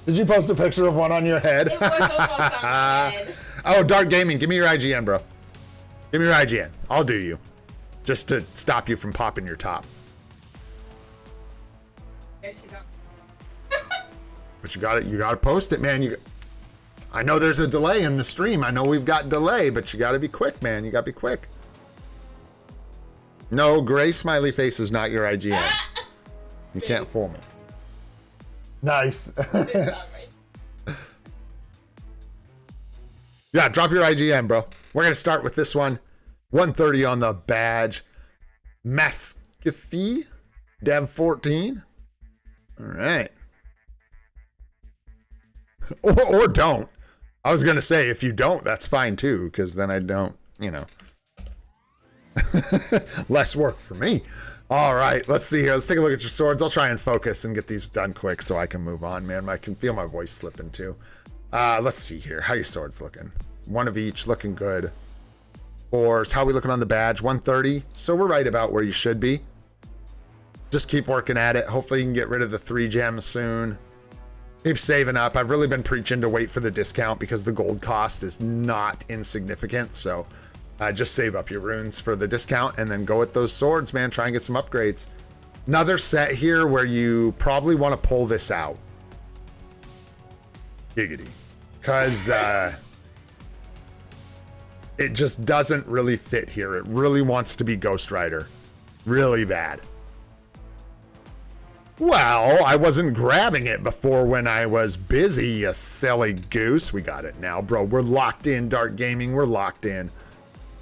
Did you post a picture of one on your head? It was almost on my head. Oh, Dark Gaming, give me your IGN, bro. Give me your IGN. I'll do you. Just to stop you from popping your top. There she's on. But you gotta post it, man. I know there's a delay in the stream. I know we've got delay, but you gotta be quick, man. You gotta be quick. No, gray smiley face is not your IGN. You can't fool me. Nice. It's not right. Yeah, drop your IGN, bro. We're gonna start with this one. 130 on the badge. Mascathy, Dev 14. All right. Or don't. I was gonna say if you don't, that's fine too, because then I don't, you know. Less work for me. All right, let's see here. Let's take a look at your swords. I'll try and focus and get these done quick so I can move on, man. I can feel my voice slipping too. Let's see here. How your swords looking? One of each, looking good. Fours. How we looking on the badge? 130. So we're right about where you should be. Just keep working at it. Hopefully you can get rid of the 3 gems soon. Keep saving up. I've really been preaching to wait for the discount because the gold cost is not insignificant. So just save up your runes for the discount and then go with those swords, man. Try and get some upgrades. Another set here where you probably want to pull this out. Giggity. Because it just doesn't really fit here. It really wants to be Ghost Rider. Really bad. Well, I wasn't grabbing it before when I was busy, you silly goose. We got it now, bro. We're locked in, Dark Gaming. We're locked in.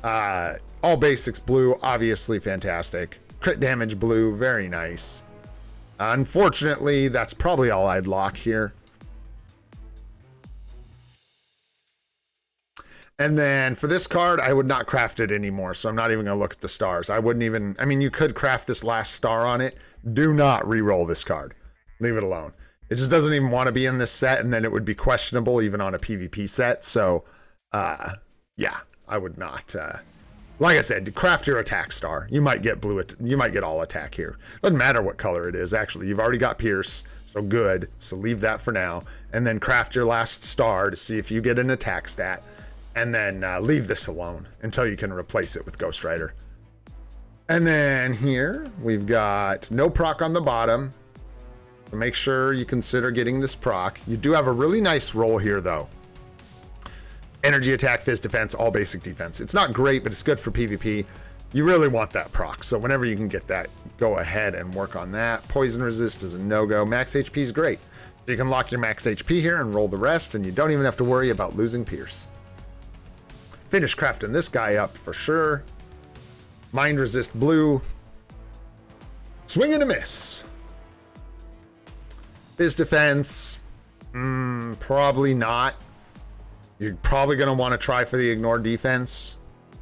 All basics blue, obviously fantastic. Crit damage blue, very nice. Unfortunately, that's probably all I'd lock here. And then for this card, I would not craft it anymore, so I'm not even going to look at the stars. I wouldn't even... I mean, you could craft this last star on it. Do not re-roll this card. Leave it alone. It just doesn't even want to be in this set, and then it would be questionable even on a PvP set. So, yeah, I would not... like I said, craft your attack star. You might get blue. You might get all attack here. Doesn't matter what color it is, actually. You've already got Pierce, so good. So leave that for now. And then craft your last star to see if you get an attack stat. And then leave this alone until you can replace it with Ghost Rider. And then here we've got no proc on the bottom. So make sure you consider getting this proc. You do have a really nice roll here though. Energy attack, phys defense, all basic defense. It's not great, but it's good for PvP. You really want that proc. So whenever you can get that, go ahead and work on that. Poison resist is a no-go. Max HP is great. So you can lock your max HP here and roll the rest, and you don't even have to worry about losing Pierce. Finish crafting this guy up for sure. Mind resist blue. Swing and a miss. Phys defense. Probably not. You're probably going to want to try for the ignore defense.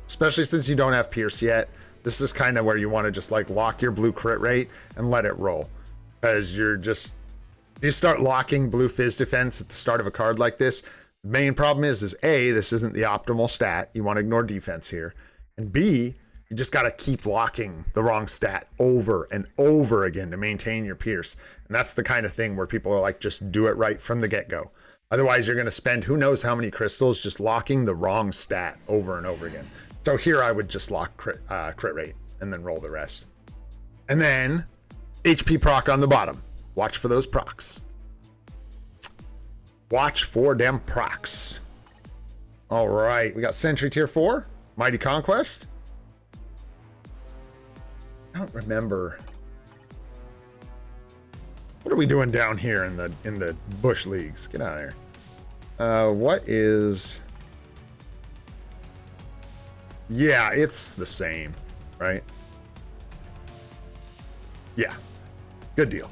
Especially since you don't have Pierce yet. This is kind of where you want to just like lock your blue crit rate and let it roll. Because you're just... You start locking blue phys defense at the start of a card like this. The main problem is A, this isn't the optimal stat. You want to ignore defense here. And B, you just got to keep locking the wrong stat over and over again to maintain your Pierce. And that's the kind of thing where people are like, just do it right from the get-go. Otherwise, you're going to spend who knows how many crystals just locking the wrong stat over and over again. So here I would just lock crit rate and then roll the rest. And then HP proc on the bottom. Watch for those procs. Watch for them procs. All right, we got Sentry Tier 4, Mighty Conquest. I don't remember. What are we doing down here in the Bush Leagues? Get out of here. What is... Yeah, it's the same, right? Yeah, good deal.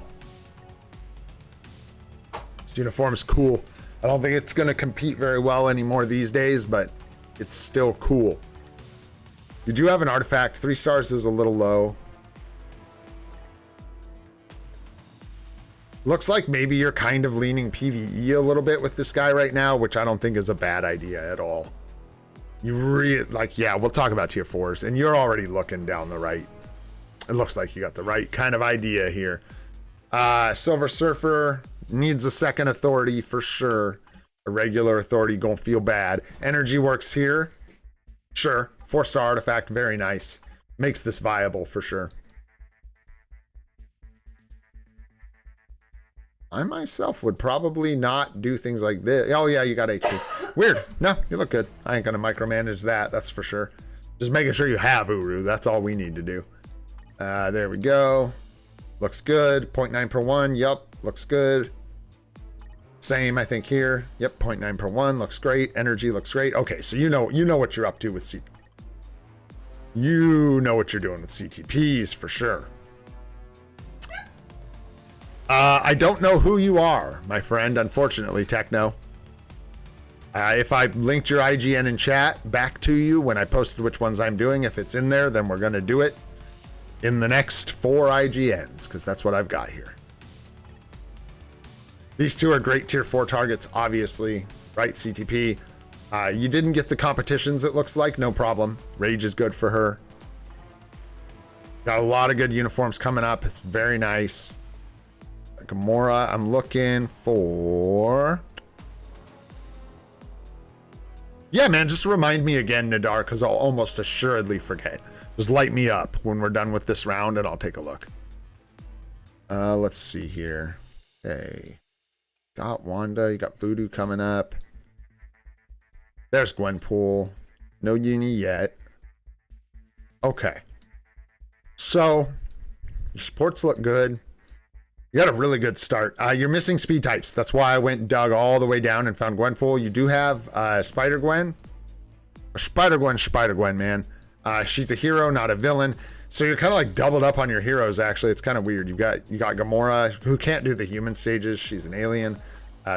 This uniform's cool. I don't think it's going to compete very well anymore these days, but it's still cool. You do have an artifact. 3 stars is a little low. Looks like maybe you're kind of leaning PvE a little bit with this guy right now, which I don't think is a bad idea at all. You really, like, yeah, we'll talk about tier 4s, and you're already looking down the right. it looks like you got the right kind of idea here. Silver Surfer needs a second authority for sure. A regular authority gonna feel bad. Energy works here. Sure. 4-star artifact, very nice. Makes this viable for sure. I myself would probably not do things like this. Oh yeah, you got HP. Weird. No, you look good. I ain't gonna micromanage that, that's for sure. Just making sure you have Uru. That's all we need to do. There we go. Looks good. 0.9 per 1. Yep. Looks good. Same, I think, here. Yep. 0.9 per 1. Looks great. Energy looks great. Okay, so you know what you're up to with CTPs. You know what you're doing with CTPs for sure. I don't know who you are, my friend, unfortunately, Techno. If I linked your IGN in chat back to you when I posted which ones I'm doing, if it's in there, then we're going to do it in the next 4 IGNs, because that's what I've got here. These two are great tier 4 targets, obviously, right? CTP. You didn't get the competitions, it looks like, no problem. Rage is good for her. Got a lot of good uniforms coming up. It's very nice. Gamora, I'm looking for... Yeah, man, just remind me again, Nadar, because I'll almost assuredly forget. Just light me up when we're done with this round, and I'll take a look. Let's see here. Okay. Got Wanda. You got Voodoo coming up. There's Gwenpool. No uni yet. Okay. So, your supports look good. You got a really good start. You're missing speed types. That's why I went and dug all the way down and found Gwenpool. You do have Spider-Gwen. Spider-Gwen, man. She's a hero, not a villain. So you're kind of like doubled up on your heroes, actually. It's kind of weird. You got Gamora, who can't do the human stages. She's an alien.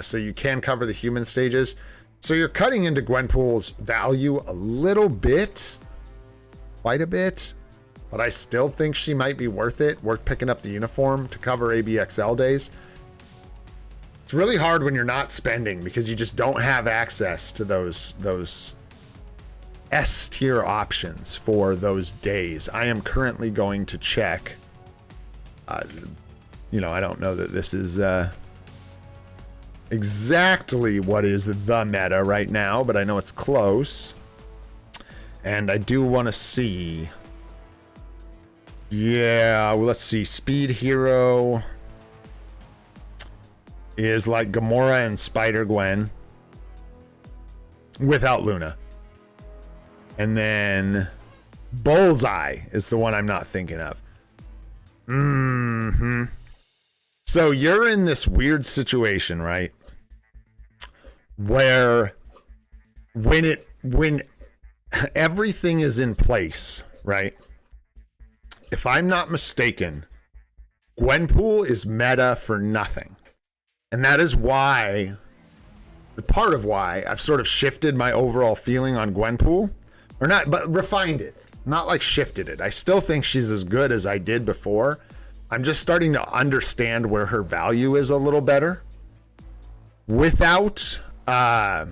So you can cover the human stages. So you're cutting into Gwenpool's value a little bit. Quite a bit. But I still think she might be worth it. Worth picking up the uniform to cover ABXL days. It's really hard when you're not spending because you just don't have access to those S tier options for those days. I am currently going to check. You know, I don't know that this is exactly what is the meta right now, but I know it's close. And I do want to see. Yeah, well, let's see. Speed hero is like Gamora and Spider-Gwen without Luna. And then Bullseye is the one I'm not thinking of. So you're in this weird situation, right? Where when everything is in place, right? If I'm not mistaken, Gwenpool is meta for nothing. And that is why, part of why I've sort of shifted my overall feeling on Gwenpool. Or not, but refined it. Not like shifted it. I still think she's as good as I did before. I'm just starting to understand where her value is a little better. Without the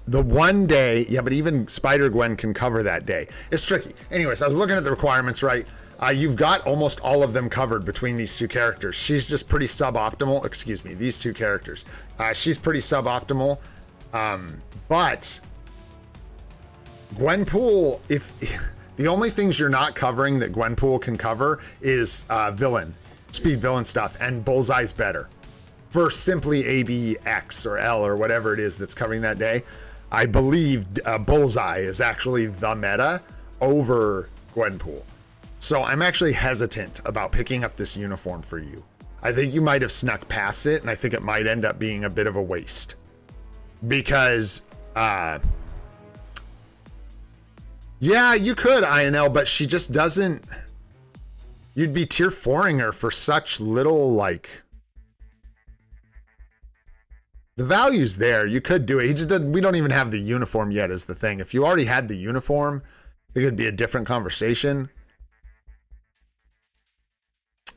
one day, yeah, but even Spider-Gwen can cover that day. It's tricky. Anyways, I was looking at the requirements, right? You've got almost all of them covered between these two characters. She's just pretty suboptimal. Excuse me, these two characters. She's pretty suboptimal. But Gwenpool, if the only things you're not covering that Gwenpool can cover is villain, speed villain stuff, and Bullseye's better. For simply ABX or L or whatever it is that's covering that day. I believe Bullseye is actually the meta over Gwenpool. So I'm actually hesitant about picking up this uniform for you. I think you might have snuck past it, and I think it might end up being a bit of a waste. Because, yeah, you could, INL, but she just doesn't... You'd be tier 4ing her for such little, like... The value's there. You could do it. He just doesn't, we don't even have the uniform yet is the thing. If you already had the uniform, I think it'd be a different conversation.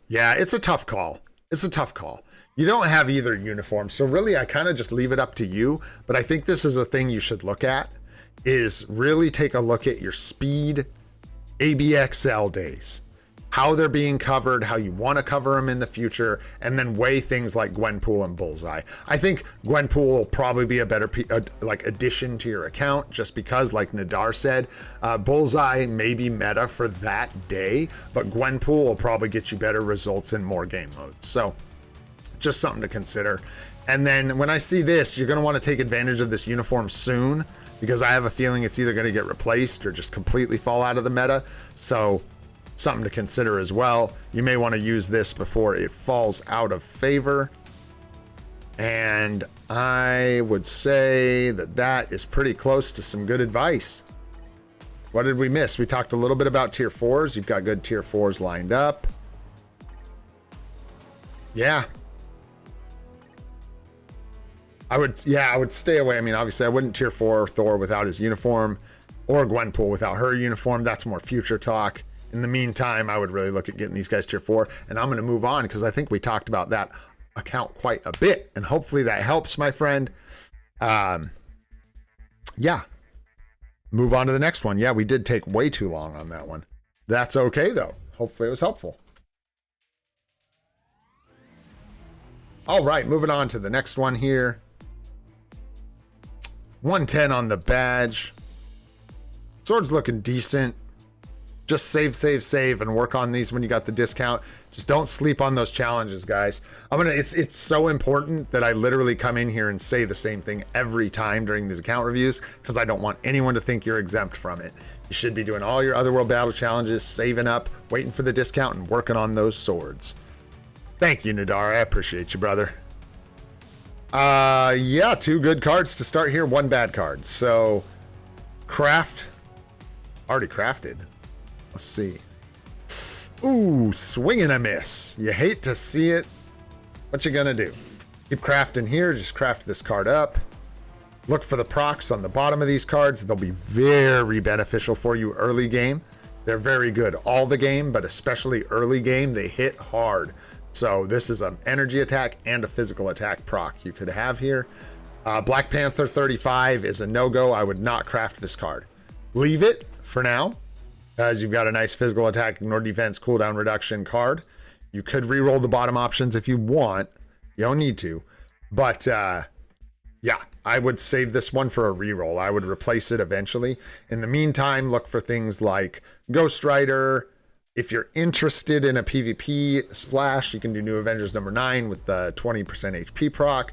Yeah, it's a tough call. It's a tough call. You don't have either uniform. So really, I kind of just leave it up to you. But I think this is a thing you should look at, is really take a look at your speed ABXL days. how they're being covered, how you want to cover them in the future, and then weigh things like Gwenpool and Bullseye. I think Gwenpool will probably be a better like addition to your account, just because, like Nadar said, Bullseye may be meta for that day, but Gwenpool will probably get you better results in more game modes. So just something to consider. And then when I see this, you're going to want to take advantage of this uniform soon, because I have a feeling it's either going to get replaced or just completely fall out of the meta. So something to consider as well. You may want to use this before it falls out of favor. And I would say that that is pretty close to some good advice. What did we miss? We talked a little bit about tier 4s. You've got good tier 4s lined up. Yeah. I would stay away. I mean, obviously I wouldn't tier 4 Thor without his uniform, or Gwenpool without her uniform. That's more future talk. In the meantime, I would really look at getting these guys tier 4, and I'm going to move on because I think we talked about that account quite a bit, and hopefully that helps, my friend. Yeah. Move on to the next one. Yeah, we did take way too long on that one. That's okay though. Hopefully it was helpful. All right, moving on to the next one here. 110 on the badge. Sword's looking decent. Just save, and work on these when you got the discount. Just don't sleep on those challenges, guys. It's so important that I literally come in here and say the same thing every time during these account reviews, because I don't want anyone to think you're exempt from it. You should be doing all your Otherworld battle challenges, saving up, waiting for the discount, and working on those swords. Thank you, Nadar. I appreciate you, brother. Yeah, 2 good cards to start here, 1 bad card. So, craft. Already crafted. Let's see. Ooh, swing and a miss. You hate to see it. What you gonna do? Keep crafting here. Just craft this card up. Look for the procs on the bottom of these cards. They'll be very beneficial for you early game. They're very good all the game, but especially early game, they hit hard. So this is an energy attack and a physical attack proc you could have here. Black Panther 35 is a no-go. I would not craft this card. Leave it for now, as you've got a nice physical attack, ignore defense, cooldown reduction card. You could re-roll the bottom options if you want. You don't need to. But yeah, I would save this one for a re-roll. I would replace it eventually. In the meantime, look for things like Ghost Rider. If you're interested in a PvP splash, you can do New Avengers number 9 with the 20% HP proc.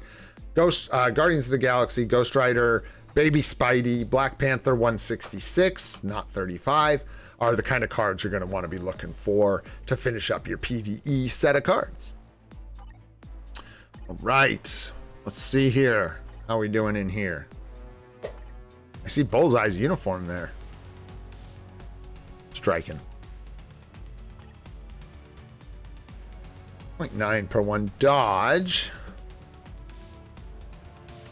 Guardians of the Galaxy, Ghost Rider, Baby Spidey, Black Panther 166, not 35, are the kind of cards you're going to want to be looking for to finish up your PvE set of cards. All right, let's see here. How are we doing in here? I see Bullseye's uniform there. Striking. 0.9 per 1 dodge.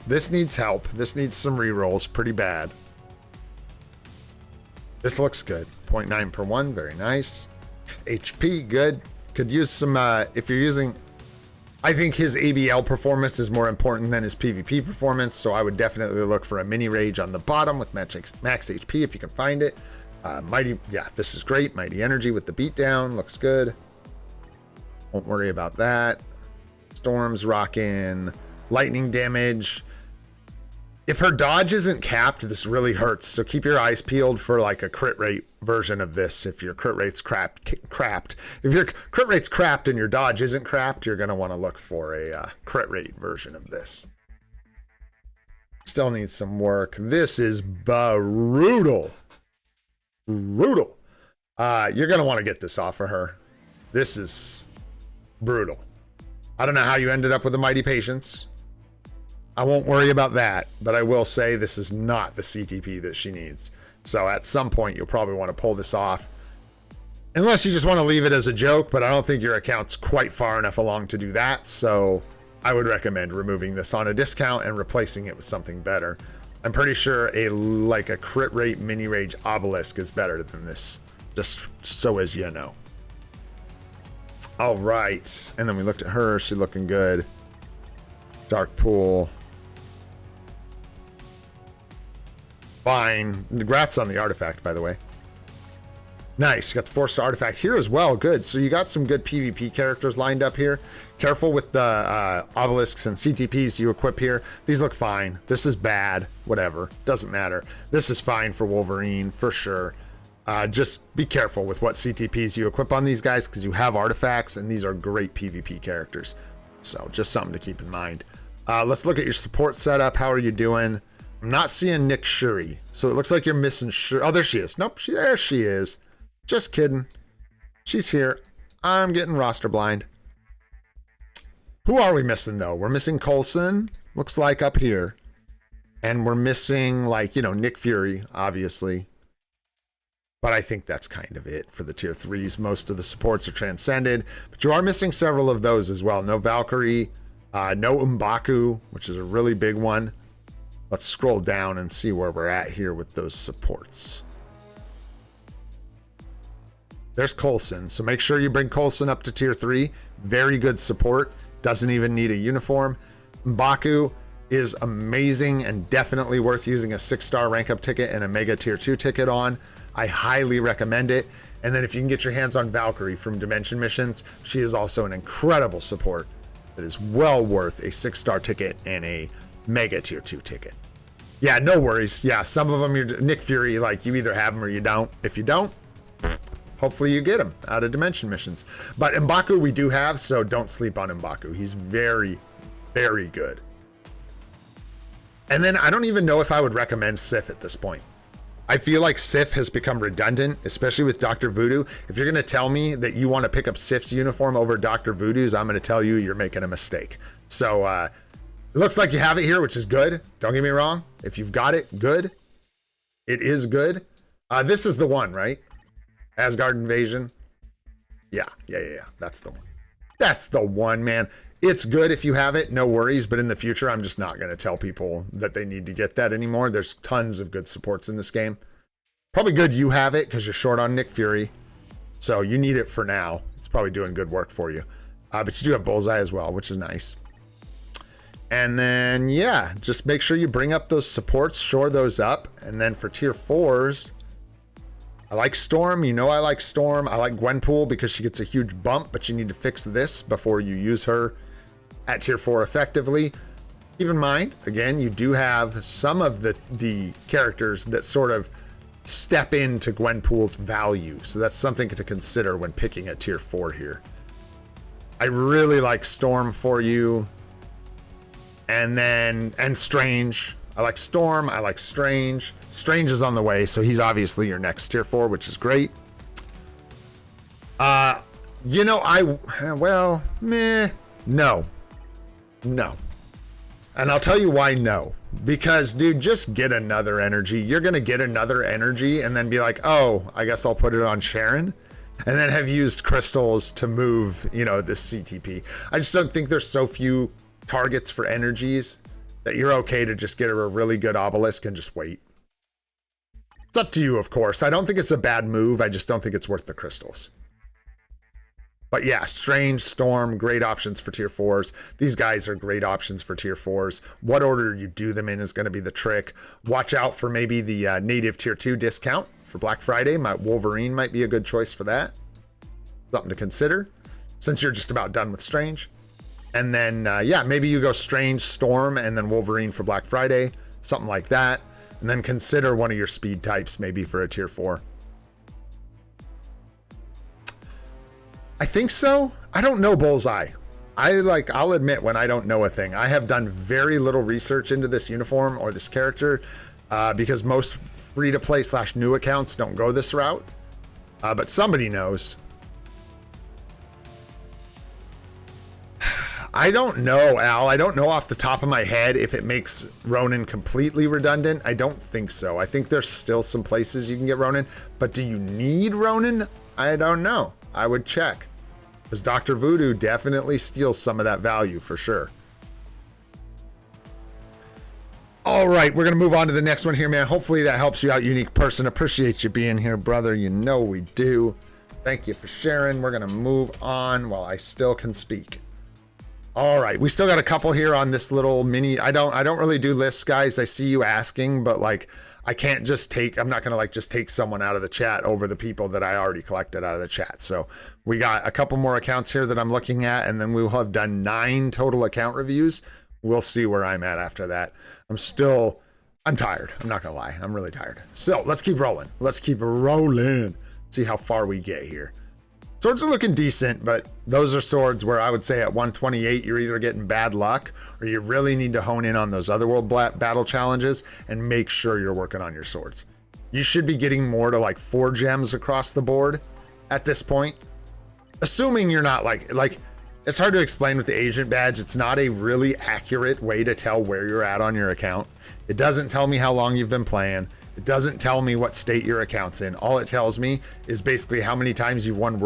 This needs help. This needs some rerolls pretty bad. This looks good. 0.9 per 1, very nice. HP, good. Could use some, if you're using, I think his ABL performance is more important than his PvP performance, so I would definitely look for a mini rage on the bottom with max HP if you can find it. Mighty, yeah, this is great. Mighty Energy with the beatdown, looks good. Won't worry about that. Storm's rocking. Lightning damage. If her dodge isn't capped, this really hurts. So keep your eyes peeled for like a crit rate version of this. If your crit rate's crapped. If your crit rate's crapped and your dodge isn't crapped, you're going to want to look for a crit rate version of this. Still needs some work. This is brutal. Brutal. You're going to want to get this off of her. This is brutal. I don't know how you ended up with a Mighty Patience. I won't worry about that, but I will say this is not the CTP that she needs. So at some point, you'll probably want to pull this off. Unless you just want to leave it as a joke, but I don't think your account's quite far enough along to do that. So I would recommend removing this on a discount and replacing it with something better. I'm pretty sure a crit rate mini rage obelisk is better than this, just so as you know. All right, and then we looked at her. She's looking good. Dark Pool. Fine. Congrats on the artifact, by the way. Nice. You got the 4-star artifact here as well. Good. So you got some good PvP characters lined up here. Careful with the obelisks and CTPs you equip here. These look fine. This is bad. Whatever. Doesn't matter. This is fine for Wolverine for sure. Just be careful with what CTPs you equip on these guys because you have artifacts and these are great PvP characters. So just something to keep in mind. Let's look at your support setup. How are you doing? I'm not seeing Nick Shuri. So it looks like you're missing Shuri. Oh, there she is. Nope. There she is. Just kidding. She's here. I'm getting roster blind. Who are we missing, though? We're missing Coulson. Looks like up here. And we're missing, like, you know, Nick Fury, obviously. But I think that's kind of it for the tier 3s. Most of the supports are transcended. But you are missing several of those as well. No Valkyrie. No M'Baku, which is a really big one. Let's scroll down and see where we're at here with those supports. There's Coulson. So make sure you bring Coulson up to tier 3. Very good support. Doesn't even need a uniform. M'Baku is amazing and definitely worth using a 6-star rank up ticket and a mega tier 2 ticket on. I highly recommend it. And then if you can get your hands on Valkyrie from Dimension Missions, she is also an incredible support that is well worth a 6-star ticket and a mega tier 2 ticket. Yeah, no worries. Yeah, some of them, you're Nick Fury, like you either have them or you don't. If you don't, hopefully you get him out of Dimension Missions. But M'Baku we do have, so don't sleep on M'Baku. He's very, very good. And then I don't even know if I would recommend Sif at this point. I feel like Sif has become redundant, especially with Doctor Voodoo. If you're going to tell me that you want to pick up Sif's uniform over Doctor Voodoo's, I'm going to tell you you're making a mistake. So it looks like you have it here, which is good. Don't get me wrong. If you've got it, good. It is good. This is the one, right? Asgard Invasion. Yeah. That's the one. That's the one, man. It's good if you have it, no worries. But in the future, I'm just not going to tell people that they need to get that anymore. There's tons of good supports in this game. Probably good you have it because you're short on Nick Fury. So you need it for now. It's probably doing good work for you. But you do have Bullseye as well, which is nice. And then, yeah, just make sure you bring up those supports, shore those up. And then for tier 4s, I like Storm. You know I like Storm. I like Gwenpool because she gets a huge bump, but you need to fix this before you use her at tier 4 effectively. Keep in mind, again, you do have some of the characters that sort of step into Gwenpool's value. So that's something to consider when picking at tier 4 here. I really like Storm for you. And Strange. I like Storm. I like Strange. Strange is on the way, so he's obviously your next tier 4, which is great. You know, no. And I'll tell you why no. Because, dude, just get another energy. You're going to get another energy and then be like, oh, I guess I'll put it on Sharon. And then have used crystals to move, you know, this CTP. I just don't think there's so few targets for energies that you're okay to just get her a really good obelisk and just wait. It's up to you, of course. I don't think it's a bad move. I just don't think it's worth the crystals. But yeah, Strange, Storm, great options for tier 4s. These guys are great options for tier 4s. What order you do them in is going to be the trick. Watch out for maybe the native tier 2 discount for Black Friday. Wolverine might be a good choice for that. Something to consider since you're just about done with Strange. And then, yeah, maybe you go Strange, Storm, and then Wolverine for Black Friday. Something like that. And then consider one of your speed types maybe for a tier 4. I think so. I don't know Bullseye. I'll admit when I don't know a thing. I have done very little research into this uniform or this character because most free-to-play / new accounts don't go this route. But somebody knows. I don't know, Al. I don't know off the top of my head if it makes Ronin completely redundant. I don't think so. I think there's still some places you can get Ronin. But do you need Ronin? I don't know. I would check. Because Doctor Voodoo definitely steals some of that value for sure. All right, we're going to move on to the next one here, man. Hopefully that helps you out, unique person. Appreciate you being here, brother. You know we do. Thank you for sharing. We're going to move on while I still can speak. All right, we still got a couple here on this little mini. I don't really do lists, guys. I see you asking, but like I can't just take, I'm not going to like just take someone out of the chat over the people that I already collected out of the chat. So we got a couple more accounts here that I'm looking at, and then we'll have done 9 total account reviews. We'll see where I'm at after that. I'm tired. I'm not going to lie. I'm really tired. So let's keep rolling. Let's keep rolling. See how far we get here. Swords are looking decent, but those are swords where I would say at 128, you're either getting bad luck or you really need to hone in on those otherworld battle challenges and make sure you're working on your swords. You should be getting more to like 4 gems across the board at this point. Assuming you're not like, it's hard to explain with the agent badge. It's not a really accurate way to tell where you're at on your account. It doesn't tell me how long you've been playing. It doesn't tell me what state your account's in. All it tells me is basically how many times you've run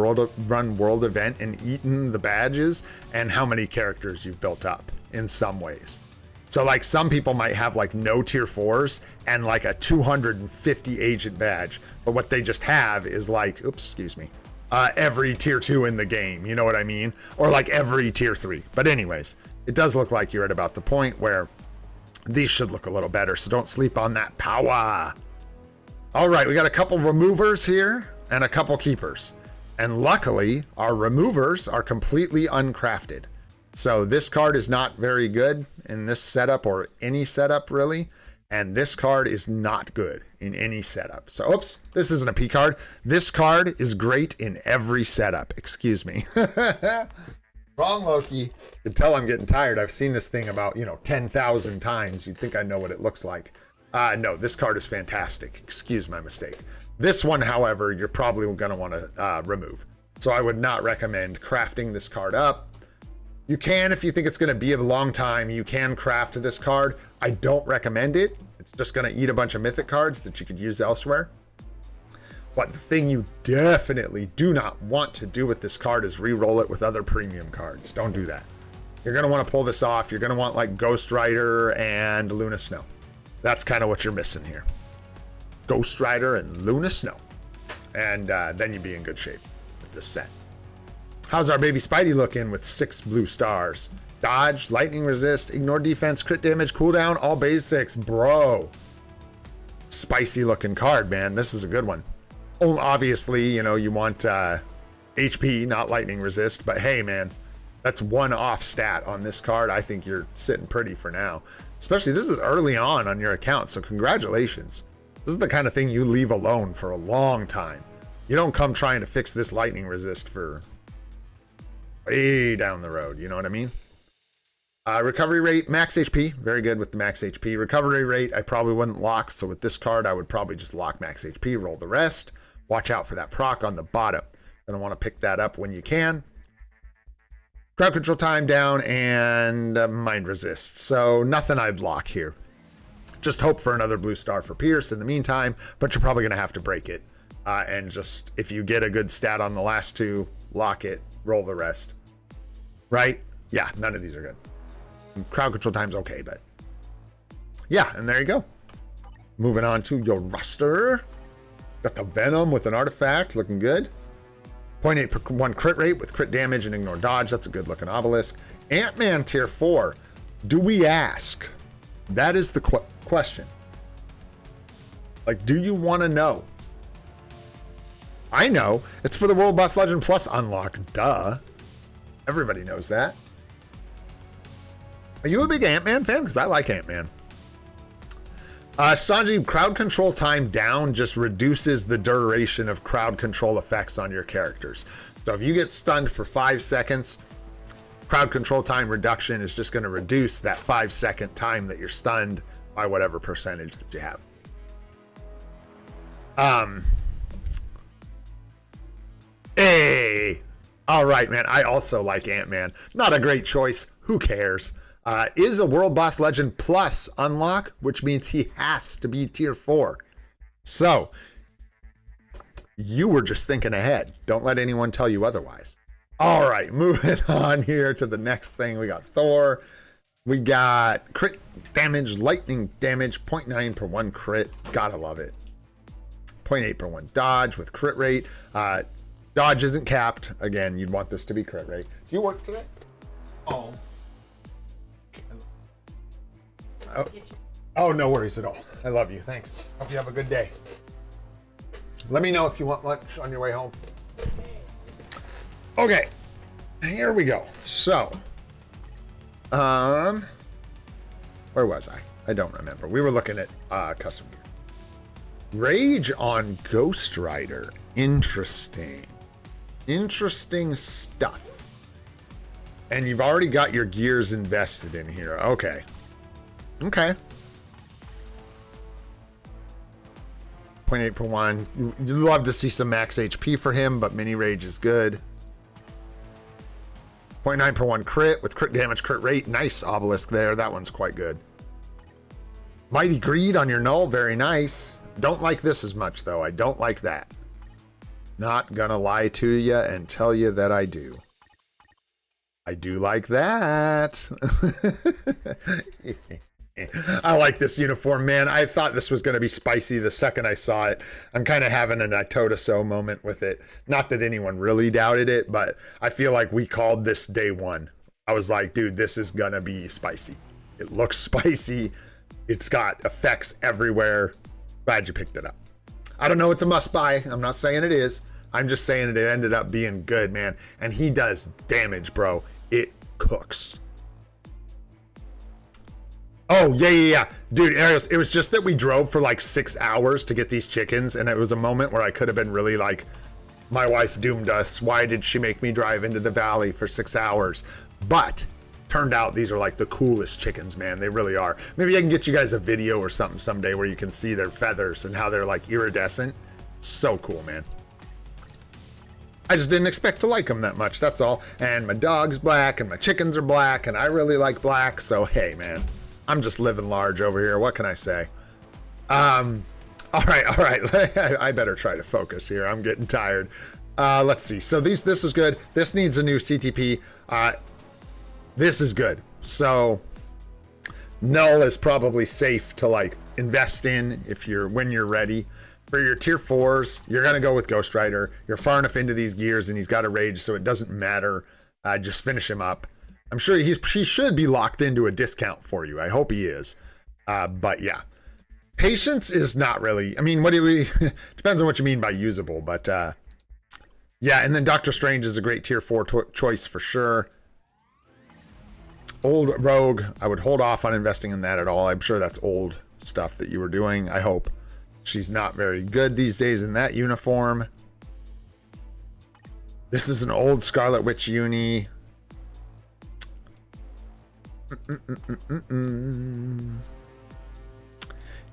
world event and eaten the badges and how many characters you've built up in some ways. So like some people might have like no tier 4s and like a 250 agent badge, but what they just have is like, oops, excuse me, every tier 2 in the game, you know what I mean? Or like every tier 3. But anyways, it does look like you're at about the point where these should look a little better, so don't sleep on that power. All right, we got a couple removers here and a couple keepers. And luckily, our removers are completely uncrafted. So this card is not very good in this setup or any setup really. And this card is not good in any setup. So, oops, this isn't a P card. This card is great in every setup. Excuse me. Wrong Loki. You can tell I'm getting tired. I've seen this thing about, 10,000 times. You'd think I know what it looks like. No, this card is fantastic. Excuse my mistake. This one, however, you're probably going to want to remove. So I would not recommend crafting this card up. You can, if you think it's going to be a long time, you can craft this card. I don't recommend it. It's just going to eat a bunch of mythic cards that you could use elsewhere. But the thing you definitely do not want to do with this card is re-roll it with other premium cards. Don't do that. You're going to want to pull this off. You're going to want like Ghost Rider and Luna Snow. That's kind of what you're missing here. Ghost Rider and Luna Snow. And then you'd be in good shape with this set. How's our baby Spidey looking with 6 blue stars? Dodge, lightning resist, ignore defense, crit damage, cooldown, all basics. Bro. Spicy looking card, man. This is a good one. Oh, obviously, you want HP, not lightning resist. But hey, man, that's one off stat on this card. I think you're sitting pretty for now. Especially this is early on your account, so congratulations. This is the kind of thing you leave alone for a long time. You don't come trying to fix this lightning resist for way down the road, you know what I mean? Recovery rate, max HP, very good with the max HP. Recovery rate, I probably wouldn't lock, so with this card, I would probably just lock max HP, roll the rest. Watch out for that proc on the bottom. Gonna want to pick that up when you can. Crowd control time down and mind resist. So nothing I'd lock here. Just hope for another blue star for Pierce in the meantime, but you're probably going to have to break it. And just, if you get a good stat on the last 2, lock it, roll the rest. Right? Yeah, none of these are good. Crowd control time's okay, but yeah, and there you go. Moving on to your roster. Got the Venom with an artifact, looking good. 0.8 per 1 crit rate with crit damage and ignore dodge. That's a good looking obelisk. Ant-Man tier 4. Do we ask? That is the question. Like, do you want to know? I know. It's for the World Boss Legend Plus unlock. Duh. Everybody knows that. Are you a big Ant-Man fan? Because I like Ant-Man. Sanji, crowd control time down just reduces the duration of crowd control effects on your characters. So if you get stunned for 5 seconds, crowd control time reduction is just going to reduce that 5-second time that you're stunned by whatever percentage that you have. Hey, all right, man. I also like Ant-Man. Not a great choice. Who cares? Is a World Boss Legend Plus unlock, which means he has to be tier 4. So, you were just thinking ahead. Don't let anyone tell you otherwise. All right, moving on here to the next thing. We got Thor. We got crit damage, lightning damage, 0.9 per 1 crit. Gotta love it. 0.8 per 1 dodge with crit rate. Dodge isn't capped. Again, you'd want this to be crit rate. Do you work today? Oh. Oh, no worries at all. I love you. Thanks. Hope you have a good day. Let me know if you want lunch on your way home. Okay. Here we go. So, where was I? I don't remember. We were looking at custom gear. Rage on Ghost Rider. Interesting. Interesting stuff. And you've already got your gears invested in here. Okay. Okay. 0.8 per 1. You'd love to see some max HP for him, but mini rage is good. 0.9 per 1 crit with crit damage, crit rate. Nice obelisk there. That one's quite good. Mighty Greed on your null. Very nice. Don't like this as much, though. I don't like that. Not gonna lie to you and tell you that I do. I do like that. I like this uniform, man. I thought this was going to be spicy the second I saw it. I'm kind of having an I told so moment with it. Not that anyone really doubted it, but I feel like we called this day one. I was like, dude, this is going to be spicy. It looks spicy. It's got effects everywhere. Glad you picked it up. I don't know it's a must buy. I'm not saying it is. I'm just saying it ended up being good, man. And he does damage, bro. It cooks. Oh, yeah. Dude, Arios, it was just that we drove for like 6 hours to get these chickens, and it was a moment where I could have been really like, my wife doomed us. Why did she make me drive into the valley for 6 hours? But turned out these are like the coolest chickens, man. They really are. Maybe I can get you guys a video or something someday where you can see their feathers and how they're like iridescent. So cool, man. I just didn't expect to like them that much, that's all. And my dog's black and my chickens are black and I really like black, so hey, man. I'm just living large over here. What can I say? All right. I better try to focus here. I'm getting tired. Let's see. So this is good. This needs a new CTP. This is good. So null is probably safe to like invest in when you're ready. For your tier 4s, you're gonna go with Ghost Rider. You're far enough into these gears and he's got a rage, so it doesn't matter. Just finish him up. I'm sure he should be locked into a discount for you. I hope he is. But yeah. Patience is not really, I mean, depends on what you mean by usable, but yeah, and then Doctor Strange is a great tier 4 choice for sure. Old Rogue, I would hold off on investing in that at all. I'm sure that's old stuff that you were doing. I hope. She's not very good these days in that uniform. This is an old Scarlet Witch uni.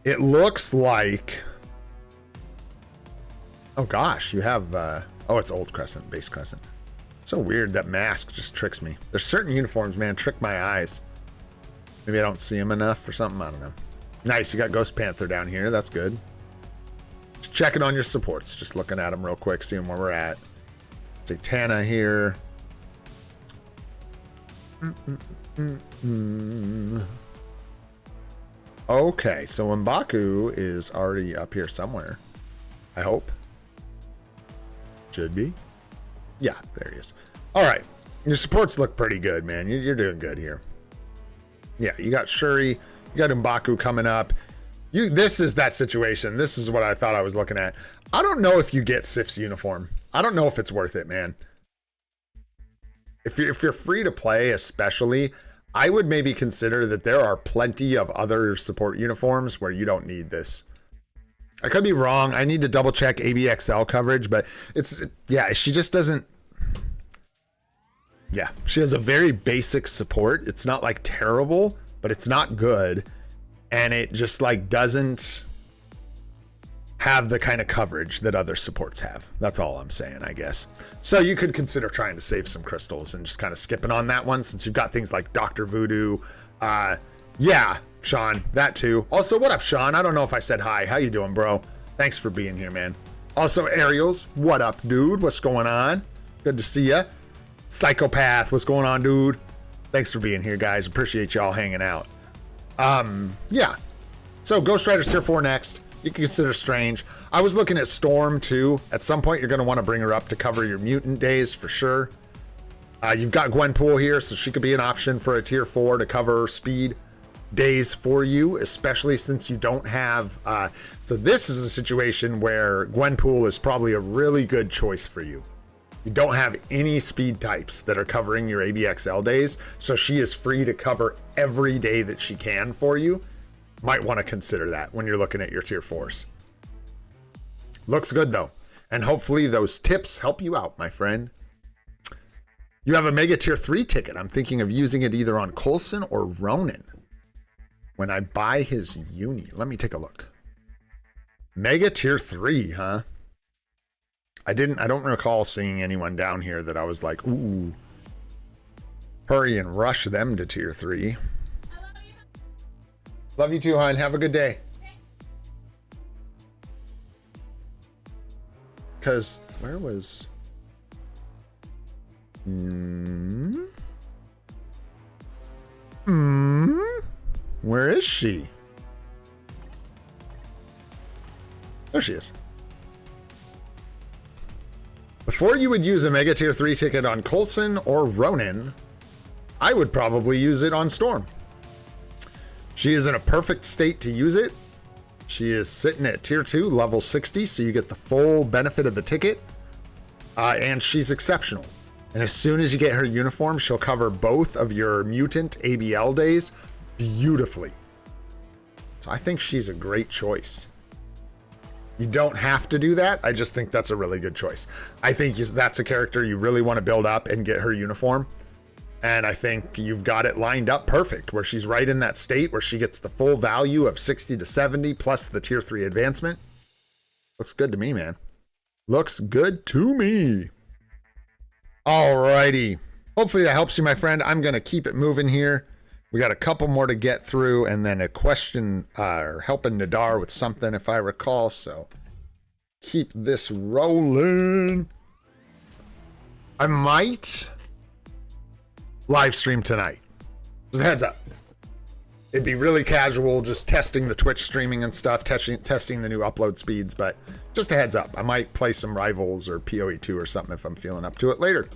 It looks like, oh gosh, you have oh, it's old Crescent, base Crescent. So weird, that mask just tricks me. There's certain uniforms, man, trick my eyes. Maybe I don't see them enough or something, I don't know. Nice, you got Ghost Panther down here, that's good. Just checking on your supports, just looking at them real quick, seeing where we're at. Zatanna here. Okay, so M'Baku is already up here somewhere. I hope. Should be. Yeah, there he is. All right, your supports look pretty good, man. You're doing good here. Yeah, you got Shuri, you got M'Baku coming up. This is that situation. This is what I thought I was looking at. I don't know if you get Sif's uniform. I don't know if it's worth it, man. If you're free to play, especially, I would maybe consider that there are plenty of other support uniforms where you don't need this. I could be wrong. I need to double check ABXL coverage, but yeah, she just doesn't. Yeah, she has a very basic support. It's not like terrible, but it's not good. And it just like doesn't have the kind of coverage that other supports have. That's all I'm saying, I guess. So you could consider trying to save some crystals and just kind of skipping on that one since you've got things like Doctor Voodoo. Yeah, Sean, that too. Also, what up, Sean? I don't know if I said hi. How you doing, bro? Thanks for being here, man. Also, Ariels, what up, dude? What's going on? Good to see ya. Psychopath, what's going on, dude? Thanks for being here, guys. Appreciate y'all hanging out. Yeah. So Ghost Rider's tier 4 next. You can consider Strange. I was looking at Storm too. At some point, you're going to want to bring her up to cover your mutant days for sure. You've got Gwenpool here, so she could be an option for a tier 4 to cover speed. days for you, especially since you don't have so this is a situation where Gwenpool is probably a really good choice for you. You don't have any speed types that are covering your ABXL days, so she is free to cover every day that she can for you. Might want to consider that when you're looking at your tier 4s. Looks good though, and hopefully those tips help you out, my friend. You have a Mega Tier 3 ticket. I'm thinking of using it either on Coulson or Ronan when I buy his uni. Let me take a look. Mega Tier 3, huh? I don't recall seeing anyone down here that I was like, ooh, hurry and rush them to Tier 3. Love you too, hon. Have a good day. Because where was... Where is she? There she is. Before you would use a Mega Tier 3 ticket on Coulson or Ronan, I would probably use it on Storm. She is in a perfect state to use it. She is sitting at Tier 2, level 60, so you get the full benefit of the ticket. And she's exceptional. And as soon as you get her uniform, she'll cover both of your mutant ABL days beautifully. So I think she's a great choice. You don't have to do that. I just think that's a really good choice. I think that's a character you really want to build up and get her uniform. And I think you've got it lined up perfect, where she's right in that state where she gets the full value of 60 to 70 plus the Tier 3 advancement. Looks good to me, man. Looks good to me. Alrighty. Hopefully that helps you, my friend. I'm going to keep it moving here. We got a couple more to get through, and then a question or helping Nadar with something, if I recall. So keep this rolling. I might live stream tonight. Just a heads up. It'd be really casual, just testing the Twitch streaming and stuff, testing the new upload speeds, but just a heads up. I might play some Rivals or PoE2 or something if I'm feeling up to it later.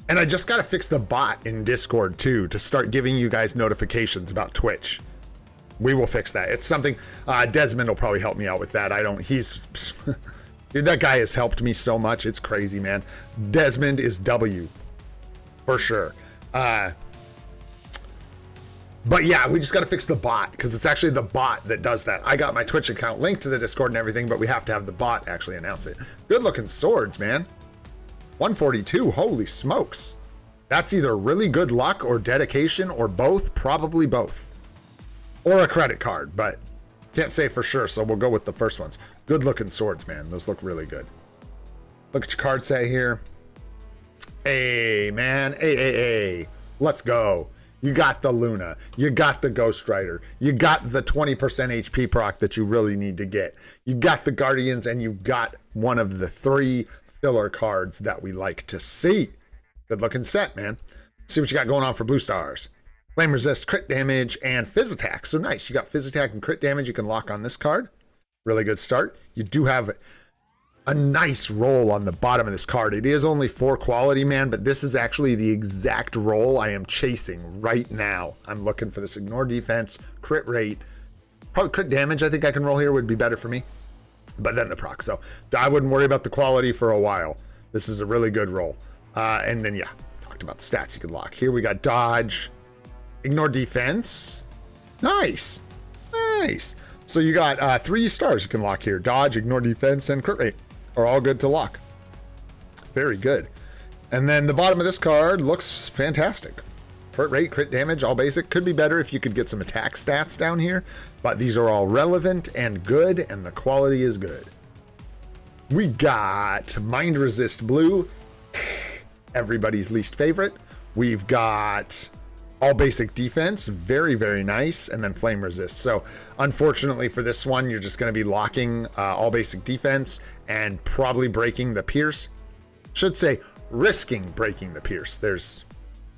And I just got to fix the bot in Discord too, to start giving you guys notifications about Twitch. We will fix that. It's something, Desmond will probably help me out with that. Dude, that guy has helped me so much. It's crazy, man. Desmond is W, for sure. But yeah, we just got to fix the bot, because it's actually the bot that does that. I got my Twitch account linked to the Discord and everything, but we have to have the bot actually announce it. Good looking swords, man. 142, holy smokes. That's either really good luck or dedication or both, probably both. Or a credit card, but can't say for sure, so we'll go with the first ones. Good looking swords, man. Those look really good. Look at your card set here. Hey, man. Hey. Let's go. You got the Luna. You got the Ghost Rider. You got the 20% HP proc that you really need to get. You got the Guardians, and you got one of the 3 filler cards that we like to see. Good looking set, man. Let's see what you got going on for blue stars. Flame resist, crit damage, and fizz attack. So nice. You got fizz attack and crit damage you can lock on this card. Really good start. You do have a nice roll on the bottom of this card. It is only 4 quality, man, but this is actually the exact roll I am chasing right now. I'm looking for this ignore defense, crit rate, probably crit damage I think I can roll here would be better for me, but then the proc. So I wouldn't worry about the quality for a while. This is a really good roll. And then, yeah, talked about the stats you can lock. Here we got dodge, ignore defense. Nice. So you got 3 stars you can lock here. Dodge, ignore defense, and crit rate are all good to lock. Very good. And then the bottom of this card looks fantastic. Crit rate, crit damage, all basic. Could be better if you could get some attack stats down here, but these are all relevant and good, and the quality is good. We got Mind Resist Blue, everybody's least favorite. We've got all basic defense, very nice, and then flame resist. So unfortunately for this one, you're just going to be locking all basic defense and probably breaking the pierce. Should say risking breaking the pierce. There's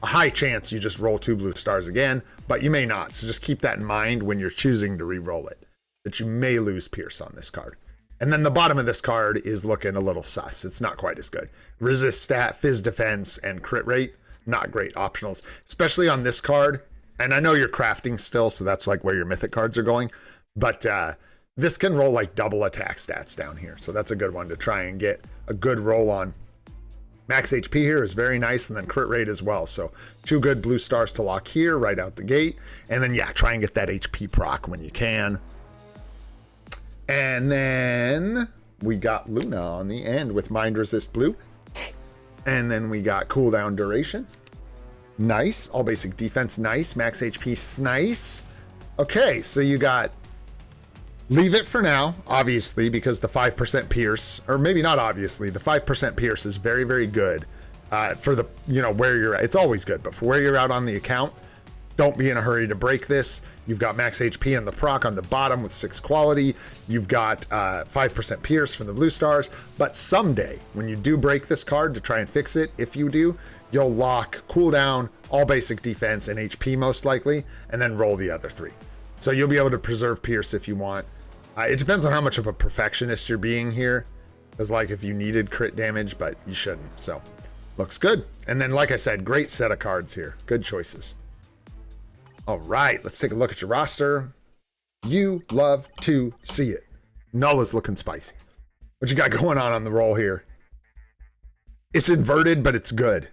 a high chance you just roll 2 blue stars again, but you may not. So just keep that in mind when you're choosing to re-roll it, that you may lose pierce on this card. And then the bottom of this card is looking a little sus. It's not quite as good. Resist stat, fizz defense, and crit rate. Not great optionals, especially on this card. And I know you're crafting still, so that's like where your mythic cards are going. But this can roll like double attack stats down here. So that's a good one to try and get a good roll on. Max HP here is very nice, and then crit rate as well. So 2 good blue stars to lock here right out the gate. And then, yeah, try and get that HP proc when you can. And then we got Luna on the end with Mind Resist Blue. And then we got cooldown duration. Nice. All basic defense, nice. Max HP, nice. Okay, so you got... Leave it for now, obviously, because the 5% pierce, or maybe not obviously, the 5% pierce is very, very good for the, you know, where you're at. It's always good, but for where you're out on the account, don't be in a hurry to break this. You've got max HP and the proc on the bottom with 6 quality. You've got 5% pierce from the blue stars. But someday, when you do break this card to try and fix it, if you do, you'll lock cooldown, all basic defense, and HP most likely, and then roll the other 3. So you'll be able to preserve pierce if you want. It depends on how much of a perfectionist you're being here. Because like if you needed crit damage, but you shouldn't. So looks good. And then like I said, great set of cards here. Good choices. All right, let's take a look at your roster. You love to see it. Null is looking spicy. What you got going on the roll here? It's inverted, but it's good.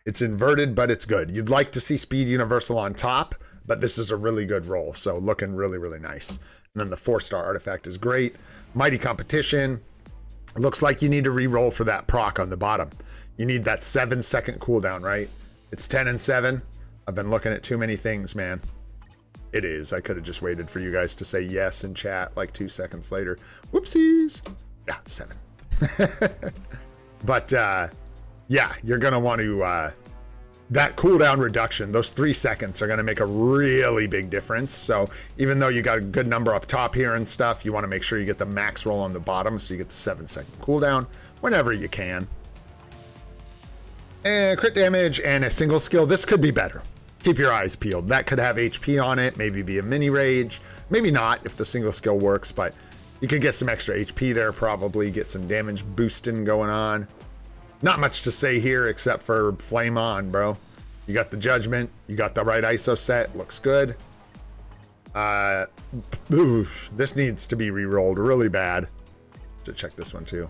It's inverted, but it's good. You'd like to see Speed Universal on top, but this is a really good roll. So looking really, really nice. And then the 4-star artifact is great. Mighty Competition. Looks like you need to re-roll for that proc on the bottom. You need that 7-second cooldown, right? It's 10 and 7. I've been looking at too many things, man. It is. I could have just waited for you guys to say yes in chat like 2 seconds later. Whoopsies. Yeah, 7. But, yeah, you're going to want to... that cooldown reduction, those 3 seconds are going to make a really big difference. So even though you got a good number up top here and stuff, you want to make sure you get the max roll on the bottom so you get the 7-second cooldown whenever you can. And crit damage and a single skill. This could be better. Keep your eyes peeled. That could have HP on it, maybe be a mini rage. Maybe not if the single skill works, but you could get some extra HP there probably, get some damage boosting going on. Not much to say here except for flame on, bro. You got the judgment. You got the right ISO set. Looks good. This needs to be re-rolled really bad. Should check this one too.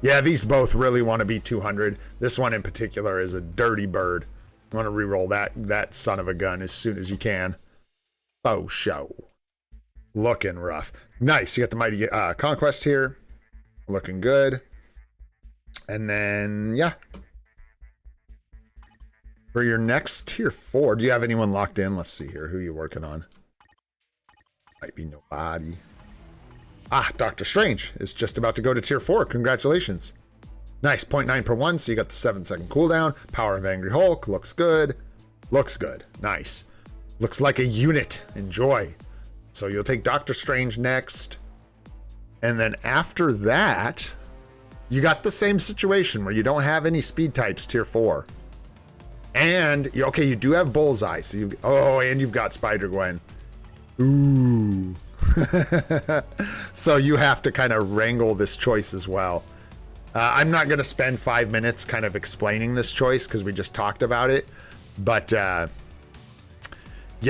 Yeah, these both really want to be 200. This one in particular is a dirty bird. You want to re-roll that son of a gun as soon as you can. Oh, show. Looking rough. Nice. You got the Mighty Conquest here. Looking good. And then, yeah. For your next tier 4, do you have anyone locked in? Let's see here. Who are you working on? Might be nobody. Ah, Doctor Strange is just about to go to tier 4. Congratulations. Nice. 0.9 per 1, so you got the 7-second cooldown. Power of Angry Hulk. Looks good. Looks good. Nice. Looks like a unit. Enjoy. So you'll take Doctor Strange next. And then after that... you got the same situation where you don't have any speed types tier 4. And, okay, you do have Bullseye. So you, oh, and you've got Spider-Gwen. Ooh. So you have to kind of wrangle this choice as well. I'm not going to spend 5 minutes kind of explaining this choice because we just talked about it. But, yeah,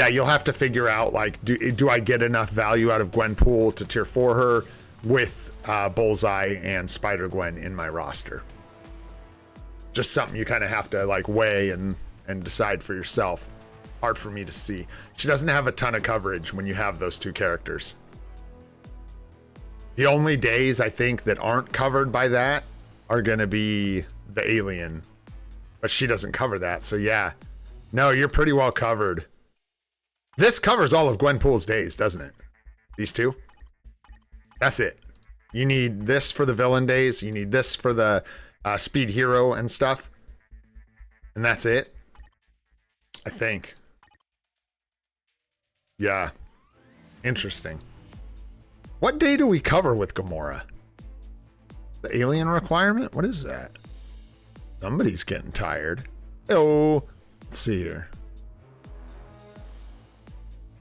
you'll have to figure out, like, do I get enough value out of Gwenpool to tier 4 her with Bullseye and Spider-Gwen in my roster. Just something you kind of have to like weigh and decide for yourself. Hard for me to see. She doesn't have a ton of coverage when you have those 2 characters. The only days I think that aren't covered by that are going to be the alien. But she doesn't cover that. So yeah. No, you're pretty well covered. This covers all of Gwenpool's days, doesn't it? These 2? That's it. You need this for the villain days. You need this for the speed hero and stuff. And that's it. I think. Yeah. Interesting. What day do we cover with Gamora? The alien requirement? What is that? Somebody's getting tired. Oh, let's see here.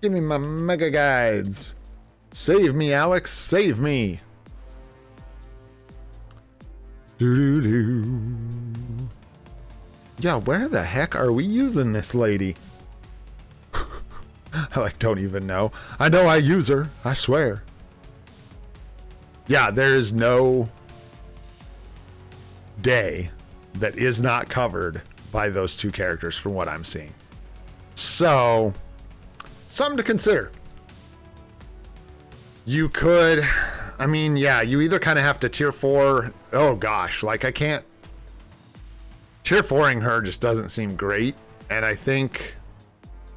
Give me my mega guides. Save me, Alex. Save me. Yeah, where the heck are we using this lady? I like don't even know. I know I use her, I swear. Yeah, there is no day that is not covered by those two characters from what I'm seeing. So, something to consider. You could, I mean, yeah, you either kind of have to tier 4. Oh gosh, like I can't. Tier 4ing her just doesn't seem great. And I think,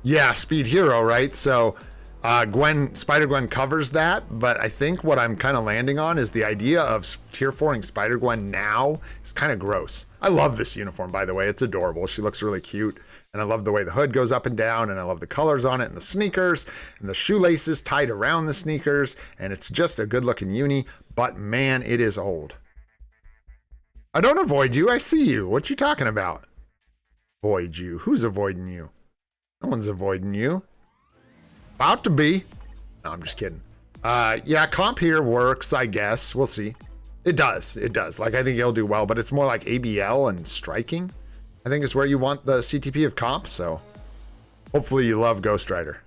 yeah, speed hero, right? So Spider-Gwen covers that, but I think what I'm kind of landing on is the idea of tier 4ing Spider-Gwen now is kind of gross. I love this uniform, by the way. It's adorable. She looks really cute. And I love the way the hood goes up and down, and I love the colors on it, and the sneakers, and the shoelaces tied around the sneakers, and it's just a good-looking uni, but man, it is old. I don't avoid you. I see you. What you talking about? Avoid you. Who's avoiding you? No one's avoiding you. About to be. No, I'm just kidding. Yeah, comp here works, I guess. We'll see. It does. It does. Like, I think he'll do well, but it's more like ABL and striking, I think, is where you want the CTP of comp, so hopefully you love Ghost Rider.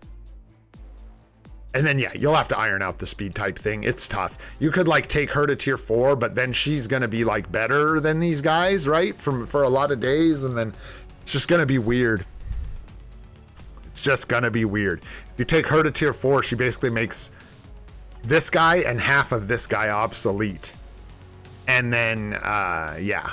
And then, yeah, you'll have to iron out the speed type thing. It's tough. You could, like, take her to tier 4, but then she's going to be, like, better than these guys, right? For a lot of days, and then it's just going to be weird. It's just going to be weird. If you take her to tier 4, she basically makes this guy and half of this guy obsolete. And then, yeah.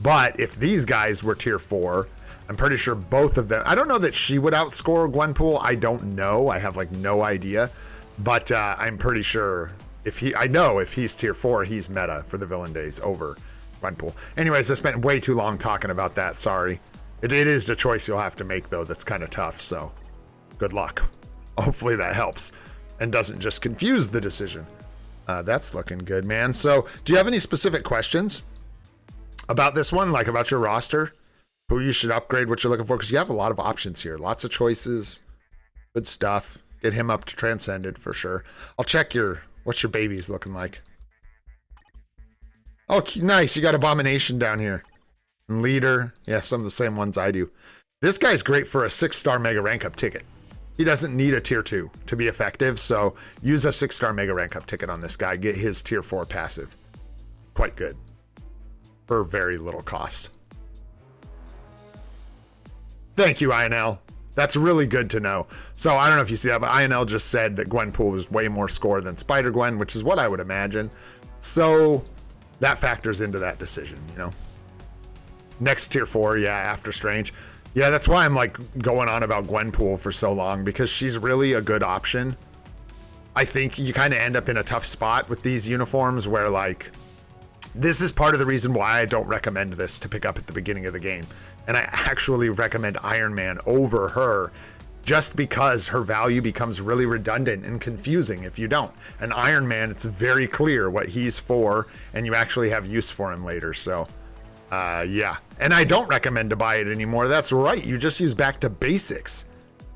But if these guys were tier 4, I'm pretty sure both of them. I don't know that she would outscore Gwenpool. I don't know. I have like no idea. But I'm pretty sure I know if he's tier 4, he's meta for the villain days over Gwenpool. Anyways, I spent way too long talking about that. Sorry. It is the choice you'll have to make, though. That's kind of tough. So good luck. Hopefully that helps and doesn't just confuse the decision. That's looking good, man. So do you have any specific questions about this one? Like about your roster? Who you should upgrade, what you're looking for? Because you have a lot of options here. Lots of choices. Good stuff. Get him up to Transcended for sure. I'll check what's your babies looking like? Oh, nice. You got Abomination down here. And Leader. Yeah, some of the same ones I do. This guy's great for a 6-star Mega Rank Up ticket. He doesn't need a tier 2 to be effective, so use a 6-star Mega Rank Up ticket on this guy. Get his tier 4 passive. Quite good. For very little cost. Thank you, INL. That's really good to know. So I don't know if you see that, but INL just said that Gwenpool is way more score than Spider-Gwen, which is what I would imagine. So that factors into that decision, you know. Next tier 4, yeah, after Strange. Yeah, that's why I'm like going on about Gwenpool for so long, because she's really a good option. I think you kind of end up in a tough spot with these uniforms where like, this is part of the reason why I don't recommend this to pick up at the beginning of the game. And I actually recommend Iron Man over her just because her value becomes really redundant and confusing if you don't. And Iron Man, it's very clear what he's for, and you actually have use for him later. So, yeah. And I don't recommend to buy it anymore. That's right. You just use back to basics.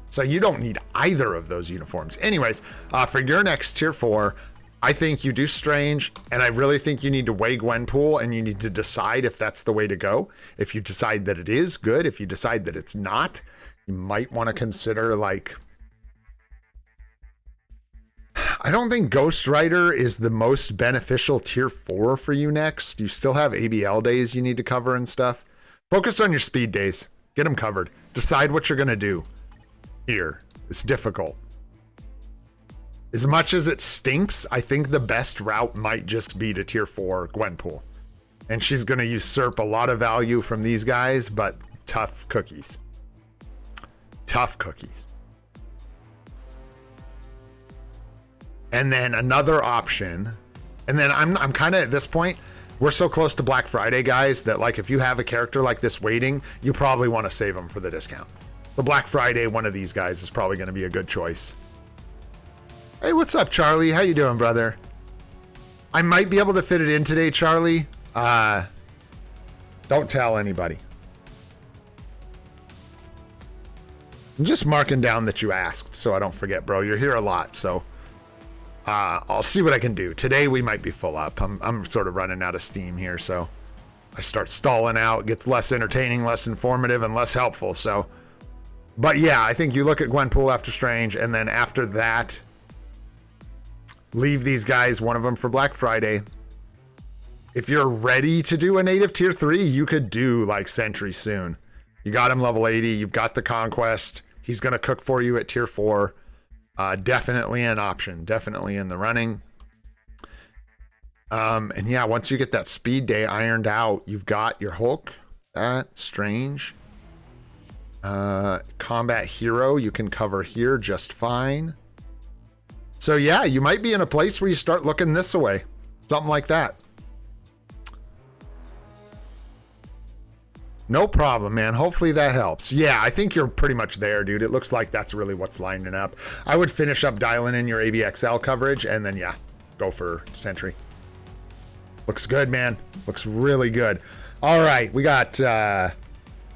So you don't need either of those uniforms. Anyways, for your next tier 4, I think you do Strange, and I really think you need to weigh Gwenpool, and you need to decide if that's the way to go. If you decide that it is, good. If you decide that it's not, you might want to consider, like... I don't think Ghost Rider is the most beneficial tier 4 for you next. You still have ABL days you need to cover and stuff. Focus on your speed days. Get them covered. Decide what you're going to do. Here. It's difficult. As much as it stinks, I think the best route might just be to tier 4 Gwenpool. And she's going to usurp a lot of value from these guys, but tough cookies. Tough cookies. And then another option, and then I'm kind of at this point, we're so close to Black Friday, guys, that like if you have a character like this waiting, you probably want to save them for the discount. The Black Friday, one of these guys is probably going to be a good choice. Hey, what's up, Charlie? How you doing, brother? I might be able to fit it in today, Charlie. Don't tell anybody. I'm just marking down that you asked, so I don't forget, bro. You're here a lot, so I'll see what I can do. Today we might be full up. I'm sort of running out of steam here, so I start stalling out. It gets less entertaining, less informative, and less helpful. So, But yeah, I think you look at Gwenpool after Strange, and then after that, leave these guys, one of them for Black Friday. If you're ready to do a native tier 3, you could do like Sentry soon. You got him level 80, you've got the Conquest. He's going to cook for you at tier 4. Definitely an option, definitely in the running. And yeah, once you get that speed day ironed out, you've got your Hulk, that, Strange. Combat Hero, you can cover here just fine. So yeah, you might be in a place where you start looking this way. Something like that. No problem, man. Hopefully that helps. Yeah, I think you're pretty much there, dude. It looks like that's really what's lining up. I would finish up dialing in your ABXL coverage, and then, yeah, go for Sentry. Looks good, man. Looks really good. All right, we got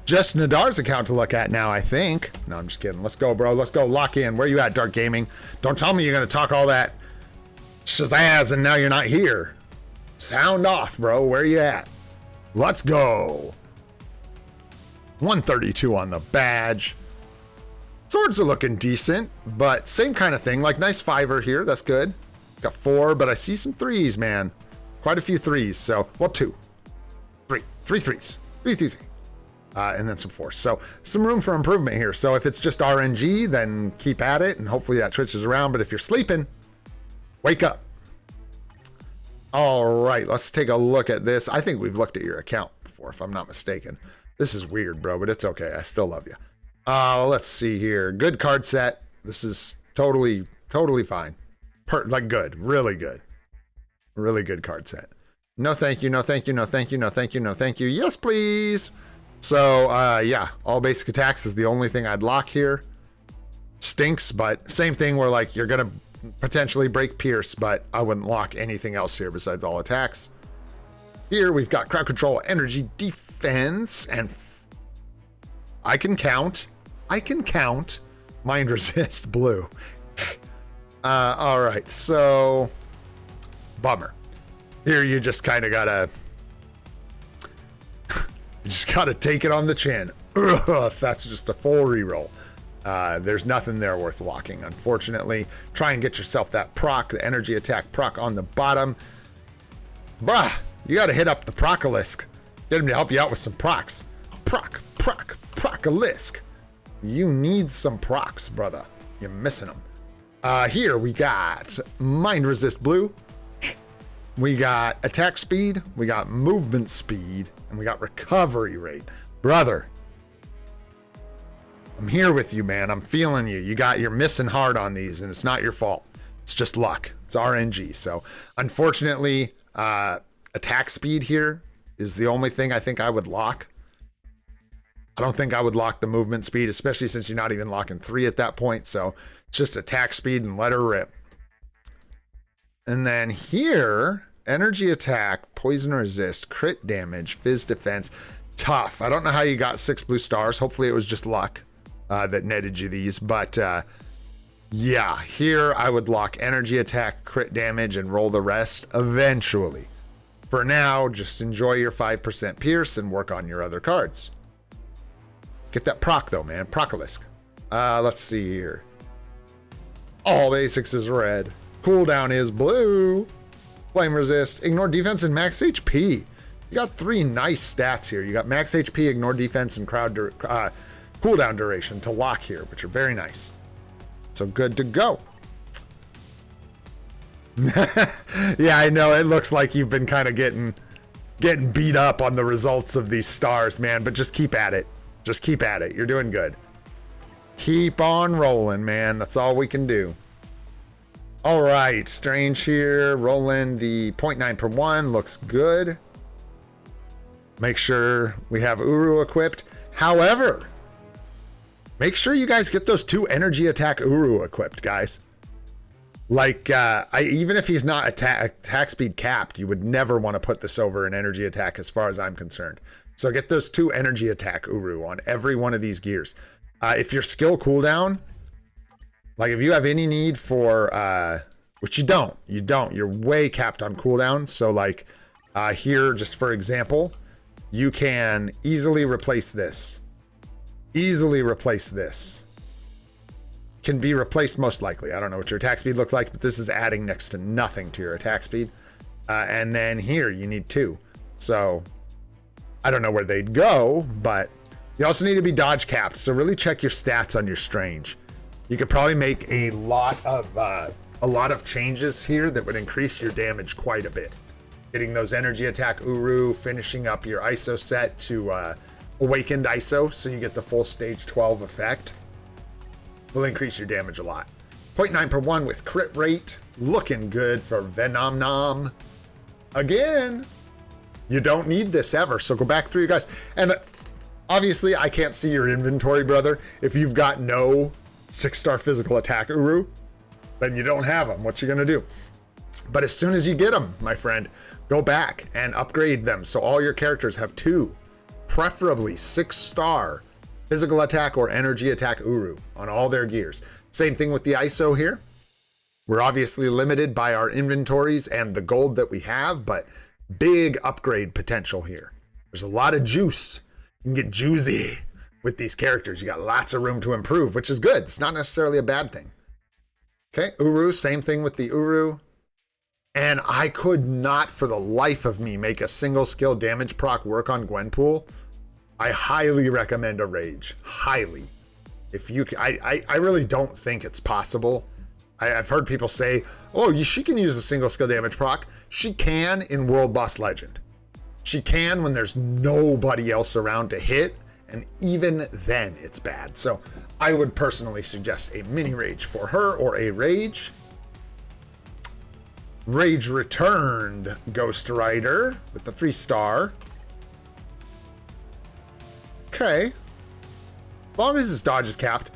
just Nadar's account to look at now, I think. No, I'm just kidding. Let's go, bro. Let's go. Lock in. Where you at, Dark Gaming? Don't tell me you're going to talk all that shazazz and now you're not here. Sound off, bro. Where you at? Let's go. 132 on the badge. Swords are looking decent, but same kind of thing. Like, nice 5er here. That's good. Got 4, but I see some 3s, man. Quite a few 3s. So, well, 2. 3. 3 3s. 3 3 3. And then some 4s. So, some room for improvement here. So, if it's just RNG, then keep at it, and hopefully that twitches around. But if you're sleeping, wake up. All right, let's take a look at this. I think we've looked at your account before, if I'm not mistaken. This is weird, bro, but it's okay. I still love you. Let's see here. Good card set. This is totally fine. Like, good. Really good. Really good card set. No thank you, no thank you, no thank you, no thank you, no thank you. Yes, please. So, yeah, all basic attacks is the only thing I'd lock here. Stinks, but same thing where, like, you're going to potentially break Pierce, but I wouldn't lock anything else here besides all attacks. Here, we've got crowd control, energy, defense, and I can count mind resist blue. All right, so bummer. Here you just kind of gotta take it on the chin. Ugh, that's just a full reroll. There's nothing there worth locking, unfortunately. Try and get yourself that proc, the energy attack proc on the bottom. Bruh, you gotta hit up the Procolisk. Get him to help you out with some procs. Procolisk. You need some procs, brother. You're missing them. Here we got mind resist blue. We got attack speed. We got movement speed. And we got recovery rate. Brother, I'm here with you, man. I'm feeling you. You're missing hard on these, and it's not your fault. It's just luck. It's RNG. So, unfortunately, attack speed here is the only thing I think I would lock. I don't think I would lock the movement speed, especially since you're not even locking 3 at that point. So it's just attack speed and let her rip. And then here, energy attack, poison resist, crit damage, fizz defense. Tough. I don't know how you got 6 blue stars. Hopefully it was just luck that netted you these. But yeah, here I would lock energy attack, crit damage, and roll the rest eventually. For now, just enjoy your 5% pierce and work on your other cards. Get that proc though, man. Procolisk. Let's see here. All basics is red. Cooldown is blue. Flame resist. Ignore defense and max HP. You got 3 nice stats here. You got max HP, ignore defense, and cooldown duration to lock here, which are very nice. So good to go. Yeah, I know. It looks like you've been kind of getting beat up on the results of these stars, man, but just keep at it. Just keep at it. You're doing good. Keep on rolling, man. That's all we can do. All right, Strange here. Rolling the 0.9 per 1. Looks good. Make sure we have Uru equipped. However, make sure you guys get those 2 energy attack Uru equipped, guys. Like, even if he's not attack speed capped, you would never want to put this over an energy attack as far as I'm concerned. So get those 2 energy attack Uru on every one of these gears. If your skill cooldown, like if you have any need for, which you don't, you're way capped on cooldown. So like here, just for example, you can easily replace this Easily replace this. Can be replaced most likely. I don't know what your attack speed looks like, but this is adding next to nothing to your attack speed. And then here you need 2. So I don't know where they'd go, but you also need to be dodge capped. So really check your stats on your strange. You could probably make a lot of changes here that would increase your damage quite a bit. Getting those energy attack Uru, finishing up your ISO set to awakened ISO, so you get the full stage 12 effect, will increase your damage a lot. 0.9 per 1 with crit rate, looking good for Venom Nom. Again, you don't need this ever, so go back through you guys. And obviously, I can't see your inventory, brother. If you've got no 6-star physical attack Uru, then you don't have them. What you gonna do? But as soon as you get them, my friend, go back and upgrade them so all your characters have 2, preferably 6-star physical attack or energy attack Uru on all their gears. Same thing with the ISO here. We're obviously limited by our inventories and the gold that we have, but big upgrade potential here. There's a lot of juice. You can get juicy with these characters. You got lots of room to improve, which is good. It's not necessarily a bad thing. Okay, Uru, same thing with the Uru. And I could not for the life of me make a single skill damage proc work on Gwenpool. I highly recommend a Rage. Highly. If you, I really don't think it's possible. I've heard people say, oh, she can use a single skill damage proc. She can in World Boss Legend. She can when there's nobody else around to hit, and even then it's bad. So I would personally suggest a mini Rage for her or a Rage. Rage returned Ghost Rider with the 3-star. Okay. As long as his dodge is capped.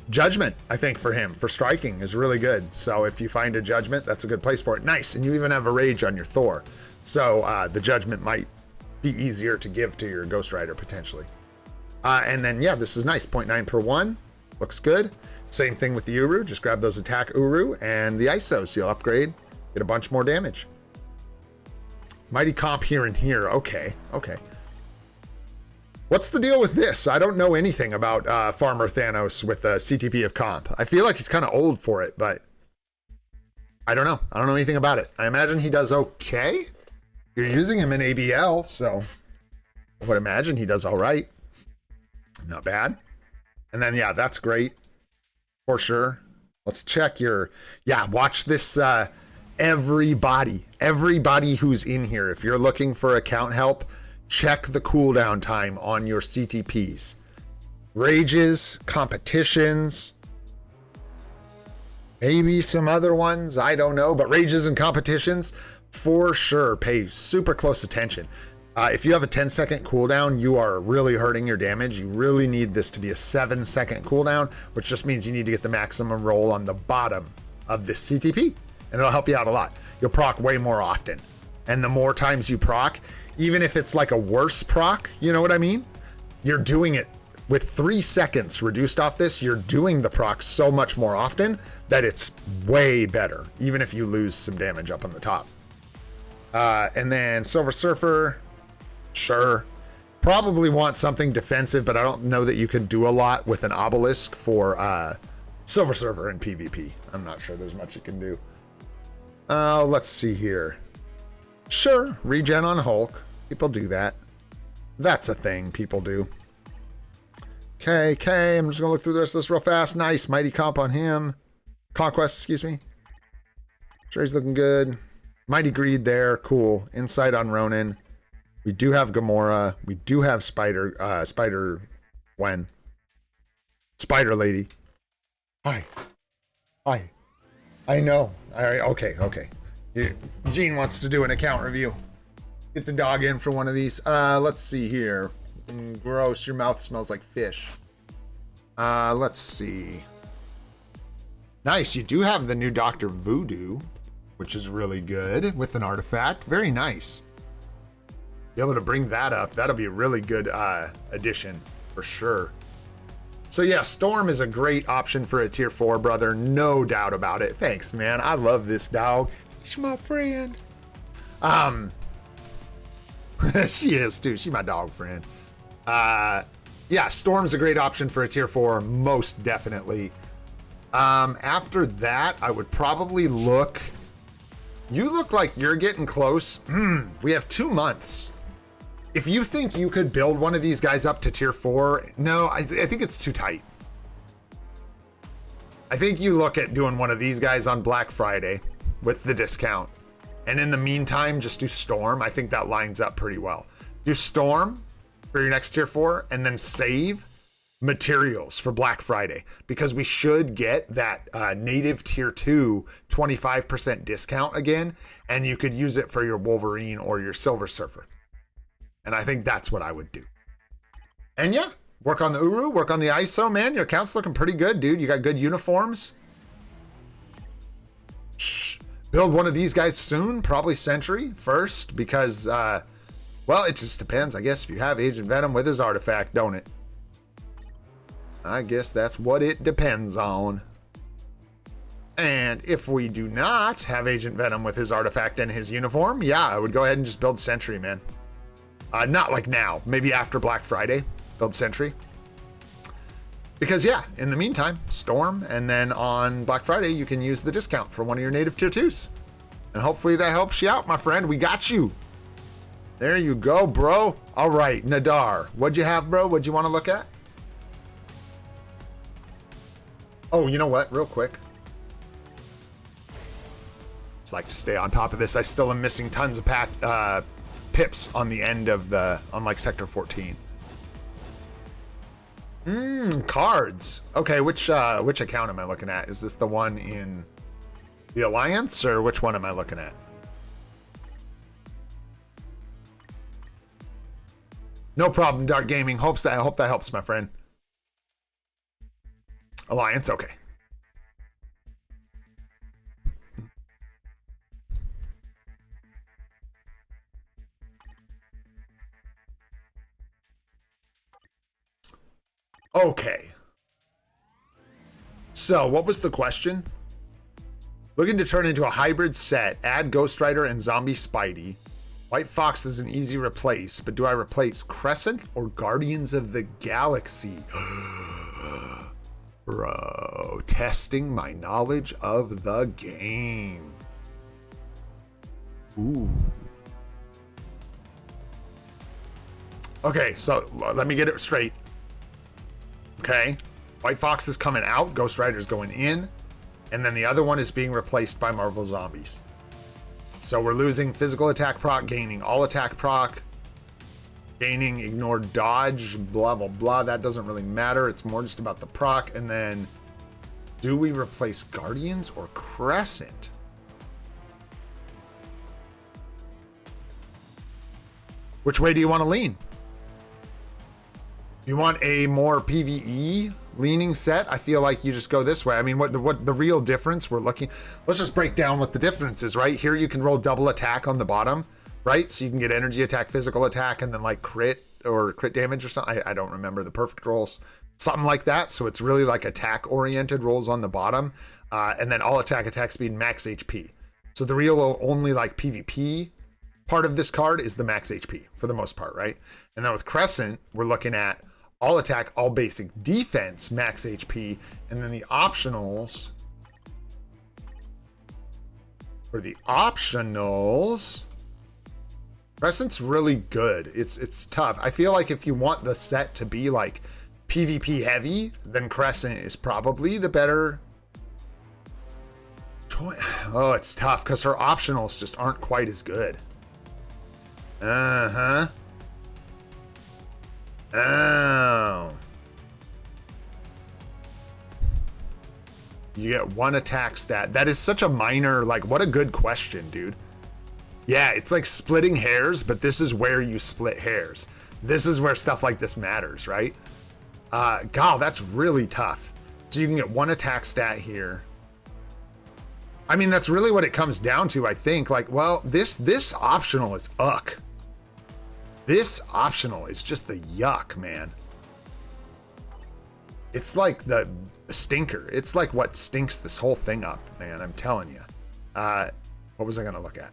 Judgment, I think, for him, for striking, is really good. So if you find a Judgment, that's a good place for it. Nice. And you even have a Rage on your Thor. So the Judgment might be easier to give to your Ghost Rider, potentially. And then, yeah, this is nice. 0.9 per 1. Looks good. Same thing with the Uru. Just grab those attack Uru and the ISOs. You'll upgrade, get a bunch more damage. Mighty Comp here and here. Okay, okay. What's the deal with this? I don't know anything about Farmer Thanos with the CTP of Comp. I feel like he's kind of old for it, but I don't know. I don't know anything about it. I imagine he does okay. You're using him in ABL, so I would imagine he does all right. Not bad. And then, yeah, that's great. For sure. Let's check your... Yeah, watch this. Everybody who's in here, if you're looking for account help, check the cooldown time on your CTPs. Rages, competitions, maybe some other ones, I don't know, but rages and competitions, for sure, pay super close attention. If you have a 10-second cooldown, you are really hurting your damage. You really need this to be a 7-second cooldown, which just means you need to get the maximum roll on the bottom of this CTP, and it'll help you out a lot. You'll proc way more often. And the more times you proc, even if it's like a worse proc, you know what I mean? You're doing it with 3 seconds reduced off this, you're doing the proc so much more often that it's way better, even if you lose some damage up on the top. And then Silver Surfer, sure. Probably want something defensive, but I don't know that you can do a lot with an obelisk for Silver Surfer in PvP. I'm not sure there's much you can do. Let's see here. Sure, regen on Hulk. People do that. That's a thing people do. Okay, I'm just gonna look through the rest of this real fast. Nice, Mighty Comp on him. Conquest, excuse me. Sure, he's looking good. Mighty Greed there, cool. Insight on Ronin. We do have Gamora. We do have Spider Gwen. Spider Lady. Hi. I know. Okay. Gene wants to do an account review. Get the dog in for one of these. Let's see here. Gross, your mouth smells like fish. Let's see. Nice, you do have the new Doctor Voodoo, which is really good with an artifact. Very nice. Be able to bring that up. That'll be a really good addition for sure. So yeah, Storm is a great option for a tier 4, brother. No doubt about it. Thanks, man. I love this dog. She's my friend. She is too. She's my dog friend. Yeah, Storm's a great option for a tier 4, most definitely. After that, I would probably look... You look like you're getting close. We have 2 months. If you think you could build one of these guys up to tier 4, no, I think it's too tight. I think you look at doing one of these guys on Black Friday with the discount. And in the meantime, just do Storm. I think that lines up pretty well. Do Storm for your next tier 4 and then save materials for Black Friday, because we should get that native tier 2 25% discount again, and you could use it for your Wolverine or your Silver Surfer. And I think that's what I would do. And yeah, work on the Uru, work on the ISO, man. Your account's looking pretty good, dude. You got good uniforms. Shh. Build one of these guys soon, probably Sentry first, because, well, it just depends, I guess, if you have Agent Venom with his artifact, don't it? I guess that's what it depends on. And if we do not have Agent Venom with his artifact and his uniform, yeah, I would go ahead and just build Sentry, man. Not like now, maybe after Black Friday, build Sentry. Because yeah, in the meantime, Storm, and then on Black Friday, you can use the discount for one of your native tier 2s. And hopefully that helps you out, my friend. We got you. There you go, bro. All right, Nadar, what'd you have, bro? What'd you want to look at? Oh, you know what? Real quick. Just like to stay on top of this. I still am missing tons of pips on the end of on like Sector 14. Cards. Okay, which account am I looking at? Is this the one in the Alliance, or which one am I looking at? No problem, Dark Gaming. I hope that helps, my friend. Alliance, okay. Okay. So, what was the question? Looking to turn into a hybrid set, add Ghost Rider and Zombie Spidey. White Fox is an easy replace, but do I replace Crescent or Guardians of the Galaxy? Bro, testing my knowledge of the game. Ooh. Okay, so let me get it straight. Okay, White Fox is coming out, Ghost Rider's going in, and then the other one is being replaced by Marvel Zombies. So we're losing physical attack proc, gaining all attack proc, gaining ignore dodge, blah, blah, blah. That doesn't really matter. It's more just about the proc. And then do we replace Guardians or Crescent? Which way do you want to lean? You want a more PvE leaning set? I feel like you just go this way. I mean, what the real difference we're looking... Let's just break down what the difference is, right? Here you can roll double attack on the bottom, right? So you can get energy attack, physical attack, and then like crit or crit damage or something. I don't remember the perfect rolls. Something like that. So it's really like attack-oriented rolls on the bottom. And then all attack speed, max HP. So the real only like PvP part of this card is the max HP for the most part, right? And then with Crescent, we're looking at all attack, all basic defense, max HP, and then the optionals. For the optionals, Crescent's really good. It's tough. I feel like if you want the set to be like PvP heavy, then Crescent is probably the better choice. Oh, it's tough because her optionals just aren't quite as good. Uh-huh. Oh. You get one attack stat. That is such a minor, like, what a good question, dude. Yeah, it's like splitting hairs, but this is where you split hairs. This is where stuff like this matters, right? God, that's really tough. So you can get one attack stat here. I mean, that's really what it comes down to, I think. Like, well, this optional is uck. This optional is just the yuck, man. It's like the stinker. It's like what stinks this whole thing up, man. I'm telling you. What was I gonna look at?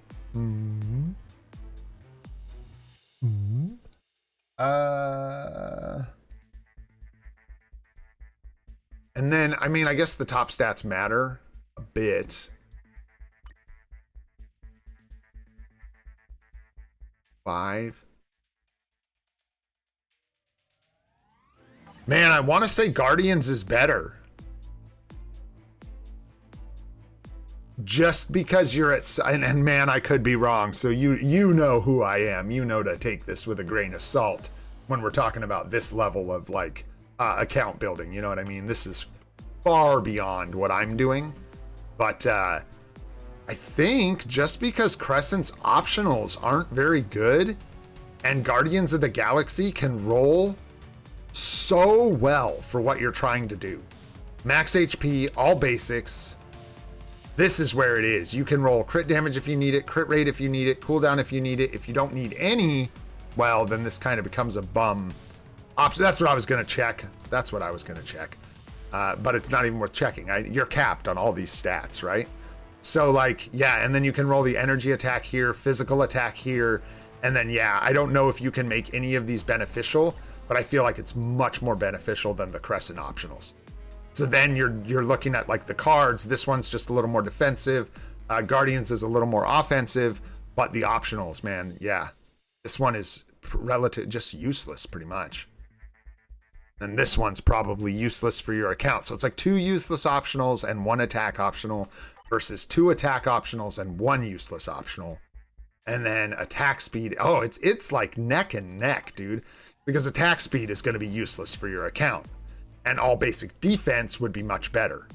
And then, I mean, I guess the top stats matter a bit. 5. Man, I want to say Guardians is better. Just because you're at, and man, I could be wrong. So you know who I am. You know to take this with a grain of salt when we're talking about this level of like account building. You know what I mean? This is far beyond what I'm doing. But I think just because Crescent's optionals aren't very good and Guardians of the Galaxy can roll so well for what you're trying to do. Max HP, all basics. This is where it is. You can roll crit damage if you need it, crit rate if you need it, cooldown if you need it. If you don't need any, well, then this kind of becomes a bum option. That's what I was going to check. That's what I was going to check. But it's not even worth checking. You're capped on all these stats, right? So like, yeah, and then you can roll the energy attack here, physical attack here. And then, yeah, I don't know if you can make any of these beneficial, but I feel like it's much more beneficial than the Crescent optionals. So then you're looking at like the cards. This one's just a little more defensive. Guardians is a little more offensive, but the optionals, man, yeah, this one is relative, just useless pretty much. And this one's probably useless for your account. So it's like 2 useless optionals and 1 attack optional versus 2 attack optionals and 1 useless optional. And then attack speed. Oh, it's like neck and neck, dude, because attack speed is going to be useless for your account. And all basic defense would be much better.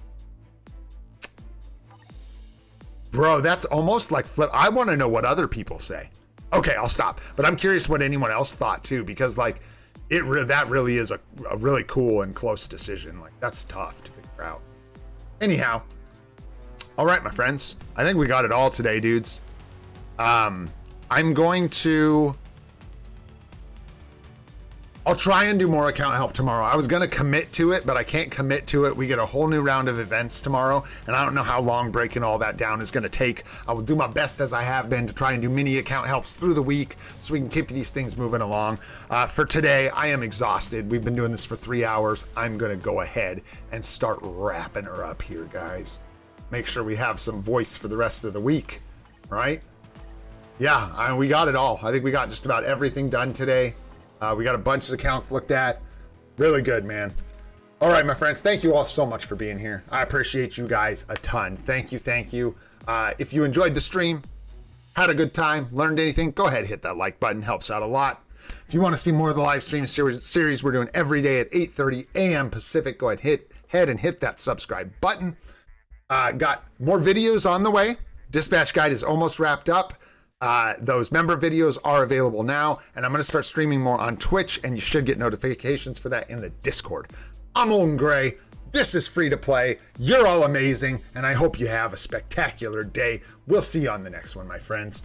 Bro, that's almost like flip. I want to know what other people say. Okay, I'll stop. But I'm curious what anyone else thought too, because like that really is a really cool and close decision. Like that's tough to figure out. Anyhow, all right, my friends. I think we got it all today, dudes. I'm going to. I'll try and do more account help tomorrow. I was going to commit to it, but I can't commit to it. We get a whole new round of events tomorrow, and I don't know how long breaking all that down is going to take. I will do my best as I have been to try and do mini account helps through the week so we can keep these things moving along. For today, I am exhausted. We've been doing this for 3 hours. I'm going to go ahead and start wrapping her up here, guys. Make sure we have some voice for the rest of the week, right? Yeah, we got it all. I think we got just about everything done today. We got a bunch of accounts looked at. Really good, man. All right, my friends. Thank you all so much for being here. I appreciate you guys a ton. Thank you. Thank you. If you enjoyed the stream, had a good time, learned anything, go ahead and hit that like button. Helps out a lot. If you want to see more of the live stream series we're doing every day at 8:30 a.m. Pacific, go ahead and hit that subscribe button. Got more videos on the way. Dispatch Guide is almost wrapped up. Those member videos are available now, and I'm going to start streaming more on Twitch, and you should get notifications for that in the Discord. I'm Owen Gray. This is Free to Play. You're all amazing, and I hope you have a spectacular day. We'll see you on the next one, my friends.